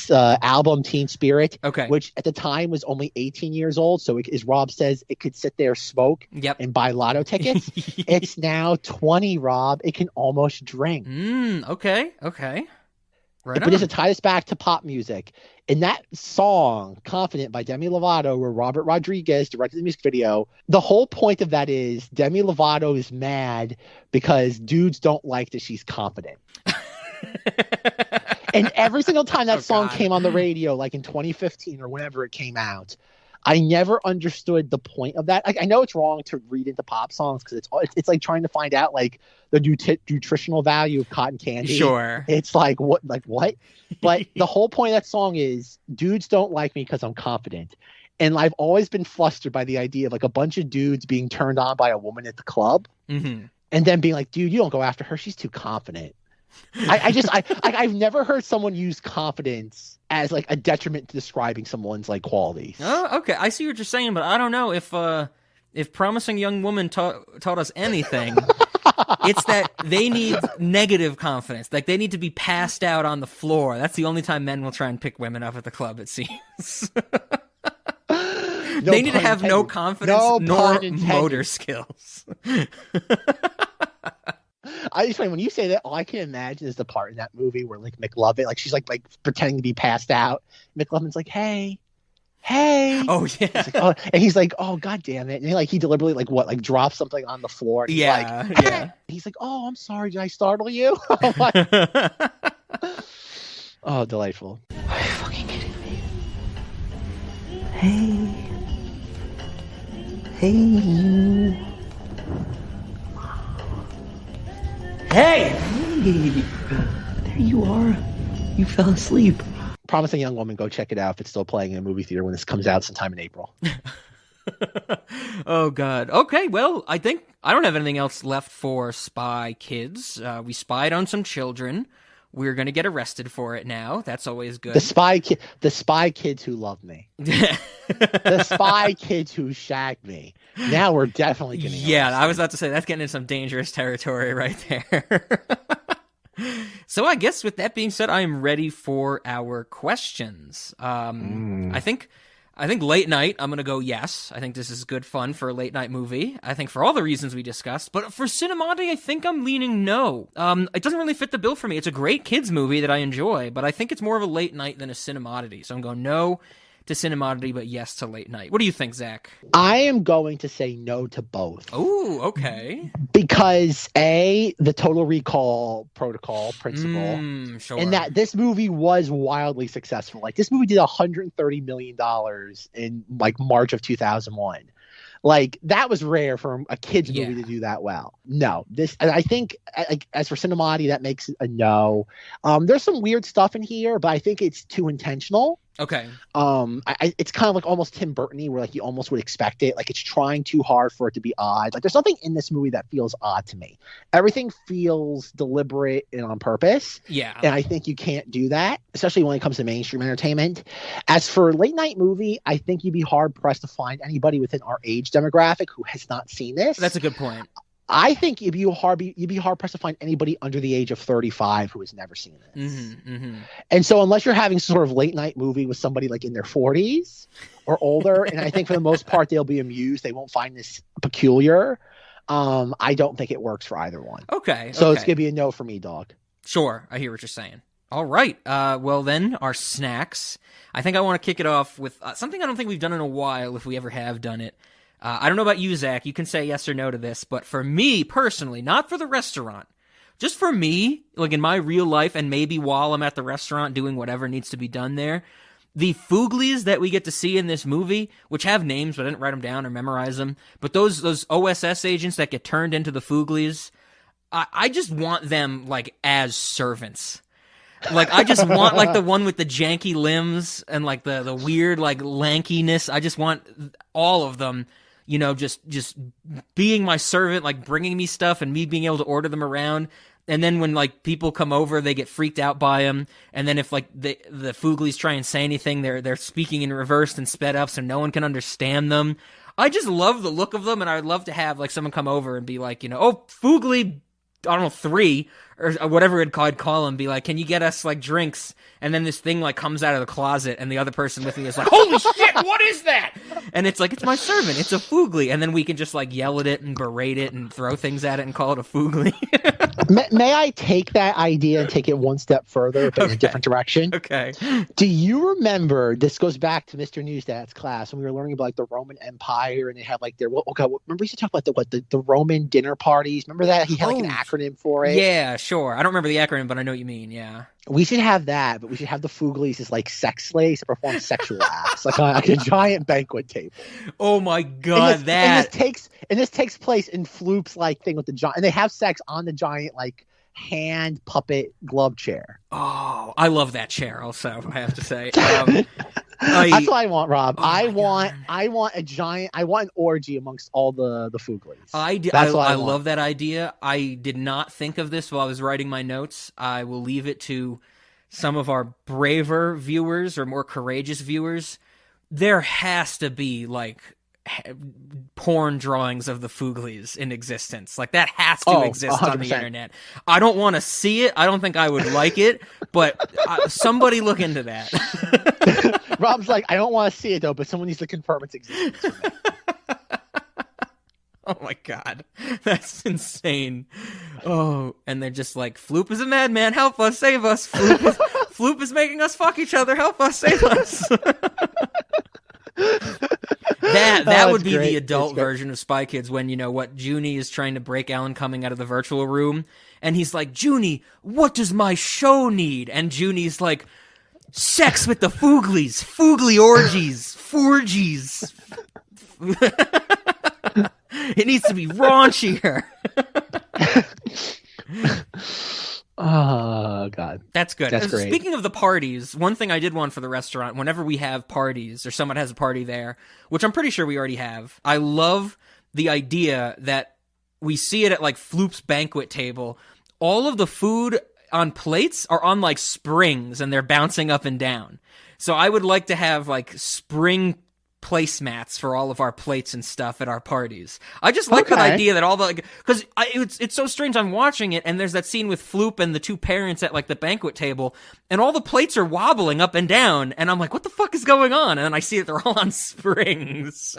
album Teen Spirit, which at the time was only 18 years old. So as Rob says, it could sit there, smoke, and buy lotto tickets. It's now 20, Rob. It can almost drink. Okay. Right but just to tie this back to pop music, in that song, Confident by Demi Lovato, where Robert Rodriguez directed the music video, the whole point of that is Demi Lovato is mad because dudes don't like that she's confident. And every single time that song came on the radio, like in 2015 or whenever it came out, I never understood the point of that. Like, I know it's wrong to read into pop songs because it's like trying to find out like the nutritional value of cotton candy. Sure. It's like what? But the whole point of that song is dudes don't like me because I'm confident. And I've always been flustered by the idea of like a bunch of dudes being turned on by a woman at the club and then being like, dude, you don't go after her. She's too confident. I've never heard someone use confidence as like a detriment to describing someone's like qualities. Oh, okay. I see what you're saying, but I don't know if Promising Young Woman taught us anything. It's that they need negative confidence. Like they need to be passed out on the floor. That's the only time men will try and pick women up at the club, it seems. They need to have no confidence nor motor skills. I just find when you say that, all I can imagine is the part in that movie where like McLovin, like she's like pretending to be passed out. McLovin's like, hey. Oh yeah. Like, oh, and he's like, oh god damn it. And he deliberately like drops something on the floor. And yeah. He's like, oh, I'm sorry. Did I startle you? Oh, delightful. Are you fucking kidding me? Hey. There you are. You fell asleep. Promising Young Woman, go check it out if it's still playing in a movie theater when this comes out sometime in April. Oh god. Okay, well, I think I don't have anything else left for Spy Kids. We spied on some children. We're gonna get arrested for it now. That's always good. The spy kids who love me. The spy kids who shagged me. Now we're definitely getting arrested. Yeah, I was about to say that's getting into some dangerous territory right there. So I guess with that being said, I am ready for our questions. I think late night, I'm going to go yes. I think this is good fun for a late night movie. I think for all the reasons we discussed. But for Cinemati, I think I'm leaning no. It doesn't really fit the bill for me. It's a great kids movie that I enjoy, but I think it's more of a late night than a Cinemati. So I'm going no to Cinemati, but yes to late night. What do you think, Zach? I am going to say no to both. Oh, okay. Because the Total Recall protocol principle, sure. and that this movie was wildly successful. Like this movie did $130 million in like March of 2001. Like that was rare for a kids movie to do that well. No, I think as for Cinemati, that makes it a no. There's some weird stuff in here, but I think it's too intentional. Okay. It's kind of like almost Tim Burton-y, where like you almost would expect it. Like it's trying too hard for it to be odd. Like there's nothing in this movie that feels odd to me. Everything feels deliberate and on purpose. Yeah. And I think you can't do that, especially when it comes to mainstream entertainment. As for late night movie, I think you'd be hard pressed to find anybody within our age demographic who has not seen this. That's a good point. I think you'd be hard pressed to find anybody under the age of 35 who has never seen this. And so unless you're having some sort of late night movie with somebody like in their 40s or older, and I think for the most part they'll be amused, they won't find this peculiar. I don't think it works for either one. Okay. So it's gonna be a no for me, dog. Sure, I hear what you're saying. All right. Well then, our snacks. I think I want to kick it off with something I don't think we've done in a while, if we ever have done it. I don't know about you, Zach. You can say yes or no to this, but for me personally, not for the restaurant, just for me, like in my real life and maybe while I'm at the restaurant doing whatever needs to be done there, the fooglies that we get to see in this movie, which have names, but I didn't write them down or memorize them, but those OSS agents that get turned into the fooglies, I just want them, like, as servants. Like, I just want, like, the one with the janky limbs and, like, the weird, like, lankiness. I just want all of them, you know, just being my servant, like, bringing me stuff and me being able to order them around. And then when, like, people come over, they get freaked out by them. And then if, like, the fooglies try and say anything, they're speaking in reverse and sped up so no one can understand them. I just love the look of them, and I'd love to have, like, someone come over and be like, you know, oh, foogly, I don't know, 3 or whatever I'd call him, be like, can you get us, like, drinks? And then this thing, like, comes out of the closet, and the other person with me is like, holy shit, what is that? And it's like, it's my servant, it's a foogly. And then we can just, like, yell at it and berate it and throw things at it and call it a foogly. May I take that idea and take it one step further, but in a different direction? Okay. Do you remember, this goes back to Mr. Newsdat's class, when we were learning about, like, the Roman Empire, and they had, like, remember we used to talk about the Roman dinner parties? Remember that? He had, like, an acronym for it? Yeah, sure. I don't remember the acronym, but I know what you mean, yeah. We should have that, but we should have the fooglies as, like, sex slaves to perform sexual acts, like a giant banquet table. Oh my god, and this takes place in Floop's, like, thing with the giant, and they have sex on the giant, like, hand puppet glove chair. Oh, I love that chair also, I have to say. That's what I want, Rob. Oh I want an orgy amongst all the fooglies. I love that idea. I did not think of this while I was writing my notes. I will leave it to some of our braver viewers or more courageous viewers. There has to be, like, porn drawings of the fooglies in existence. Like, that has to exist 100%. On the internet. I don't want to see it. I don't think I would like it, but somebody look into that. Rob's like, I don't want to see it though, but someone needs to confirm its existence. Oh my god, that's insane. Oh, and they're just like, Floop is a madman, help us, save us. Floop is making us fuck each other, help us, save us. That would be the adult version of Spy Kids, when, you know, what, Junie is trying to break Alan Cumming out of the virtual room, and he's like, Junie, what does my show need? And Junie's like, sex with the fooglies, foogly orgies, forgies. It needs to be raunchier. Oh, God. That's good. That's great. Speaking of the parties, one thing I did want for the restaurant, whenever we have parties or someone has a party there, which I'm pretty sure we already have, I love the idea that we see it at, like, Floop's banquet table. All of the food on plates are on, like, springs, and they're bouncing up and down. So I would like to have, like, spring placemats for all of our plates and stuff at our parties. I just like that idea that all the, like, because it's so strange. I'm watching it, and there's that scene with Floop and the two parents at, like, the banquet table, and all the plates are wobbling up and down, and I'm like, what the fuck is going on? And then I see that they're all on springs.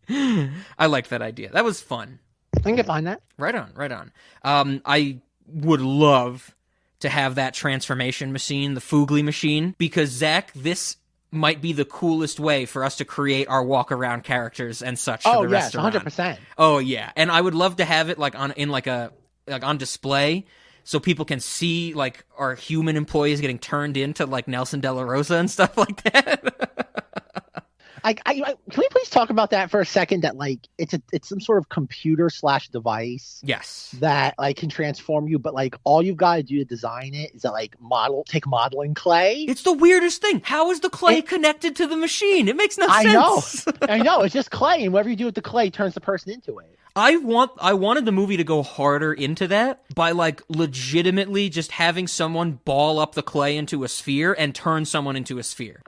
I liked that idea. That was fun. I can get behind that. Right on. I would love to have that transformation machine, the foogly machine, because, Zach, this might be the coolest way for us to create our walk-around characters and such for the restaurant. 100%. Oh, yeah. And I would love to have it, like, on display, so people can see, like, our human employees getting turned into, like, Nelson De La Rosa and stuff like that. Can we please talk about that for a second? That, like, it's some sort of computer / device. Yes. That, like, can transform you, but, like, all you've got to do to design it is that, like, take modeling clay. It's the weirdest thing. How is the clay connected to the machine? It makes no sense. I know. It's just clay, and whatever you do with the clay turns the person into it. I wanted the movie to go harder into that by, like, legitimately just having someone ball up the clay into a sphere and turn someone into a sphere.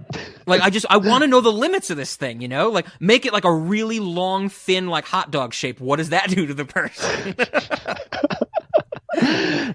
Like, I want to know the limits of this thing, you know? Like, make it like a really long, thin, like, hot dog shape. What does that do to the person?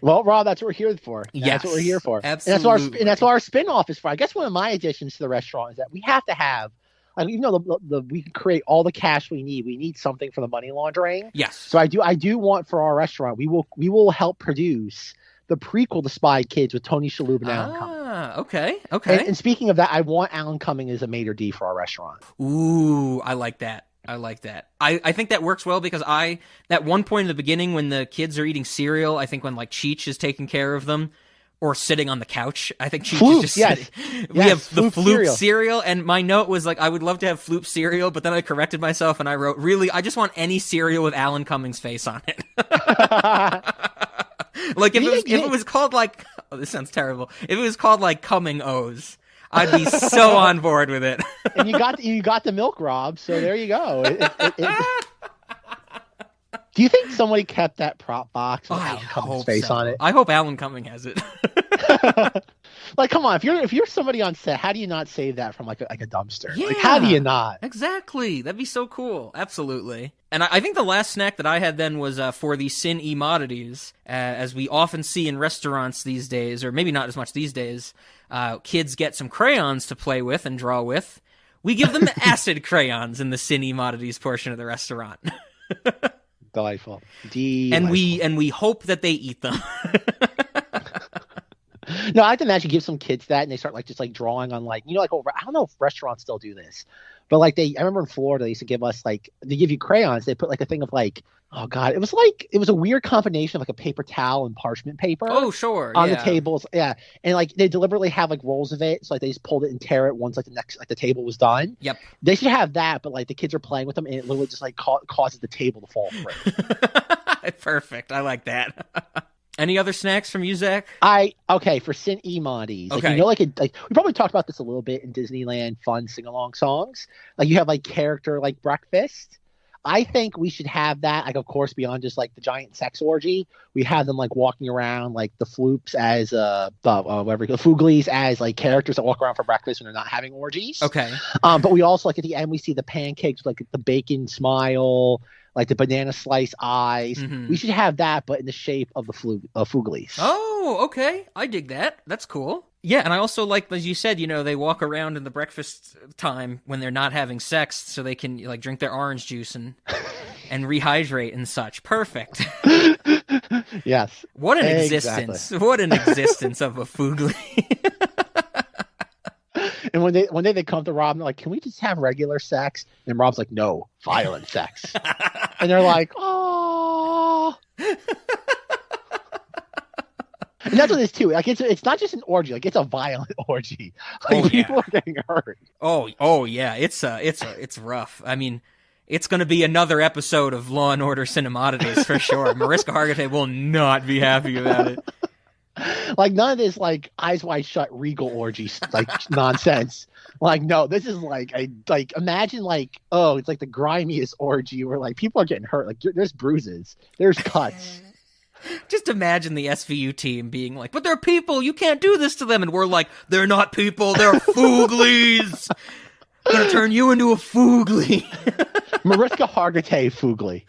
Well, Rob, that's what we're here for. Yes. That's what we're here for. Absolutely. And that's what our spin-off is for. I guess one of my additions to the restaurant is that we have to have, even though we can create all the cash we need something for the money laundering. Yes. So I do want for our restaurant, we will help produce the prequel to Spy Kids with Tony Shalhoub and Alan Cumming. Okay. And speaking of that, I want Alan Cumming as a maitre d' for our restaurant. Ooh, I like that. I like that. I think that works well because that one point in the beginning when the kids are eating cereal, I think when like Cheech is taking care of them or sitting on the couch, I think Cheech Floop, is just yes. sitting. We have the Floop cereal, and my note was like, I would love to have Floop cereal, but then I corrected myself and I wrote, really, I just want any cereal with Alan Cumming's face on it. Like if it was called like, oh, this sounds terrible. If it was called like Cumming O's, I'd be so on board with it. And you got the milk, Rob. So there you go. Do you think somebody kept that prop box with Alan Cumming's face on it? I hope Alan Cumming has it. Like, come on, if you're somebody on set, how do you not save that from like a dumpster? Yeah, like, how do you not? Exactly. That'd be so cool. Absolutely. And I think the last snack that I had then was for the sin immodities, as we often see in restaurants these days, or maybe not as much these days. Kids get some crayons to play with and draw with. We give them acid crayons in the sin immodities portion of the restaurant. Delightful. And we hope that they eat them. No, I have to imagine give some kids that and they start like just like drawing on like, you know, like over, I don't know if restaurants still do this, but like I remember in Florida they used to give us like, they give you crayons, they put like a thing of like, oh god, it was a weird combination of like a paper towel and parchment paper. Oh sure, on the tables, yeah, and like they deliberately have like rolls of it, so like they just pulled it and tear it once like the table was done. Yep, they should have that, but like the kids are playing with them and it literally just like causes the table to fall through. Perfect, I like that. Any other snacks from you, Zach? For Sin Immodities. Like, okay. You know, like we probably talked about this a little bit in Disneyland fun sing-along songs. Like you have like character like breakfast. I think we should have that, like, of course, beyond just like the giant sex orgy. We have them like walking around like the floops as the fooglies as like characters that walk around for breakfast when they're not having orgies. Okay. But we also like at the end we see the pancakes with, like the bacon smile, like the banana slice eyes. Mm-hmm. We should have that, but in the shape of the fooglies. Oh, okay. I dig that. That's cool. Yeah, and I also like, as you said, you know, they walk around in the breakfast time when they're not having sex so they can like drink their orange juice and rehydrate and such. Perfect. Yes. What an existence. What an existence of a foogly. And one day they come to Rob and they're like, can we just have regular sex? And Rob's like, no, violent sex. And they're like, oh. And that's what it is too. Like it's not just an orgy, like it's a violent orgy. Like people are getting hurt. Oh yeah. It's rough. I mean, it's going to be another episode of Law and Order Cinemodities for sure. Mariska Hargitay will not be happy about it. Like none of this like Eyes Wide Shut regal orgy like nonsense. Like no, this is like imagine like, oh, it's like the grimiest orgy where like people are getting hurt. Like there's bruises, there's cuts. Just imagine the SVU team being like, but they're people, you can't do this to them. And we're like, they're not people, they're fooglies. I'm going to turn you into a foogly. Mariska Hargitay foogly.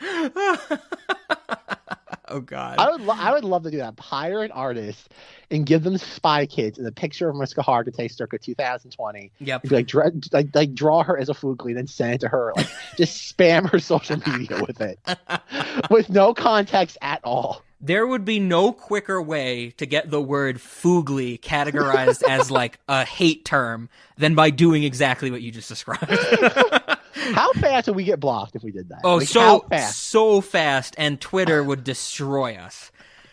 Oh, God. I would love to do that. Hire an artist and give them Spy Kids and a picture of Mariska Hargitay circa 2020. Yep. Like draw her as a foogly, then send it to her. Like just spam her social media with it, with no context at all. There would be no quicker way to get the word foogly categorized as like a hate term than by doing exactly what you just described. How fast would we get blocked if we did that? Oh, like, so fast, and Twitter would destroy us.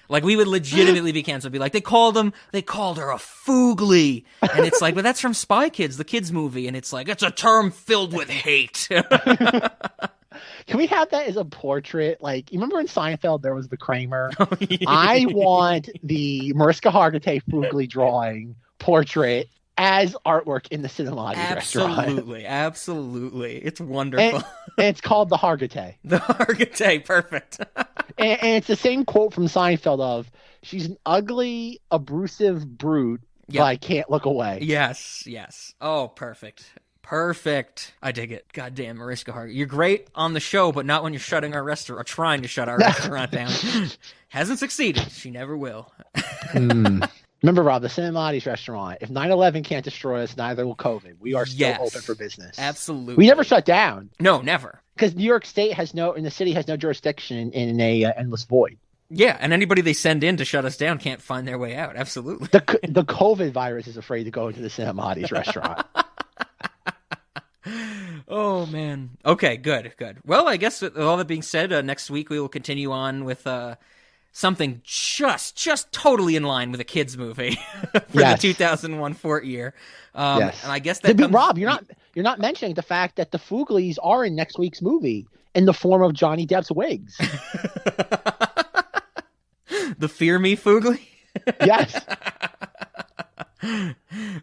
Like we would legitimately be canceled. Be like, they called her a foogly, and it's like, but that's from Spy Kids, the kids movie, and it's like it's a term filled with hate. Can we have that as a portrait? Like, you remember in Seinfeld there was the Kramer? Oh, yeah. I want the Mariska Hargitay foogly drawing portrait as artwork in the Cinemodities restaurant. Absolutely. It's wonderful. And it's called the Hargitay. The Hargitay, perfect. and it's the same quote from Seinfeld of, she's an ugly, abusive brute, but I can't look away. Yes. Oh, perfect. I dig it. Goddamn, Mariska Hargitay. You're great on the show, but not when you're shutting our restaurant, or trying to shut our restaurant down. Hasn't succeeded. She never will. Remember, Rob, the Cinemodities restaurant, if 9/11 can't destroy us, neither will COVID. We are still open for business. Absolutely. We never shut down. No, never. Because New York State the city has no jurisdiction in a endless void. Yeah, and anybody they send in to shut us down can't find their way out. Absolutely. The COVID virus is afraid to go into the Cinemodities restaurant. Oh, man. Okay, good. Well, I guess with all that being said, next week we will continue on with something just totally in line with a kids movie for the 2001 Fortyear. Yes. And I guess that comes... Rob, you're not mentioning the fact that the Fooglies are in next week's movie in the form of Johnny Depp's wigs. The Fear Me Foogly? Yes.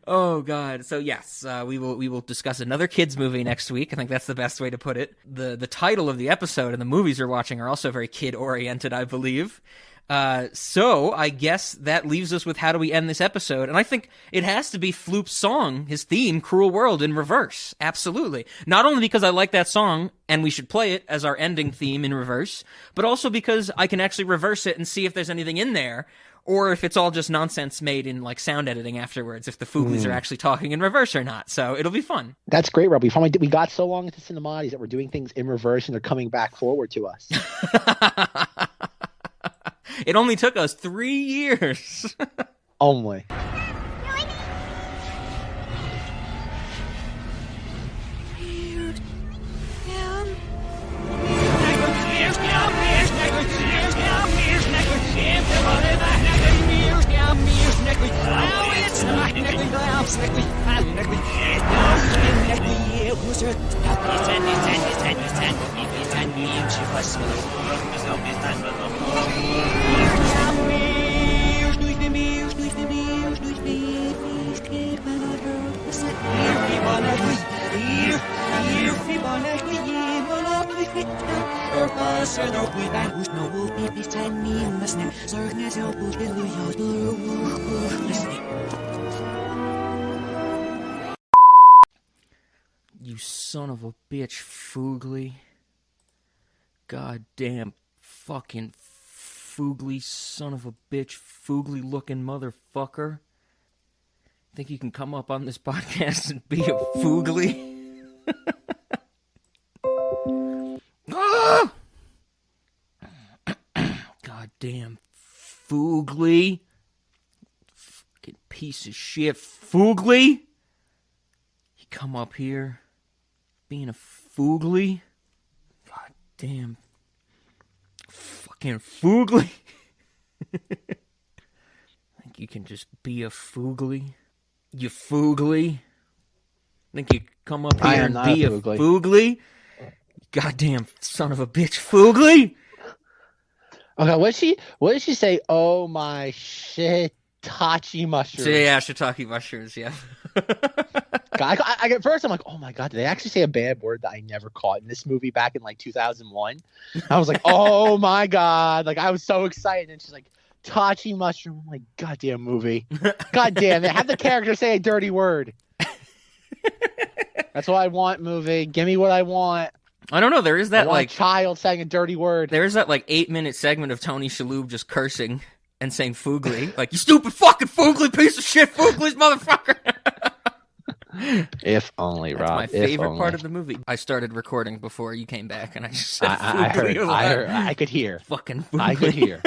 Oh God! So yes, we will discuss another kids movie next week. I think that's the best way to put it. The title of the episode and the movies we're watching are also very kid oriented, I believe. So I guess that leaves us with how do we end this episode? And I think it has to be Floop's song, his theme, "Cruel World" in reverse. Absolutely. Not only because I like that song and we should play it as our ending theme in reverse, but also because I can actually reverse it and see if there's anything in there. Or if it's all just nonsense made in like sound editing afterwards, if the Fooglies are actually talking in reverse or not. So it'll be fun. That's great, Rob. We got so long into Cinemati's that we're doing things in reverse and they're coming back forward to us. It only took us 3 years. Only. You son of a bitch, Foogly. Goddamn fucking Foogly, son of a bitch, Foogly looking motherfucker. Think you can come up on this podcast and be a Foogly? Goddamn Foogly. Fucking piece of shit, Foogly. You come up here being a Foogly. Goddamn fucking Foogly. Think you can just be a Foogly? You Foogly? Think you come up here and be a Foogly? Goddamn son of a bitch, Foogly! Okay, what did she say? Oh my shit, Tachi mushrooms. So, yeah, shiitake mushrooms, yeah. I at first I'm like, oh my god, did they actually say a bad word that I never caught in this movie back in like 2001? I was like, oh my god, like I was so excited, and she's like, Tachi mushroom. I'm like, goddamn movie, goddamn it, have the character say a dirty word. That's what I want, movie. Give me what I want. I don't know. There is that like child saying a dirty word. There is that like 8-minute segment of Tony Shalhoub just cursing and saying Foogly, like, you stupid fucking Foogly piece of shit, Foogly's motherfucker. If only, Rob. That's my favorite part of the movie. I started recording before you came back, and I just said Foogly. I heard. I could hear. Fucking Foogly. I could hear.